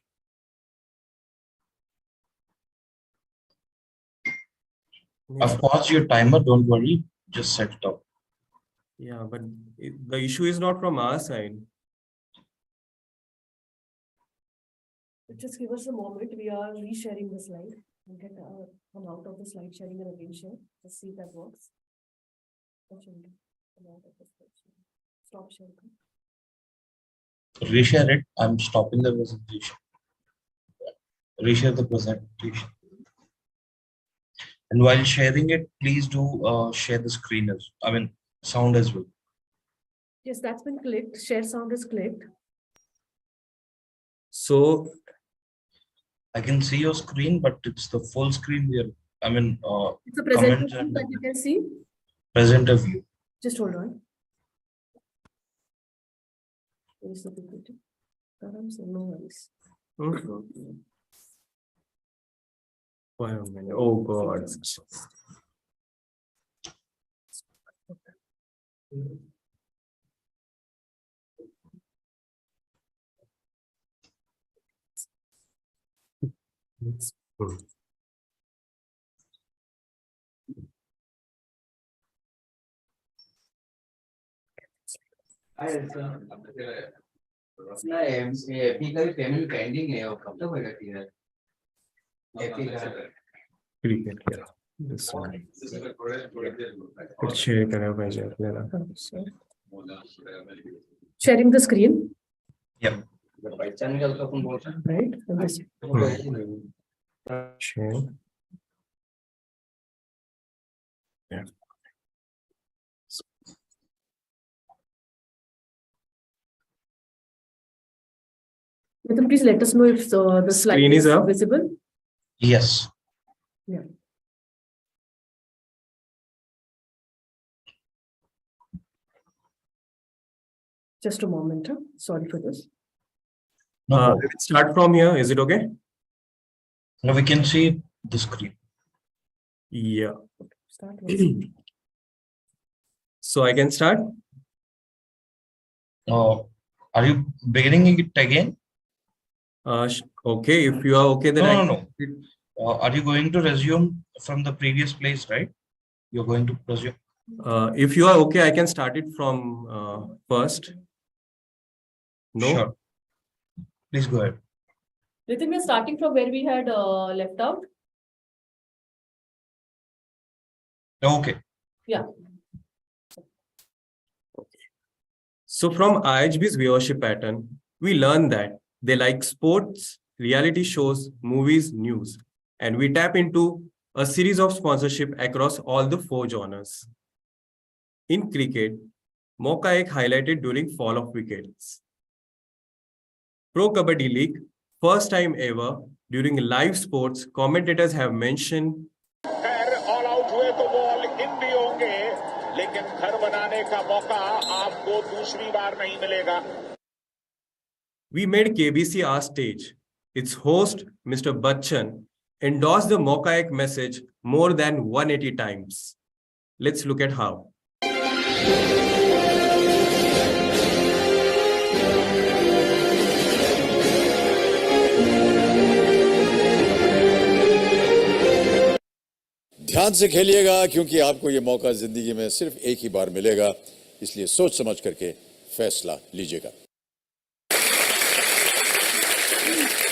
I've paused your timer. Don't worry. Just set it up. Yeah, but the issue is not from our side. Just give us a moment. We are resharing the slide. We'll get come out of the slide sharing and again share. Just see if that works. Stop sharing. Reshare it. I'm stopping the presentation. Reshare the presentation. And while sharing it, please do share the screen sound as well. Yes, that's been clicked. Share sound is clicked. So I can see your screen, but it's the full screen here. It's a presentation that you can see. Presenter view. Just hold on. Where's the PPT? No worries. Wait a minute. Oh God. Payment pending है, कब तक होगा clear? Cricket खेला कुछ share करा पाहिजे आपल्याला Sharing the screen. Yep. पहचान का तो अपन बोल सकते Right. And this- share yeah. Nitin, please let us know if the slide Screen is up. visible. Yes. Yeah. Just a moment. Huh? Sorry for this. Let's start from here. Is it okay? Now we can see the screen. Start. So I can start. Are you beginning it again? Okay, if you are okay, then No. Are you going to resume from the previous place, right? You're going to resume. If you are okay, I can start it from first. No. Sure. Please go ahead. Nitin, we're starting from where we had left out. Okay. Yeah. So from IHB's viewership pattern, we learned that they like sports, reality shows, movies, news, and we tap into a series of sponsorship across all the 4 genres. In cricket, Mauka ek highlighted during fall of wickets. Pro Kabaddi League, first time ever, during live sports, commentators have mentioned all out हुए तो वो all in भी होंगे, लेकिन घर बनाने का मौका आपको दूसरी बार नहीं मिलेगा. We made KBC our stage. Its host, Mr. Bachchan, endorsed the Mauka ek message more than 180 times. Let's look at how. ध्यान से खेलिएगा क्योंकि आपको ये मौका जिंदगी में सिर्फ एक ही बार मिलेगा, इसलिए सोच समझ करके फैसला लीजिएगा.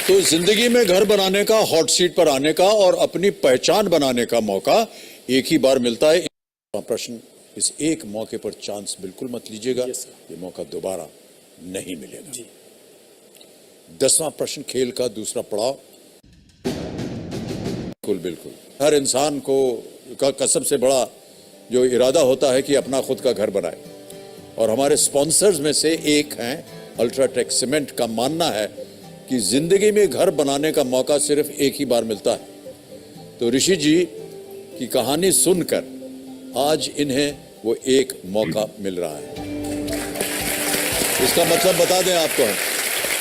तो जिंदगी में घर बनाने का, हॉट सीट पर आने का और अपनी पहचान बनाने का मौका एक ही बार मिलता है. प्रश्न, इस एक मौके पर चांस बिल्कुल मत लीजिएगा, ये मौका दोबारा नहीं मिलेगा. 10वां प्रश्न, खेल का दूसरा पड़ाव. बिल्कुल हर इंसान का सबसे बड़ा जो इरादा होता है कि अपना खुद का घर बनाए, और हमारे स्पॉन्सर्स में से एक हैं अल्ट्राटेक सीमेंट का मानना है कि जिंदगी में घर बनाने का मौका सिर्फ एक ही बार मिलता है. तो ऋषि जी की कहानी सुनकर आज इन्हें वो एक मौका मिल रहा है. इसका मतलब बता दें आपको,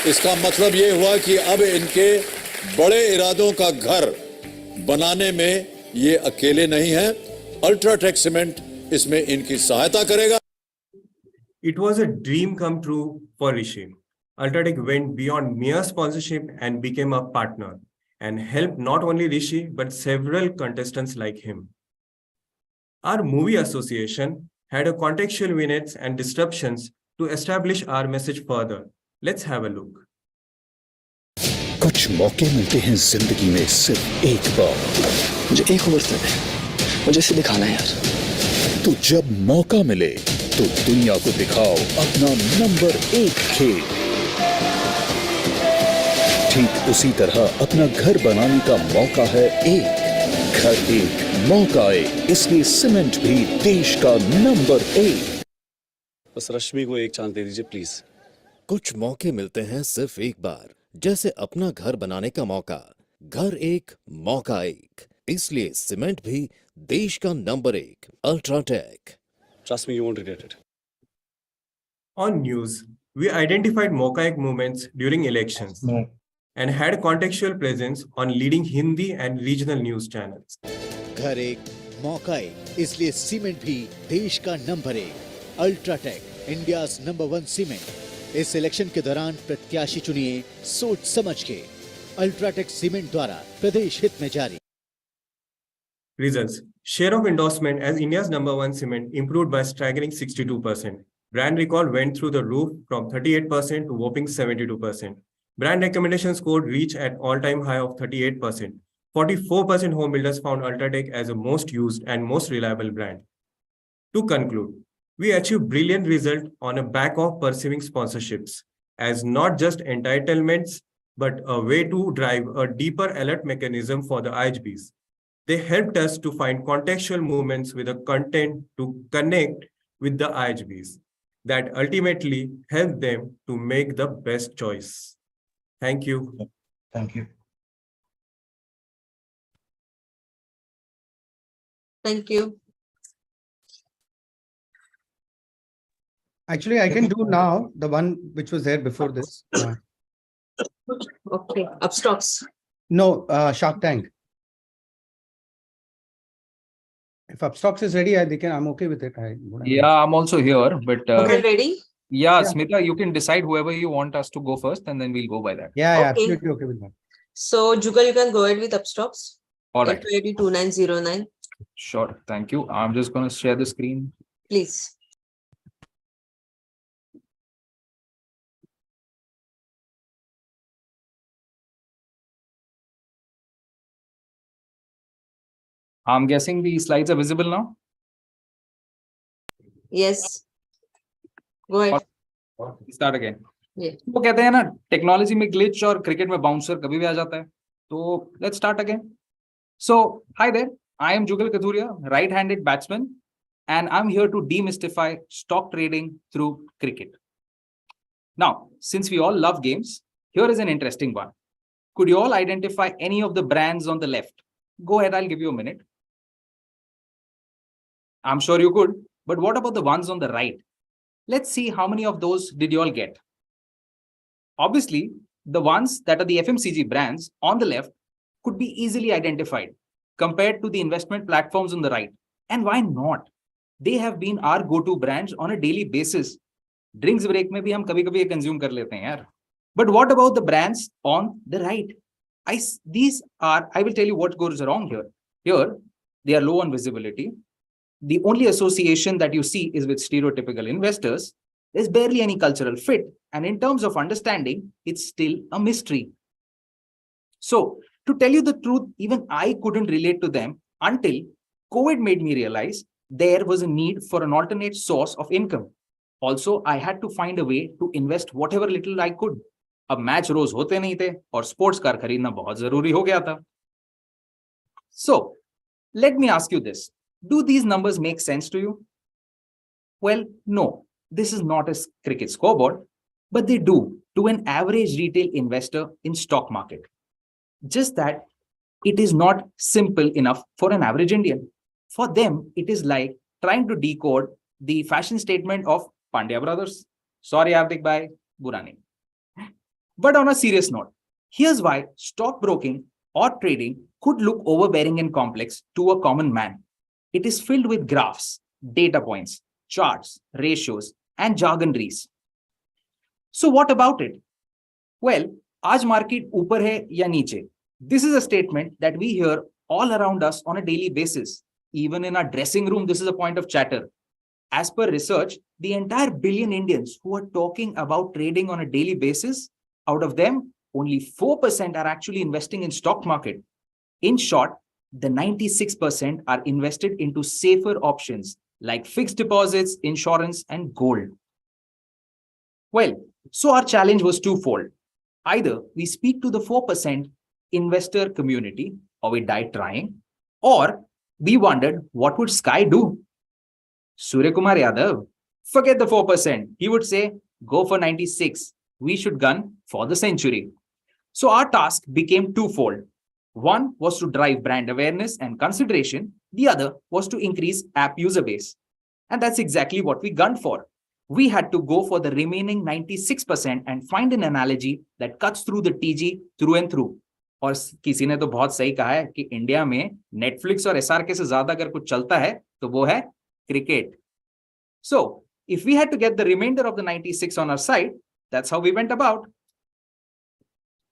इसका मतलब ये हुआ कि अब इनके बड़े इरादों का घर बनाने में ये अकेले नहीं हैं. अल्ट्राटेक सीमेंट इसमें इनकी सहायता करेगा. It was a dream come true for Rishi. Ultratech went beyond mere sponsorship and became a partner and helped not only Rishi but several contestants like him. Our movie association had a contextual vignettes and disruptions to establish our message further. Let's have a look. कुछ मौके मिलते हैं जिंदगी में सिर्फ एक बार. मुझे एक ओवर दे, मुझे इसे दिखाना है यार. तो जब मौका मिले तो दुनिया को दिखाओ अपना नंबर 1 खेल. ठीक उसी तरह अपना घर बनाने का मौका है एक. घर एक, मौका एक, इसलिए सीमेंट भी देश का नंबर 1. बस रश्मि को एक चांस दे दीजिए प्लीज. कुछ मौके मिलते हैं सिर्फ एक बार, जैसे अपना घर बनाने का मौका. घर एक, मौका एक, इसलिए सीमेंट भी देश का number 1. UltraTech. Trust me, you won't regret it. On news, we identified Mauka movements during elections and had contextual presence on leading Hindi and regional news channels. घर एक, मौका एक, इसलिए सीमेंट भी देश का number 1. UltraTech, India's number 1 cement. इस election के दौरान प्रत्याशी चुनिए सोच समझ के. अल्ट्राटेक सीमेंट द्वारा प्रदेश हित में जारी। Results. Share of endorsement as India's #1 cement improved by staggering 62%. Brand recall went through the roof from 38% to whopping 72%. Brand recommendation score reached an all-time high of 38%. 44% home builders found Ultratech as the most used and most reliable brand. To conclude, we achieved brilliant result on the back of perceiving sponsorships as not just entitlements, but a way to drive a deeper alert mechanism for the IHBs. They helped us to find contextual movements with the content to connect with the IHBs that ultimately help them to make the best choice. Thank you. Thank you. Thank you. Actually, I can do now the one which was there before this. Okay, Upstocks. No, Shark Tank. If Upstocks is ready, I'm okay with it. Yeah, I'm also here, but Okay, ready? yeah, Yeah. Smita, you can decide whoever you want us to go first, and then we'll go by that. Yeah, Okay. absolutely okay with that. So, Jugal, you can go ahead with Upstocks. All right. Entry ID 2909. Sure. Thank you. I'm just going to share the screen. Please. I'm guessing the slides are visible now. Yes. Go ahead. Start again. Yeah. वो कहते हैं ना technology में glitch और cricket में bouncer कभी भी आ जाता है तो let's start again so hi there I am Jugal Kathuria right handed batsman and I'm here to demystify stock trading through cricket. Now, since we all love games, here is an interesting one. Could you all identify any of the brands on the left? Go ahead, I'll give you a minute. I'm sure you could, but what about the ones on the right? Let's see how many of those did you all get. Obviously, the ones that are the FMCG brands on the left could be easily identified compared to the investment platforms on the right. And why not? They have been our go-to brands on a daily basis. Drinks break में भी हम कभी-कभी consume कर लेते हैं यार. But what about the brands on the right? I will tell you what goes wrong here. Here, they are low on visibility. The only association that you see is with stereotypical investors. There's barely any cultural fit. And in terms of understanding, it's still a mystery. So, to tell you the truth, even I couldn't relate to them until COVID made me realize there was a need for an alternate source of income. Also, I had to find a way to invest whatever little I could. अब match रोज होते नहीं थे और sports car खरीदना बहुत जरूरी हो गया था. So, let me ask you this. Do these numbers make sense to you? Well, no. This is not a cricket scoreboard, but they do to an average retail investor in stock market. Just that it is not simple enough for an average Indian. For them, it is like trying to decode the fashion statement of Pandya brothers. Sorry, Hardik bhai, bura nahi. But on a serious note, here's why stockbroking or trading could look overbearing and complex to a common man. It is filled with graphs, data points, charts, ratios, and jargonries. So what about it? Well, आज market ऊपर है या नीचे? This is a statement that we hear all around us on a daily basis. Even in our dressing room, this is a point of chatter. As per research, the entire billion Indians who are talking about trading on a daily basis, out of them, only 4% are actually investing in stock market. In short, the 96% are invested into safer options like fixed deposits, insurance, and gold. Well, so our challenge was twofold. Either we speak to the 4% investor community or we die trying, or we wondered what would Sky do? Surya Kumar Yadav, forget the 4%. He would say, go for 96. We should gun for the century. So our task became twofold. One was to drive brand awareness and consideration. The other was to increase app user base. And that's exactly what we gunned for. We had to go for the remaining 96% and find an analogy that cuts through the TG through and through. और किसी ने तो बहुत सही कहा है कि India में नेटफ्लिक्स और एसआरके से ज्यादा अगर कुछ चलता है तो वो है cricket. So, if we had to get the remainder of the 96 on our side, that's how we went about.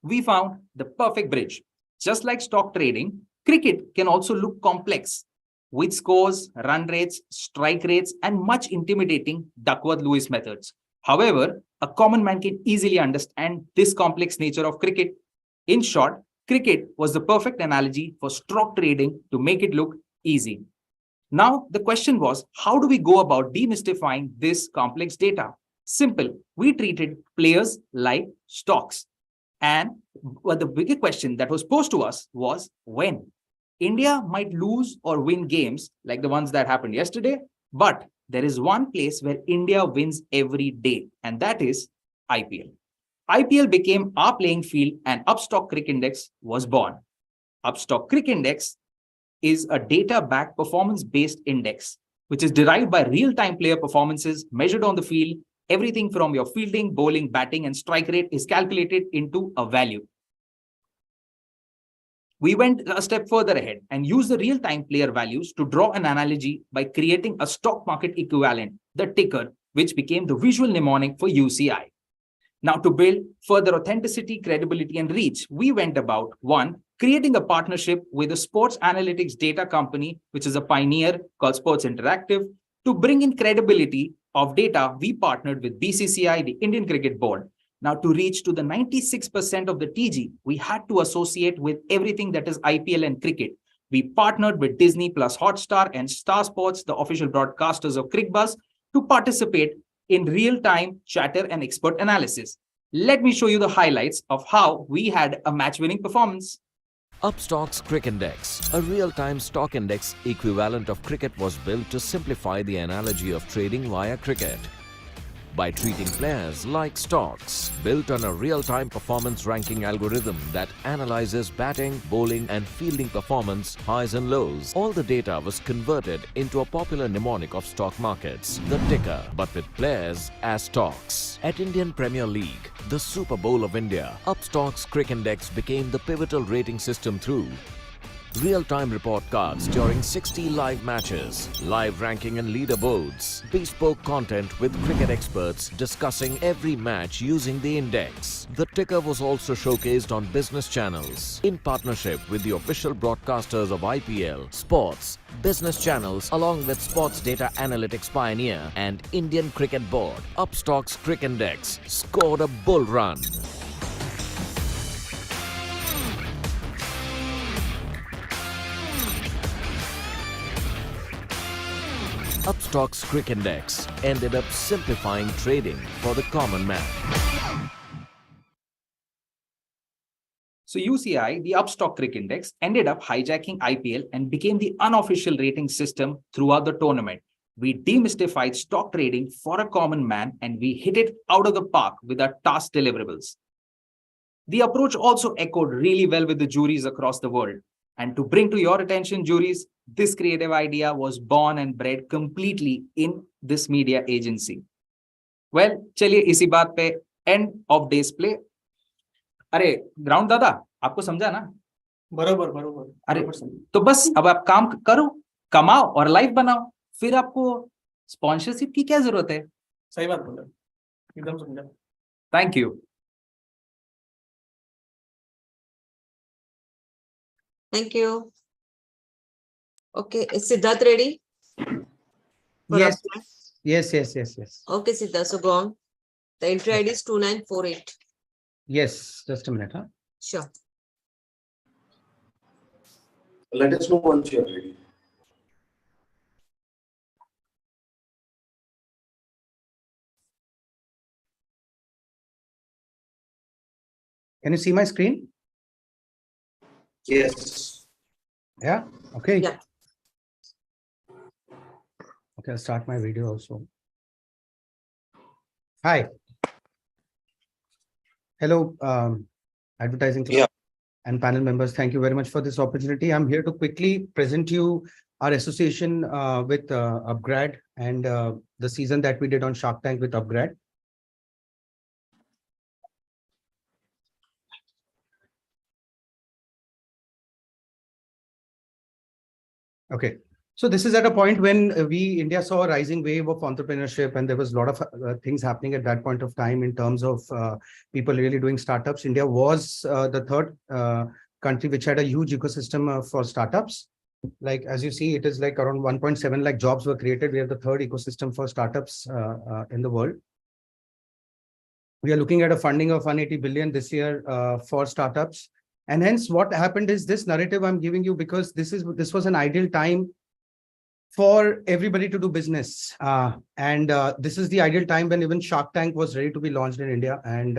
we found the perfect bridge. Just like stock trading, cricket can also look complex with scores, run rates, strike rates, and much intimidating Duckworth-Lewis methods. However, a common man can easily understand this complex nature of cricket. In short, cricket was the perfect analogy for stock trading to make it look easy. Now, the question was, how do we go about demystifying this complex data? Simple. We treated players like stocks. And the bigger question that was posed to us was when. India might lose or win games like the ones that happened yesterday, but there is one place where India wins every day, and that is IPL. IPL became our playing field and Upstock Cricket Index was born. Upstock Cricket Index is a data-backed performance-based index, which is derived by real-time player performances measured on the field. Everything from your fielding, bowling, batting, and strike rate is calculated into a value. We went a step further ahead and used the real-time player values to draw an analogy by creating a stock market equivalent, the ticker, which became the visual mnemonic for UCI. Now, to build further authenticity, credibility, and reach, we went about one, creating a partnership with a sports analytics data company, which is a pioneer called Sports Interactive. To bring in credibility of data, we partnered with BCCI, the Indian Cricket Board. Now, to reach to the 96% of the TG, we had to associate with everything that is IPL and cricket. We partnered with Disney plus Hotstar and Star Sports, the official broadcasters of CricBuzz, to participate in real-time chatter and expert analysis. Let me show you the highlights of how we had a match-winning performance. Upstock's Cricket Index, a real-time stock index equivalent of cricket, was built to simplify the analogy of trading via cricket. By treating players like stocks, built on a real-time performance ranking algorithm that analyzes batting, bowling and fielding performance, highs and lows. All the data was converted into a popular mnemonic of stock markets, the ticker, but with players as stocks. At Indian Premier League, the Super Bowl of India, Upstock's Cricket Index became the pivotal rating system through real-time report cards during 60 live matches, live ranking and leaderboards, bespoke content with cricket experts discussing every match using the index. The ticker was also showcased on business channels in partnership with the official broadcasters of IPL, sports, business channels along with sports data analytics pioneer and Indian Cricket Board. Upstock's Cricket Index scored a bull run. Upstock's Cricket Index ended up simplifying trading for the common man. So UCI, the Upstock Cricket Index, ended up hijacking IPL and became the unofficial rating system throughout the tournament. We demystified stock trading for a common man and we hit it out of the park with our task deliverables. The approach also echoed really well with the juries across the world. And to bring to your attention, juries, this creative idea was born and bred completely in this media agency. Well, चलिए इसी बात पे end of day's play. अरे ground दादा, आपको समझा ना? बरोबर बरोबर. अरे तो बस अब आप काम करो, कमाओ और लाइफ बनाओ. फिर आपको स्पॉन्सरशिप की क्या जरूरत है? सही बात बोला. एकदम समझा. Thank you. Thank you. Okay, is Siddharth ready? Yes. Yes. Okay, Siddharth, so go on. The entry ID is 2948. Yes, just a minute, huh? Sure. Let us know once you are ready. Can you see my screen? Yes. Yeah. Okay. Yeah. Okay, I'll start my video also. Hi. Hello, advertising club and panel members. Thank you very much for this opportunity. I'm here to quickly present you our association with Upgrad and the season that we did on Shark Tank with Upgrad. Okay, So this is at a point when India saw a rising wave of entrepreneurship, and there was a lot of things happening at that point of time in terms of people really doing startups. India was the third country which had a huge ecosystem for startups. Like, as you see, it is like around 1.7 lakh jobs were created. We have the third ecosystem for startups in the world. We are looking at a funding of 180 billion this year for startups. And hence what happened is this narrative I'm giving you, because this was an ideal time for everybody to do business. This is the ideal time when even Shark Tank was ready to be launched in India. And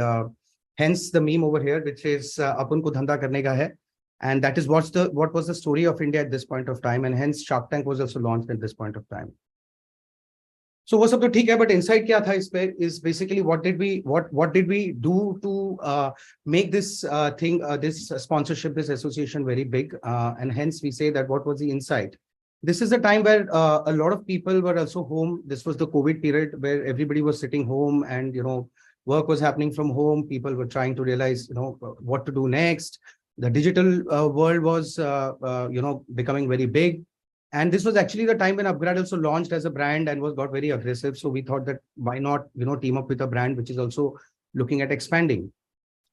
hence the meme over here, which is Apun ko dhanda karne ka hai. And that is what was the story of India at this point of time. And hence Shark Tank was also launched at this point of time. So वो सब तो ठीक है, but inside क्या था इस पे is basically what did we do to make this thing, this sponsorship, this association very big, and hence we say that what was the insight. This is a time where a lot of people were also home. This was the COVID period where everybody was sitting home, and work was happening from home. People were trying to realize what to do next. The digital world was becoming very big. And this was actually the time when Upgrad also launched as a brand and got very aggressive. So we thought that why not, team up with a brand which is also looking at expanding.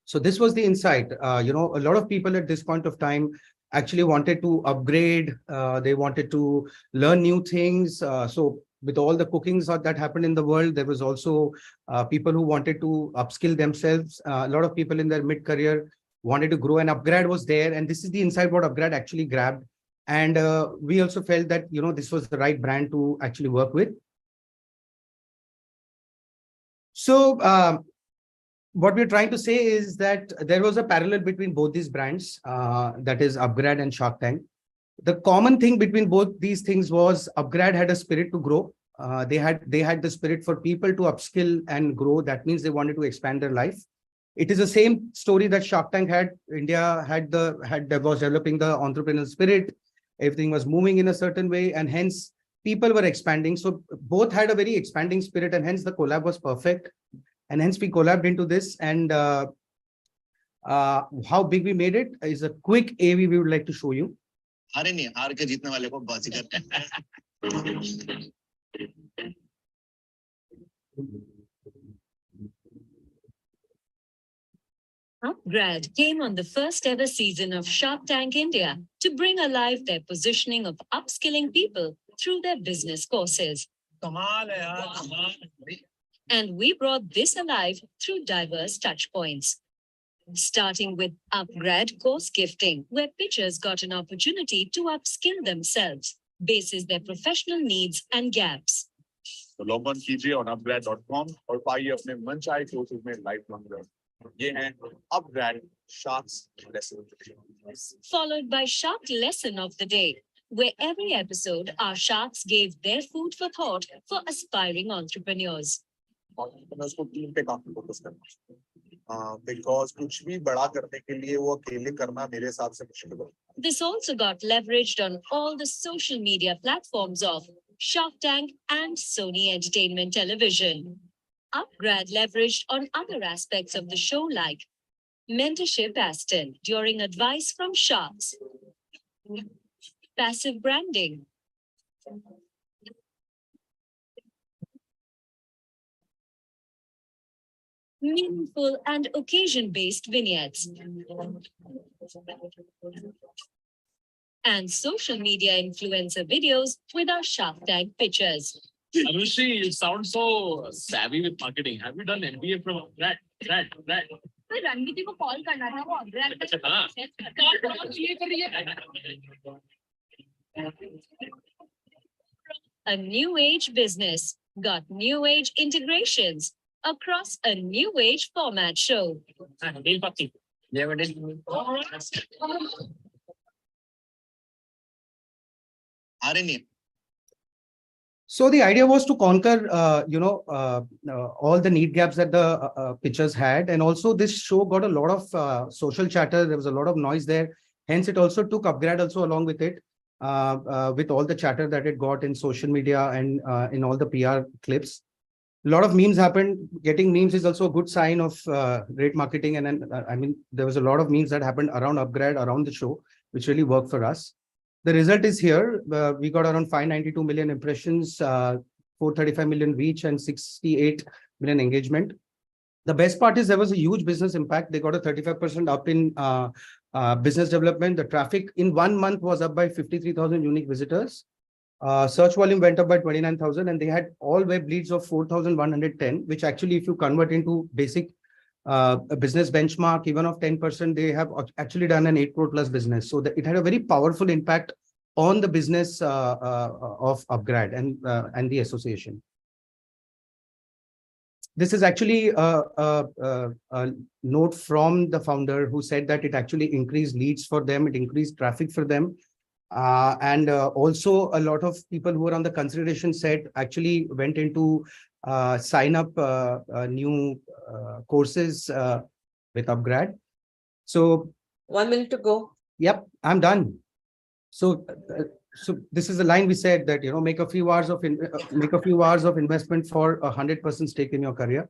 So this was the insight. A lot of people at this point of time actually wanted to upgrade. They wanted to learn new things. So with all the cookings that happened in the world, there was also people who wanted to upskill themselves. A lot of people in their mid-career wanted to grow, and Upgrad was there. And this is the insight what Upgrad actually grabbed. And we also felt that, this was the right brand to actually work with. So what we're trying to say is that there was a parallel between both these brands, that is Upgrad and Shark Tank. The common thing between both these things was Upgrad had a spirit to grow. They had the spirit for people to upskill and grow. That means they wanted to expand their life. It is the same story that Shark Tank had. India was developing the entrepreneurial spirit. Everything was moving in a certain way, and hence people were expanding. So both had a very expanding spirit, and hence the collab was perfect. And hence we collabed into this. And how big we made it is a quick AV we would like to show you. Upgrad came on the first ever season of Shark Tank India to bring alive their positioning of upskilling people through their business courses. And we brought this alive through diverse touchpoints. Starting with Upgrad course gifting, where pitchers got an opportunity to upskill themselves, basis their professional needs and gaps. तो log on कीजिए on upgrad.com और पाइए अपने मनचाहे courses में life long learn. ये हैं Upgrad Shark's Lesson. Followed by Shark Lesson of the Day, where every episode our sharks gave their food for thought for aspiring entrepreneurs. Entrepreneurs को team पे काफी focus करना है, because कुछ भी बड़ा करने के लिए वो अकेले करना मेरे हिसाब से मुश्किल है. This also got leveraged on all the social media platforms of Shark Tank and Sony Entertainment Television. Upgrad leveraged on other aspects of the show like mentorship Aston during advice from sharks, passive branding, meaningful and occasion-based vignettes, and social media influencer videos with our Shark Tank pictures. Anushi, you sound so savvy with marketing. Have you done MBA from Upgrad? तो रणनीति को call करना था वो Upgrad A new age business got new age integrations across a new age format show. So the idea was to conquer, all the need gaps that the pitchers had. And also this show got a lot of social chatter. There was a lot of noise there. Hence, it also took Upgrad also along with it, with all the chatter that it got in social media and in all the PR clips. A lot of memes happened. Getting memes is also a good sign of great marketing. And then, there was a lot of memes that happened around Upgrad, around the show, which really worked for us. The result is here. We got around 592 million impressions, 435 million reach, and 68 million engagement. The best part is there was a huge business impact. They got a 35% up in business development. The traffic in 1 month was up by 53,000 unique visitors. Search volume went up by 29,000, and they had all web leads of 4,110, which actually, if you convert into basic a business benchmark, even of 10%, they have actually done an 8 crore plus business. So it had a very powerful impact on the business of Upgrad and the association. This is actually a note from the founder who said that it actually increased leads for them, it increased traffic for them. And also a lot of people who were on the consideration set actually went into sign up new courses with Upgrad. So 1 minute to go. Yep, I'm done. So this is the line we said that, make a few hours of investment for 100% stake in your career.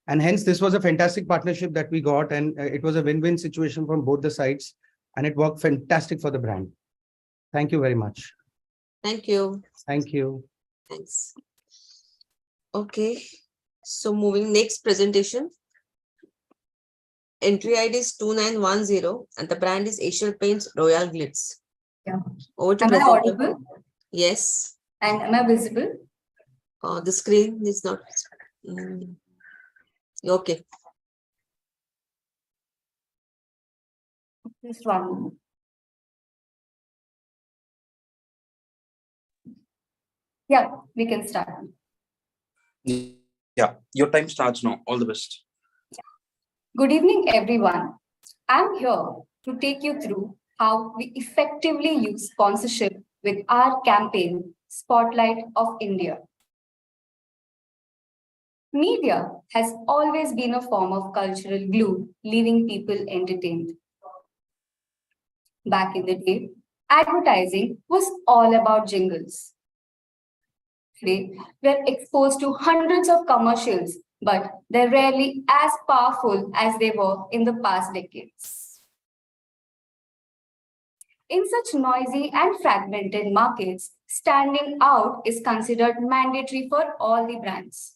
And hence this was a fantastic partnership that we got, and it was a win-win situation from both the sides, and it worked fantastic for the brand. Thank you very much. Thank you. Thank you. Thanks. Okay. So moving next presentation. Entry ID is 2910 and the brand is Asian Paints Royal Glitz. Yeah. Over to Am I presenter. audible? Yes. And am I visible? The screen is not. Okay. Just 1 moment. Yeah, we can start. Yeah, your time starts now. All the best. Good evening, everyone. I'm here to take you through how we effectively use sponsorship with our campaign, Spotlight of India. Media has always been a form of cultural glue, leaving people entertained. Back in the day, advertising was all about jingles. Today, we're exposed to hundreds of commercials, but they're rarely as powerful as they were in the past decades. In such noisy and fragmented markets, standing out is considered mandatory for all the brands.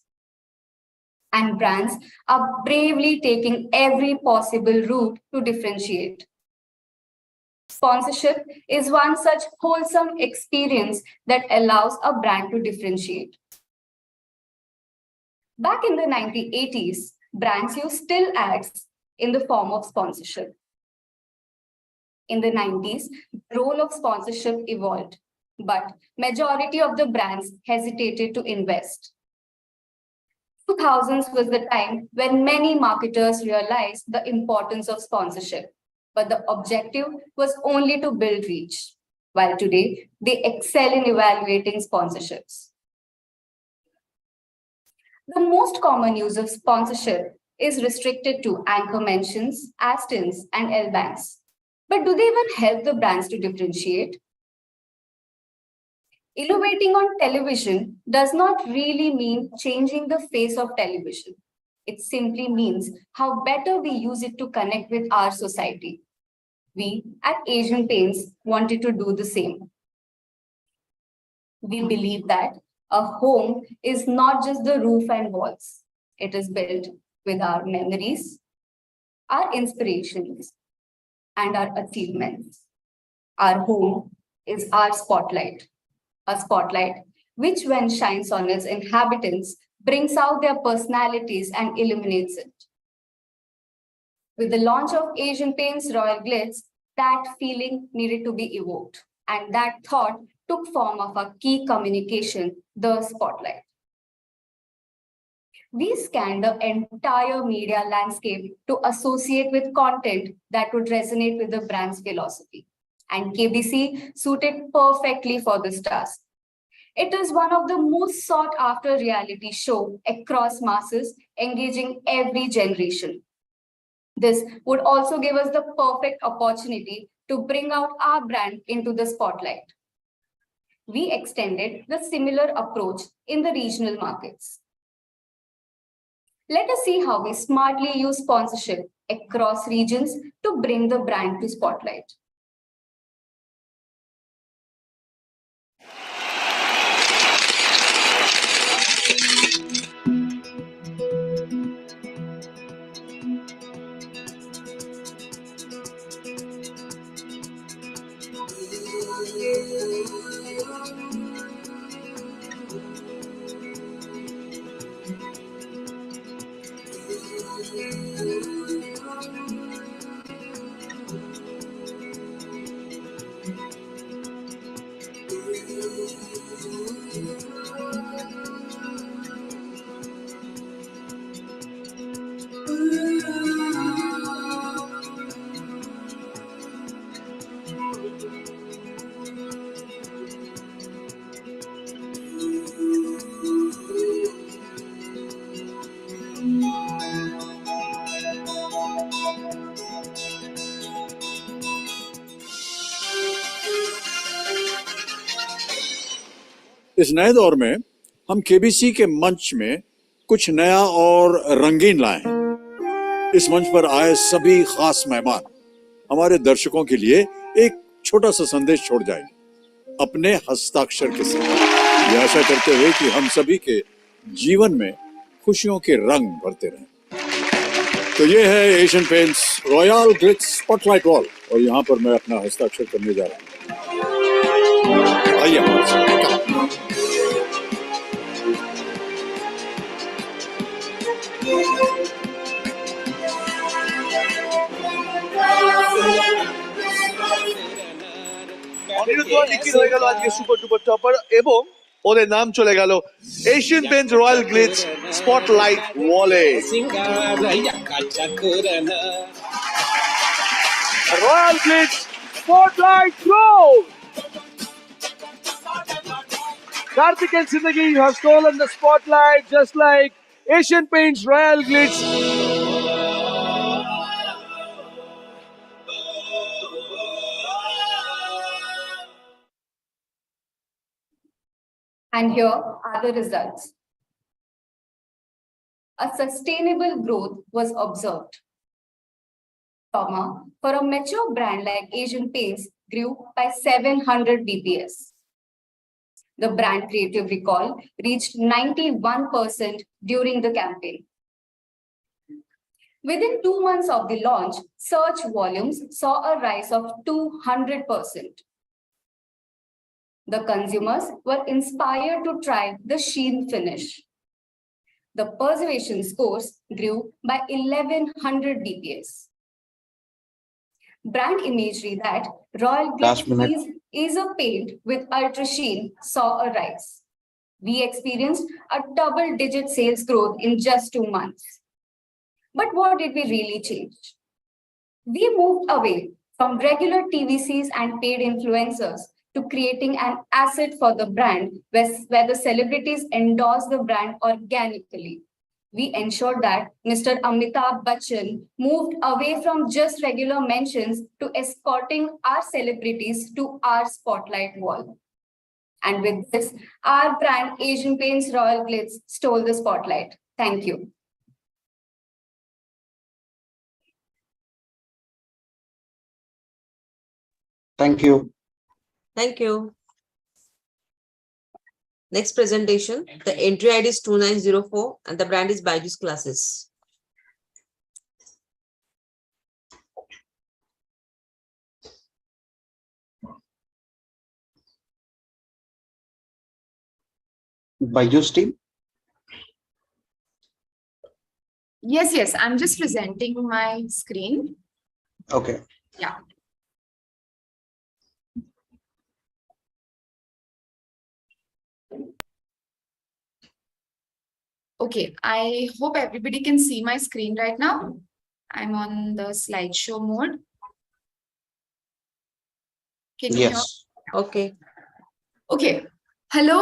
And brands are bravely taking every possible route to differentiate. Sponsorship is one such wholesome experience that allows a brand to differentiate. Back in the 1980s, brands used still ads in the form of sponsorship. In the 90s, the role of sponsorship evolved, but majority of the brands hesitated to invest. 2000s was the time when many marketers realized the importance of sponsorship, but the objective was only to build reach, while today they excel in evaluating sponsorships. The most common use of sponsorship is restricted to anchor mentions, Astons, and L-banks. But do they even help the brands to differentiate? Innovating on television does not really mean changing the face of television. It simply means how better we use it to connect with our society. We at Asian Paints wanted to do the same. We believe that a home is not just the roof and walls. It is built with our memories, our inspirations, and our achievements. Our home is our spotlight. A spotlight which, when shines on its inhabitants, brings out their personalities and illuminates it. With the launch of Asian Paints Royal Glitz, that feeling needed to be evoked, and that thought took form of a key communication, the spotlight. We scanned the entire media landscape to associate with content that would resonate with the brand's philosophy, and KBC suited perfectly for this task. It is one of the most sought-after reality shows across masses, engaging every generation. This would also give us the perfect opportunity to bring out our brand into the spotlight. We extended the similar approach in the regional markets. Let us see how we smartly use sponsorship across regions to bring the brand to spotlight. इस नए दौर में हम KBC के मंच में कुछ नया और रंगीन लाए हैं। इस मंच पर आए सभी खास मेहमान हमारे दर्शकों के लिए एक छोटा सा संदेश छोड़ जाएंगे अपने हस्ताक्षर के साथ, ये आशा करते हुए कि हम सभी के जीवन में खुशियों के रंग भरते रहें। तो ये है Asian paints royal Glitz spotlight wall और यहाँ पर मैं अपना हस्ताक्षर करने जा रहा हूँ। आइए हमारे साथ। অনিরুদ্ধ নিখিল হয়ে গেল আজকে সুপার ডুপার টপার এবং ওদের নাম চলে গেল Asian paint royal glitz spotlight ওয়ালে। Royal glitz spotlight roll. Karthik and Sindagi have stolen the spotlight just like Asian Paints Royal Glitz. And here are the results. A sustainable growth was observed. For a mature brand like Asian Paints grew by 700 BPS. The brand creative recall reached 91% during the campaign. Within 2 months of the launch, search volumes saw a rise of 200%. The consumers were inspired to try the sheen finish. The persuasion scores grew by 1100 DPS. Brand imagery that Royal Glitz is a paint with ultra sheen saw a rise. We experienced a double-digit sales growth in just 2 months. But what did we really change? We moved away from regular TVCs and paid influencers to creating an asset for the brand where the celebrities endorse the brand organically. We ensured that Mr. Amitabh Bachchan moved away from just regular mentions to escorting our celebrities to our spotlight wall. And with this, our brand Asian Paints Royal Glitz stole the spotlight. Thank you. Thank you. Thank you. Next presentation, the entry ID is 2904 and the brand is Byju's Classes. Byju's team. Yes, I'm just presenting my screen. Okay. Yeah. Okay, I hope everybody can see my screen right now. I'm on the slideshow mode. Can you hear? Okay. Okay. Hello.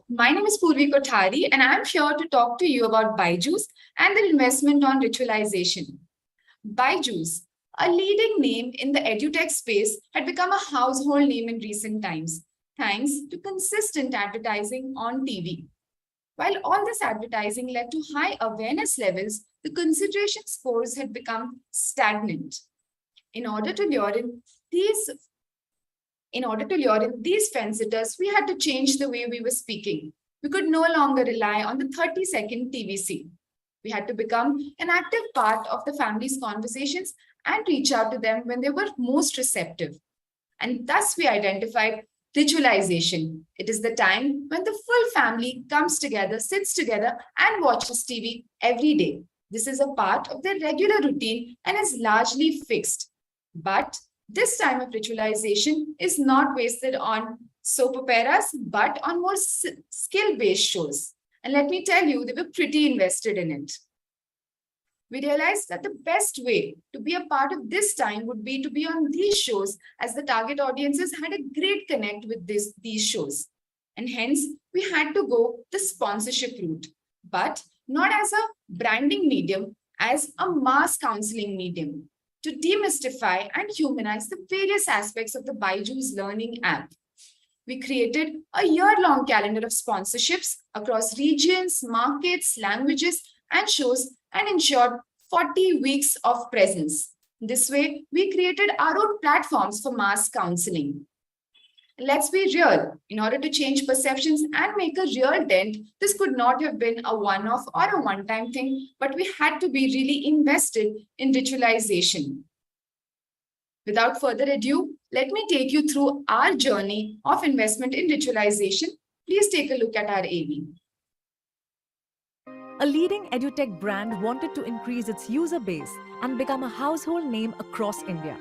My name is Purvi Kothari and I'm here to talk to you about Byju's and their investment on ritualization. Byju's, a leading name in the edutech space, had become a household name in recent times, thanks to consistent advertising on TV. While all this advertising led to high awareness levels, the consideration scores had become stagnant. In order to lure in these fence-sitters, we had to change the way we were speaking. We could no longer rely on the 30-second TVC. We had to become an active part of the family's conversations and reach out to them when they were most receptive. And thus we identified ritualization. It is the time when the full family comes together, sits together, and watches TV every day. This is a part of their regular routine and is largely fixed. But this time of ritualization is not wasted on soap operas, but on more skill-based shows. And let me tell you, they were pretty invested in it. We realized that the best way to be a part of this time would be to be on these shows, as the target audiences had a great connect with these shows. And hence, we had to go the sponsorship route, but not as a branding medium, as a mass counseling medium, to demystify and humanize the various aspects of the Byju's learning app. We created a year-long calendar of sponsorships across regions, markets, languages, and shows, and ensured 40 weeks of presence. This way, we created our own platforms for mass counseling. Let's be real. In order to change perceptions and make a real dent, this could not have been a one-off or a one-time thing, but we had to be really invested in ritualization. Without further ado, let me take you through our journey of investment in ritualization. Please take a look at our AV. A leading edutech brand wanted to increase its user base and become a household name across India.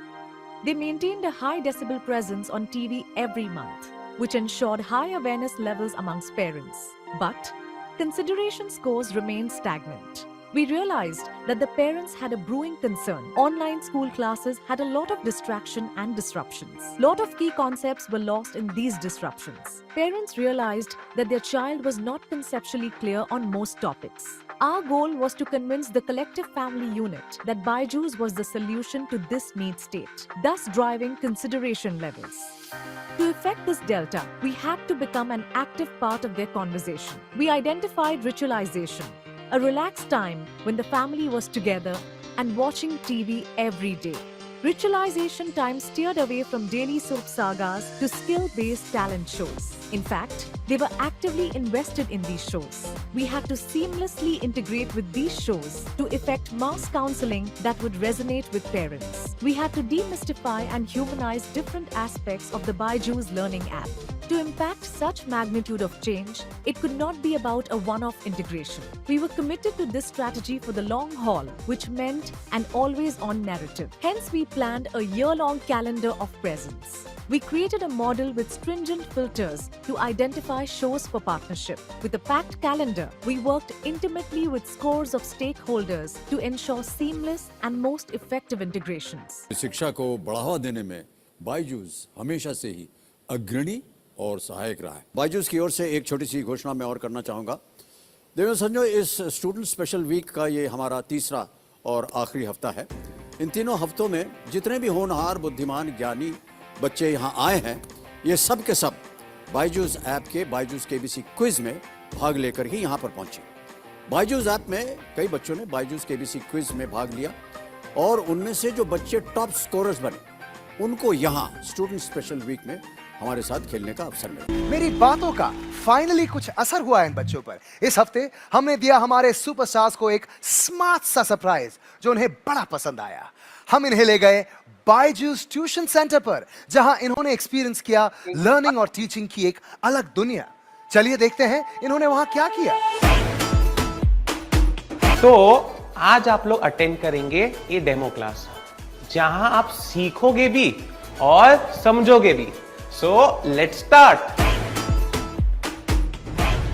They maintained a high decibel presence on TV every month, which ensured high awareness levels amongst parents. But consideration scores remained stagnant. We realized that the parents had a brewing concern. Online school classes had a lot of distraction and disruptions. Lot of key concepts were lost in these disruptions. Parents realized that their child was not conceptually clear on most topics. Our goal was to convince the collective family unit that Byju's was the solution to this need state, thus driving consideration levels. To effect this delta, we had to become an active part of their conversation. We identified ritualization, a relaxed time when the family was together and watching TV every day. Ritualization time steered away from daily soap sagas to skill-based talent shows. In fact, they were actively invested in these shows. We had to seamlessly integrate with these shows to effect mass counseling that would resonate with parents. We had to demystify and humanize different aspects of the Byju's learning app. To impact such magnitude of change, it could not be about a one-off integration. We were committed to this strategy for the long haul, which meant an always-on narrative. Hence, we planned a year-long calendar of presence. We created a model with stringent filters to identify shows for partnership. With a packed calendar, we worked intimately with scores of stakeholders to ensure seamless and most effective integrations. शिक्षा को बढ़ावा देने में बायजूस हमेशा से ही अग्रणी और सहायक रहा है। बायजूस की ओर से एक छोटी सी घोषणा मैं और करना चाहूँगा। देवेंद्र संजो, इस स्टूडेंट स्पेशल वीक का ये हमारा तीसरा और आखिरी हफ्ता है। इन तीनों हफ्तों में जितने भी होनहार, बुद्धिमान, ज्ञानी बच्चे यहाँ आए हैं, ये सब के सब बायजूस ऐप के बायजूस केबीसी क्विज में भाग लेकर ही यहाँ पर पहुँचे। बायजूस ऐप में कई बच्चों ने बायजूस केबीसी क्विज में भाग लिया और उनमें से जो बच्चे टॉप स्कोरर्स बने, उनको यहाँ स्टूडेंट स्पेशल वीक में हमारे साथ खेलने का अवसर मिला। मेरी बातों का फाइनली कुछ असर हुआ इन बच्चों पर। इस हफ्ते हमने दिया हमारे सुपरस्टार्स को एक स्मार्ट सा सरप्राइज जो उन्हें बड़ा पसंद आया। हम इन्हें ले गए बायजूस ट्यूशन सेंटर पर, जहां इन्होंने एक्सपीरियंस किया लर्निंग और टीचिंग की एक अलग दुनिया। चलिए देखते हैं इन्होंने वहां क्या किया। तो आज आप लोग अटेंड करेंगे ये डेमो क्लास, जहां आप सीखोगे भी और समझोगे भी। So let's start.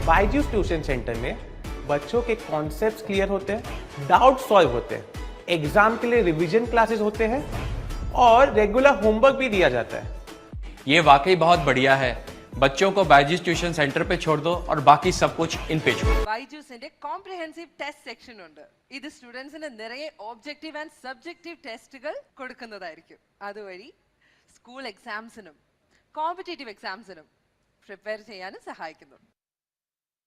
Byju's tuition centre में बच्चों के कॉन्सेप्ट्स क्लियर होते हैं, डाउट सॉल्व होते हैं, एग्जाम के लिए रिवीजन क्लासेस होते हैं और रेगुलर होमवर्क भी दिया जाता है। ये वाकई बहुत बढ़िया है। बच्चों को बायजूस ट्यूशन सेंटर पे छोड़ दो और बाकी सब कुछ इन पे छोड़ो। ബൈജൂസിന്റെ കോംപ്രിഹെൻസീവ് ടെസ്റ്റ് സെക്ഷൻ ഉണ്ട്. ഇത് സ്റ്റുഡൻസിന് നിറയെ ഒബ്ജക്റ്റീവ് ആൻഡ് സബ്ജക്റ്റീവ് ടെസ്റ്റുകൾ കൊടുക്കുന്നതായിരിക്കും. അതുവഴി സ്കൂൾ എക്സാംസിനും കോമ്പറ്റേറ്റീവ് എക്സാംസിനും പ്രിപ്പയർ ചെയ്യാനും സഹായിക്കുന്നു.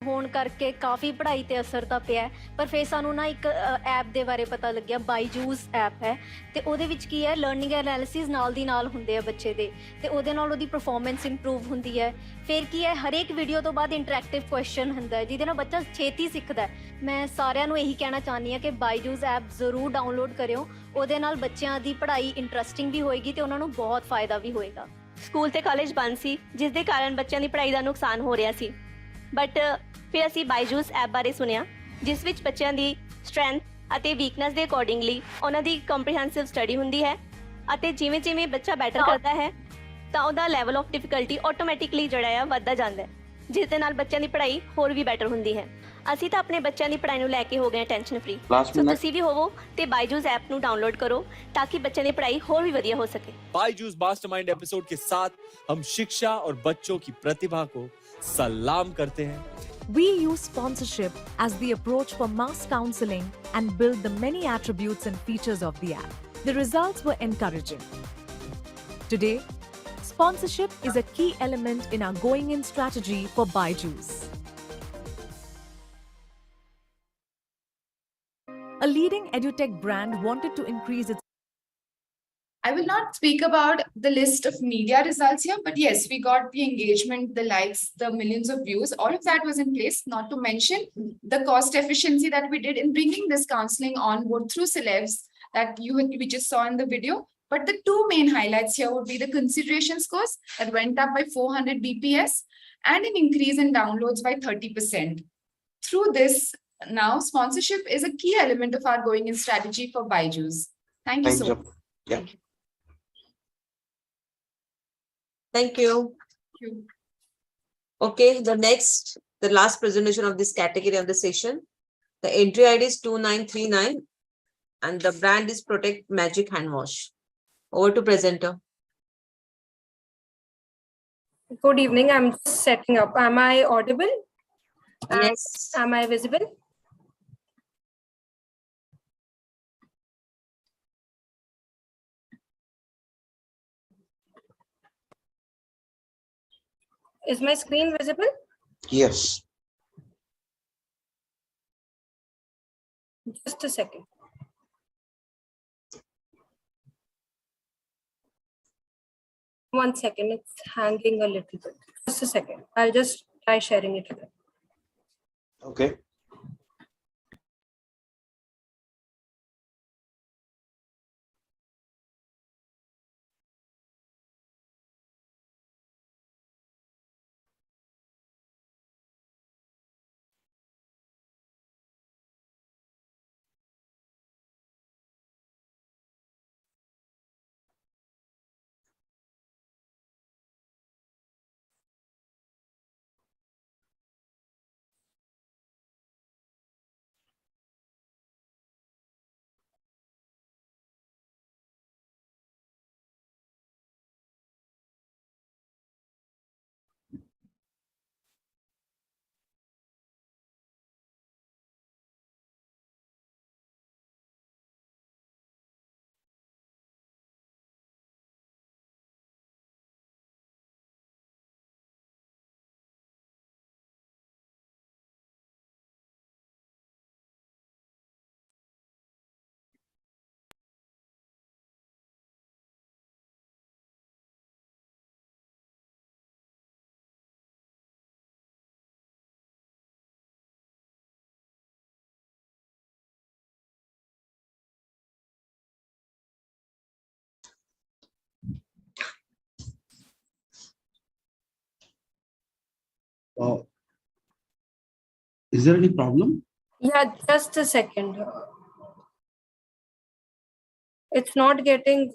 ਹੋਣ ਕਰਕੇ ਕਾਫੀ ਪੜ੍ਹਾਈ ਤੇ ਅਸਰ ਤਾਂ ਪਿਆ, ਪਰ ਫਿਰ ਸਾਨੂੰ ਨਾ ਇੱਕ ਐਪ ਦੇ ਬਾਰੇ ਪਤਾ ਲੱਗਿਆ, ਬਾਈਜੂਸ ਐਪ ਹੈ ਤੇ ਉਹਦੇ ਵਿੱਚ ਕੀ ਹੈ, ਲਰਨਿੰਗ ਐਨਾਲਿਸਿਸ ਨਾਲ ਦੀ ਨਾਲ ਹੁੰਦੇ ਆ ਬੱਚੇ ਦੇ ਤੇ ਉਹਦੇ ਨਾਲ ਉਹਦੀ ਪਰਫਾਰਮੈਂਸ ਇੰਪਰੂਵ ਹੁੰਦੀ ਹੈ। ਫਿਰ ਕੀ ਹੈ, ਹਰੇਕ ਵੀਡੀਓ ਤੋਂ ਬਾਅਦ ਇੰਟਰੈਕਟਿਵ ਕੁਐਸਚਨ ਹੁੰਦਾ ਹੈ ਜਿਹਦੇ ਨਾਲ ਬੱਚਾ ਛੇਤੀ ਸਿੱਖਦਾ। ਮੈਂ ਸਾਰਿਆਂ ਨੂੰ ਇਹੀ ਕਹਿਣਾ ਚਾਹੁੰਦੀ ਹਾਂ ਕਿ ਬਾਈਜੂਸ ਐਪ ਜ਼ਰੂਰ ਡਾਊਨਲੋਡ ਕਰਿਓ, ਉਹਦੇ ਨਾਲ ਬੱਚਿਆਂ ਦੀ ਪੜ੍ਹਾਈ ਇੰਟਰਸਟਿੰਗ ਵੀ ਹੋਏਗੀ ਤੇ ਉਹਨਾਂ ਨੂੰ ਬਹੁਤ ਫਾਇਦਾ ਵੀ ਹੋਏਗਾ। ਸਕੂਲ ਤੇ ਕਾਲਜ ਬੰਦ ਸੀ, ਜਿਸ ਦੇ ਕਾਰਨ ਬੱਚਿਆਂ ਦੀ ਪੜ੍ਹਾਈ ਦਾ ਨੁਕਸਾਨ ਹੋ ਰਿਹਾ ਸੀ, ਬਟ ਫਿਰ ਅਸੀਂ ਬਾਈਜੂਸ ਐਪ ਬਾਰੇ ਸੁਣਿਆ, ਜਿਸ ਵਿੱਚ ਬੱਚਿਆਂ ਦੀ ਸਟਰੈਂਥ ਅਤੇ ਵੀਕਨੈਸ ਦੇ ਅਕੋਰਡਿੰਗਲੀ ਉਹਨਾਂ ਦੀ ਕੰਪਰੀਹੈਂਸਿਵ ਸਟੱਡੀ ਹੁੰਦੀ ਹੈ ਅਤੇ ਜਿਵੇਂ ਜਿਵੇਂ ਬੱਚਾ ਬੈਟਰ ਕਰਦਾ ਹੈ ਤਾਂ ਉਹਦਾ ਲੈਵਲ ਆਫ ਡਿਫਿਕਲਟੀ ਆਟੋਮੈਟਿਕਲੀ ਜਿਹੜਾ ਆ ਵੱਧਦਾ ਜਾਂਦਾ ਹੈ, ਜਿਸ ਦੇ ਨਾਲ ਬੱਚਿਆਂ ਦੀ ਪੜ੍ਹਾਈ ਹੋਰ ਵੀ ਬੈਟਰ ਹੁੰਦੀ ਹੈ। ਅਸੀਂ ਤਾਂ ਆਪਣੇ ਬੱਚਿਆਂ ਦੀ ਪੜ੍ਹਾਈ ਨੂੰ ਲੈ ਕੇ ਹੋ ਗਏ ਟੈਨਸ਼ਨ ਫ੍ਰੀ, ਸੋ ਤੁਸੀਂ ਵੀ ਹੋਵੋ ਤੇ ਬਾਈਜੂਸ ऐप ਨੂੰ डाउनलोड करो ताकि बच्चों की पढ़ाई और भी बढ़िया हो सके। बायजूस मास्टरमाइंड एपिसोड के साथ हम शिक्षा और बच्चों की प्रतिभा को सलाम करते हैं। We use sponsorship as the approach for mass counseling and build the many attributes and features of the app. The results were encouraging. Today, Sponsorship is a key element in our going-in strategy for Byju's. A leading edutech brand wanted to increase its I will not speak about the list of media results here, but yes, we got the engagement, the likes, the millions of views. All of that was in place, not to mention the cost efficiency that we did in bringing this counseling on board through celebs that we just saw in the video. But the two main highlights here would be the consideration scores that went up by 400 BPS and an increase in downloads by 30%. Through this, now sponsorship is a key element of our going in strategy for Byju's. Thank you so much. Yeah. Thank you. Thank you. Okay, the last presentation of this category of the session. The entry ID is 2939 and the brand is Protect Magic Hand Wash. Over to presenter. Good evening. I'm just setting up. Am I audible? Yes. Am I visible? Is my screen visible? Yes. Just a second. One second, it's hanging a little bit. Just a second. I'll just try sharing it again. Okay. Is there any problem? Yeah, just a second. It's not getting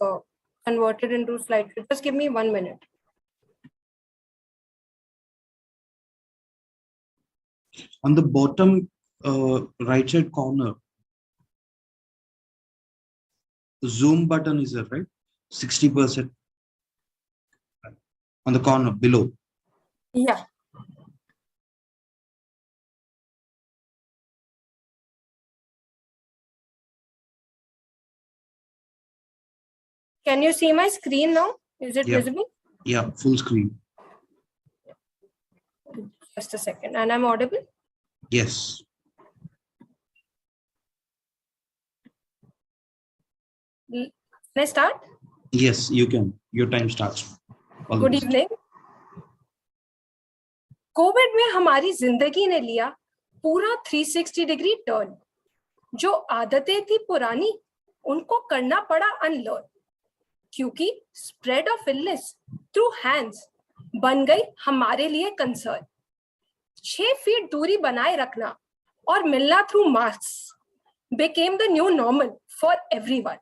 converted into slide. Just give me 1 minute. On the bottom right side corner, the zoom button is there, right? 60% on the corner below. Yeah. Can you see my screen now? Is it Yeah. visible? Yeah, full screen. Just a second. And I'm audible? Yes. Can I start? Yes, you can. Your time starts. All the good best. Evening. Covid में हमारी जिंदगी ने लिया पूरा 360 degree turn. जो आदतें थी पुरानी उनको करना पड़ा अनलर्न, क्योंकि spread of illness through hands बन गई हमारे लिए कंसर्न। 6 फीट दूरी बनाए रखना और मिलना through mask became the new normal for everyone.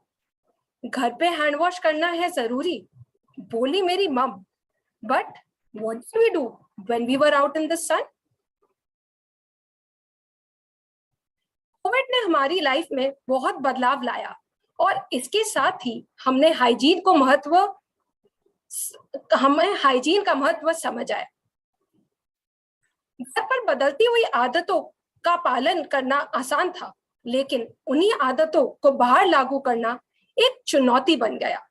घर पे हैंड वॉश करना है जरूरी, बोली मेरी mum, but what do we do when we were out in the sun? Covid ने हमारी लाइफ में बहुत बदलाव लाया और इसके साथ ही हमें हाइजीन का महत्व समझ आया। घर पर बदलती हुई आदतों का पालन करना आसान था, लेकिन उन्हीं आदतों को बाहर लागू करना एक चुनौती बन गया।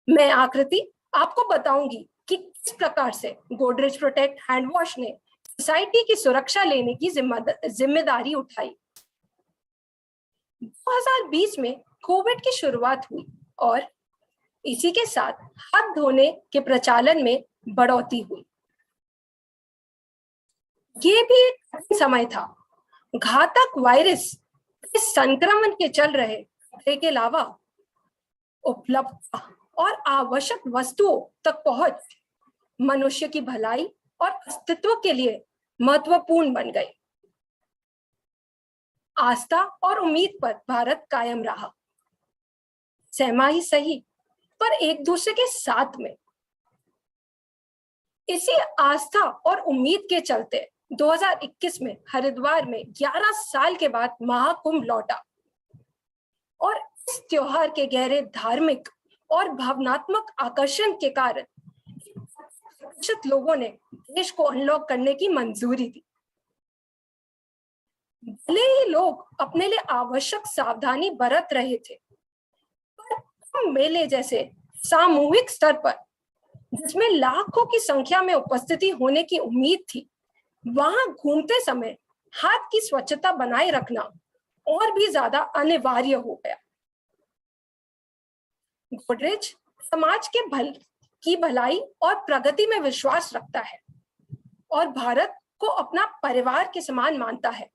मैं आकृति आपको बताऊंगी कि किस प्रकार से गोदरेज प्रोटेक्ट हैंड वॉश ने सोसाइटी की सुरक्षा लेने की जिम्मेदारी उठाई। 2020 में कोविड की शुरुआत हुई और इसी के साथ हाथ धोने के प्रचलन में बढ़ोतरी हुई। ये भी एक कठिन समय था। घातक वायरस के संक्रमण के चल रहे खतरे के अलावा उपलब्धता और आवश्यक वस्तुओं तक पहुंच मनुष्य की भलाई और अस्तित्व के लिए महत्वपूर्ण बन गई। आस्था और उम्मीद पर भारत कायम रहा, सहमा ही सही पर एक दूसरे के साथ में। इसी आस्था और उम्मीद के चलते 2021 में हरिद्वार में 11 साल के बाद महाकुंभ लौटा और इस त्योहार के गहरे धार्मिक और भावनात्मक आकर्षण के कारण लोगों ने देश को अनलॉक करने की मंजूरी दी। भले ही लोग अपने लिए आवश्यक सावधानी बरत रहे थे, पर मेले जैसे सामूहिक स्तर पर जिसमें लाखों की संख्या में उपस्थिति होने की उम्मीद थी, वहां घूमते समय हाथ की स्वच्छता बनाए रखना और भी ज्यादा अनिवार्य हो गया। गोदरेज समाज की भलाई और प्रगति में विश्वास रखता है और भारत को अपना परिवार के समान मानता है।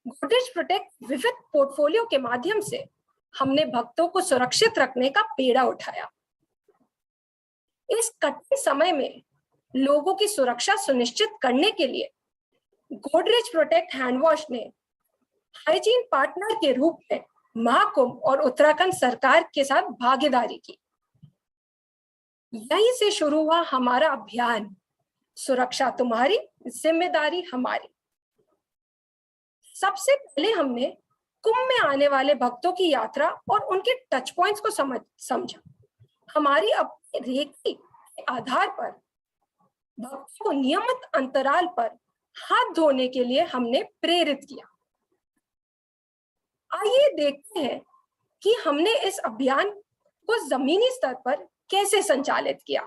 गोदरेज प्रोटेक्ट विविध पोर्टफोलियो के माध्यम से हमने भक्तों को सुरक्षित रखने का बेड़ा उठाया। इस कठिन समय में लोगों की सुरक्षा सुनिश्चित करने के लिए गोदरेज प्रोटेक्ट हैंड वॉश ने हाइजीन पार्टनर के रूप में महाकुंभ और उत्तराखंड सरकार के साथ भागीदारी की। यहीं से शुरू हुआ हमारा अभियान, सुरक्षा तुम्हारी जिम्मेदारी हमारी। सबसे पहले हमने कुंभ में आने वाले भक्तों की यात्रा और उनके टच पॉइंट्स को समझा। हमारी अपनी रेखी के आधार पर भक्तों को नियमित अंतराल पर हाथ धोने के लिए हमने प्रेरित किया। आइए देखते हैं कि हमने इस अभियान को जमीनी स्तर पर कैसे संचालित किया।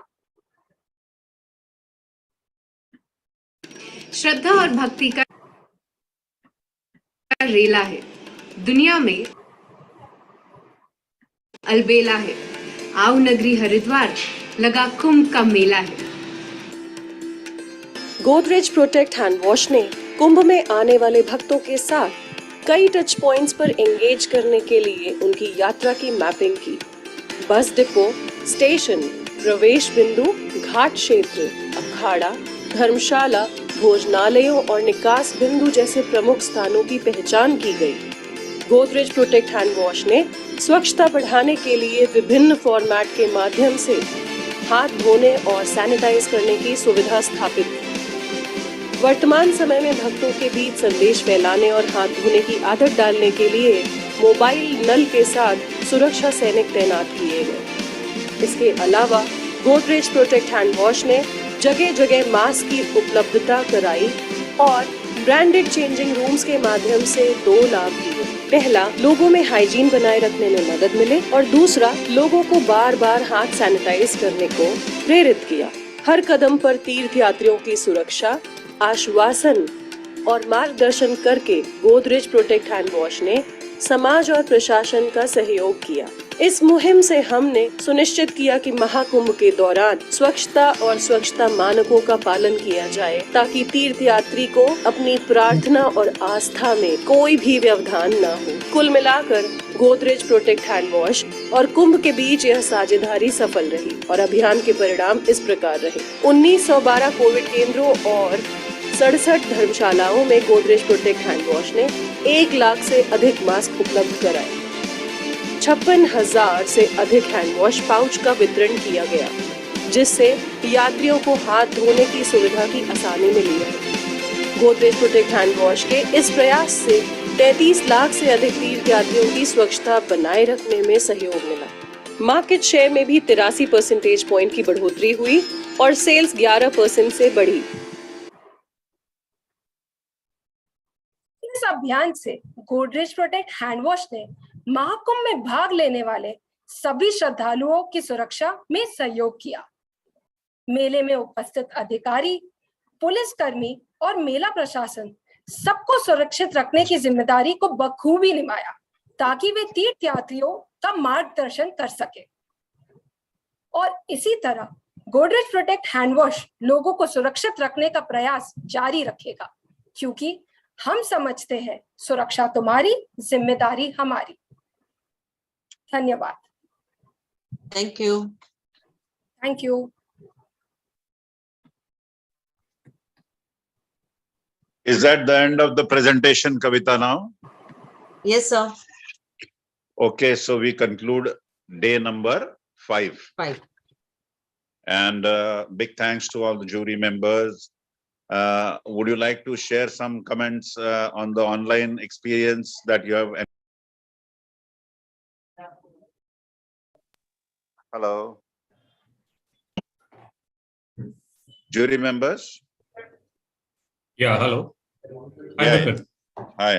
श्रद्धा और भक्ति का रेला है, दुनिया में अलबेला है। आओ नगरी हरिद्वार, लगा कुंभ का मेला है। गोदरेज प्रोटेक्ट हैंड वॉश ने कुंभ में आने वाले भक्तों के साथ कई टच पॉइंट्स पर एंगेज करने के लिए उनकी यात्रा की मैपिंग की। बस डिपो, स्टेशन, प्रवेश बिंदु, घाट क्षेत्र, अखाड़ा, धर्मशाला, भोजनालयों और निकास बिंदु जैसे प्रमुख स्थानों की पहचान की गई। गोदरेज प्रोटेक्ट हैंड वॉश ने स्वच्छता बढ़ाने के लिए विभिन्न फॉर्मेट के माध्यम से हाथ धोने और सैनिटाइज करने की सुविधा स्थापित की। वर्तमान समय में भक्तों के बीच संदेश फैलाने और हाथ धोने की आदत डालने के लिए मोबाइल नल के साथ सुरक्षा सैनिक तैनात किए गए। इसके अलावा गोदरेज प्रोटेक्ट हैंड वॉश ने जगह जगह मास्क की उपलब्धता कराई और ब्रांडेड चेंजिंग रूम्स के माध्यम से 2 लाभ दिए। पहला, लोगों में हाइजीन बनाए रखने में मदद मिले और दूसरा, लोगों को बार बार हाथ सैनिटाइज करने को प्रेरित किया। हर कदम पर तीर्थ यात्रियों की सुरक्षा, आश्वासन और मार्गदर्शन करके गोदरेज प्रोटेक्ट हैंड वॉश ने समाज और प्रशासन का सहयोग किया। इस मुहिम से हमने सुनिश्चित किया कि महाकुंभ के दौरान स्वच्छता और स्वच्छता मानकों का पालन किया जाए ताकि तीर्थ यात्री को अपनी प्रार्थना और आस्था में कोई भी व्यवधान न हो। कुल मिलाकर गोदरेज प्रोटेक्ट हैंड वॉश और कुंभ के बीच यह साझेदारी सफल रही और अभियान के परिणाम इस प्रकार रहे। 1912 कोविड केंद्रों और 67 धर्मशालाओं में गोदरेज प्रोटेक्ट हैंड वॉश ने 1 लाख से अधिक मास्क उपलब्ध कराए। 56,000 से अधिक हैंड वॉश पाउच का वितरण किया गया, जिससे यात्रियों को हाथ धोने की सुविधा की आसानी मिली है। गोदरेज प्रोटेक्ट हैंड वॉश के इस प्रयास से 33 लाख से अधिक तीर्थ यात्रियों की स्वच्छता बनाए रखने में सहयोग मिला। मार्केट शेयर में भी 83% पॉइंट की बढ़ोतरी हुई और सेल्स 11% से बढ़ी। इस अभियान से गोदरेज प्रोटेक्ट हैंड वॉश ने महाकुंभ में भाग लेने वाले सभी श्रद्धालुओं की सुरक्षा में सहयोग किया। मेले में उपस्थित अधिकारी, पुलिसकर्मी और मेला प्रशासन सबको सुरक्षित रखने की जिम्मेदारी को बखूबी निभाया ताकि वे तीर्थयात्रियों का मार्गदर्शन कर सके। और इसी तरह गोदरेज प्रोटेक्ट हैंड वॉश लोगों को सुरक्षित रखने का प्रयास जारी रखेगा, क्योंकि हम समझते हैं सुरक्षा तुम्हारी, जिम्मेदारी हमारी। धन्यवाद। Thank you. Thank you. Is that the end of the presentation, Kavita, now? Yes, sir. Okay, so we conclude day number 5. 5. And big thanks to all the jury members. Would you like to share some comments on the online experience that you have? Hello. Jury members? Yeah, hello. Hi, Yeah, Vipin. Hi.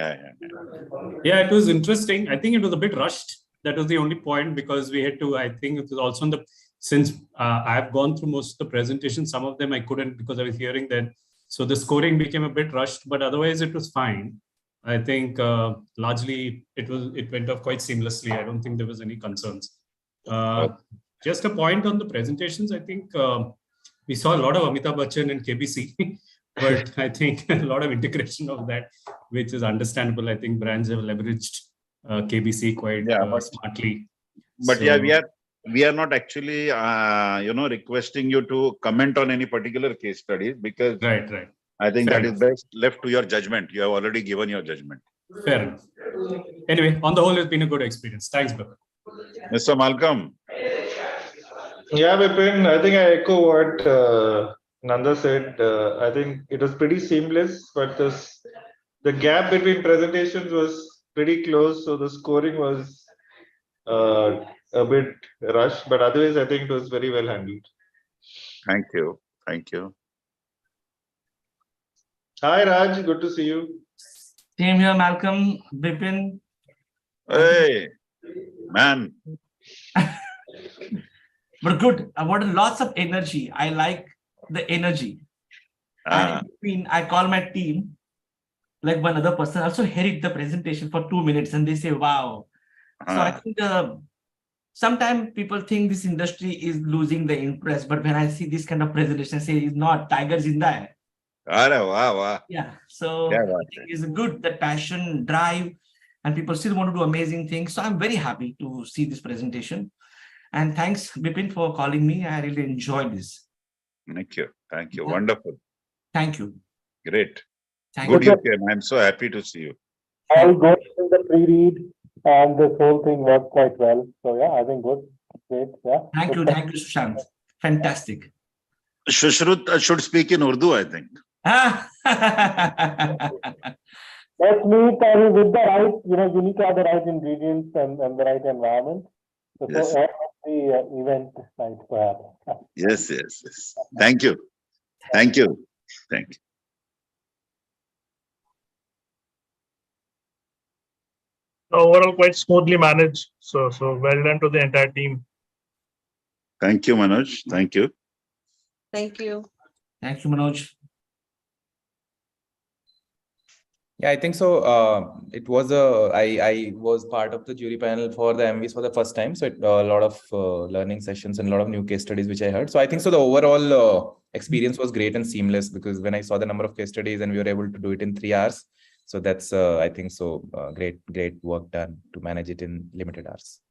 Yeah, it was interesting. I think it was a bit rushed. That was the only point, because we had to, I think it was also since I have gone through most of the presentations, some of them I couldn't because I was hearing that. So the scoring became a bit rushed, but otherwise it was fine. I think largely it went off quite seamlessly. I don't think there was any concerns. Just a point on the presentations. I think we saw a lot of Amitabh Bachchan and KBC, but I think a lot of integration of that, which is understandable. I think brands have leveraged KBC quite smartly. But So- yeah, we are not actually, requesting you to comment on any particular case studies, because right. I think Fair that is best left to your judgment. You have already given your judgment. Fair enough. Anyway, on the whole, it's been a good experience. Thanks, Bipin. Mr. Malcolm. Yeah, Vipin, I think I echo what Nanda said. I think it was pretty seamless, but the gap between presentations was pretty close, so the scoring was a bit rushed, but otherwise I think it was very well handled. Thank you. Thank you. Hi, Raj. Good to see you. Same here, Malcolm, Bipin. Hey, man. But good. I wanted lots of energy. I like the energy. And in between, I call my team, like one other person, also heard the presentation for 2 minutes and they say, wow. So I think sometimes people think this industry is losing the interest, but when I see this kind of presentation, I say it's not, Tiger's in there. Wow. Yeah. So Yeah, I think it's good, that passion, drive, and people still want to do amazing things. So I'm very happy to see this presentation. And thanks, Bipin, for calling me. I really enjoyed this. Thank you. Thank you. Wonderful. Thank you. Great. Thank Good you. you came. I'm so happy to see you. I got in the pre-read and this whole thing worked quite well. So yeah, I think good. Great. Yeah. Thank you, Sushant. Fantastic. Shushrut should speak in Urdu, I think. Let's meet with the right, you need to have the right ingredients and the right environment. So, Yes. so all the event site perhaps. Yes. Thank you. Thank you. Overall, quite smoothly managed. So well done to the entire team. Thank you, Manoj. Thank you. Thank you. Thank you, Manoj. Yeah, I think so. It was I was part of the jury panel for the Emvies for the first time. So a lot of learning sessions and a lot of new case studies which I heard. So I think so the overall experience was great and seamless, because when I saw the number of case studies and we were able to do it in 3 hours. So that's I think so great work done to manage it in limited hours.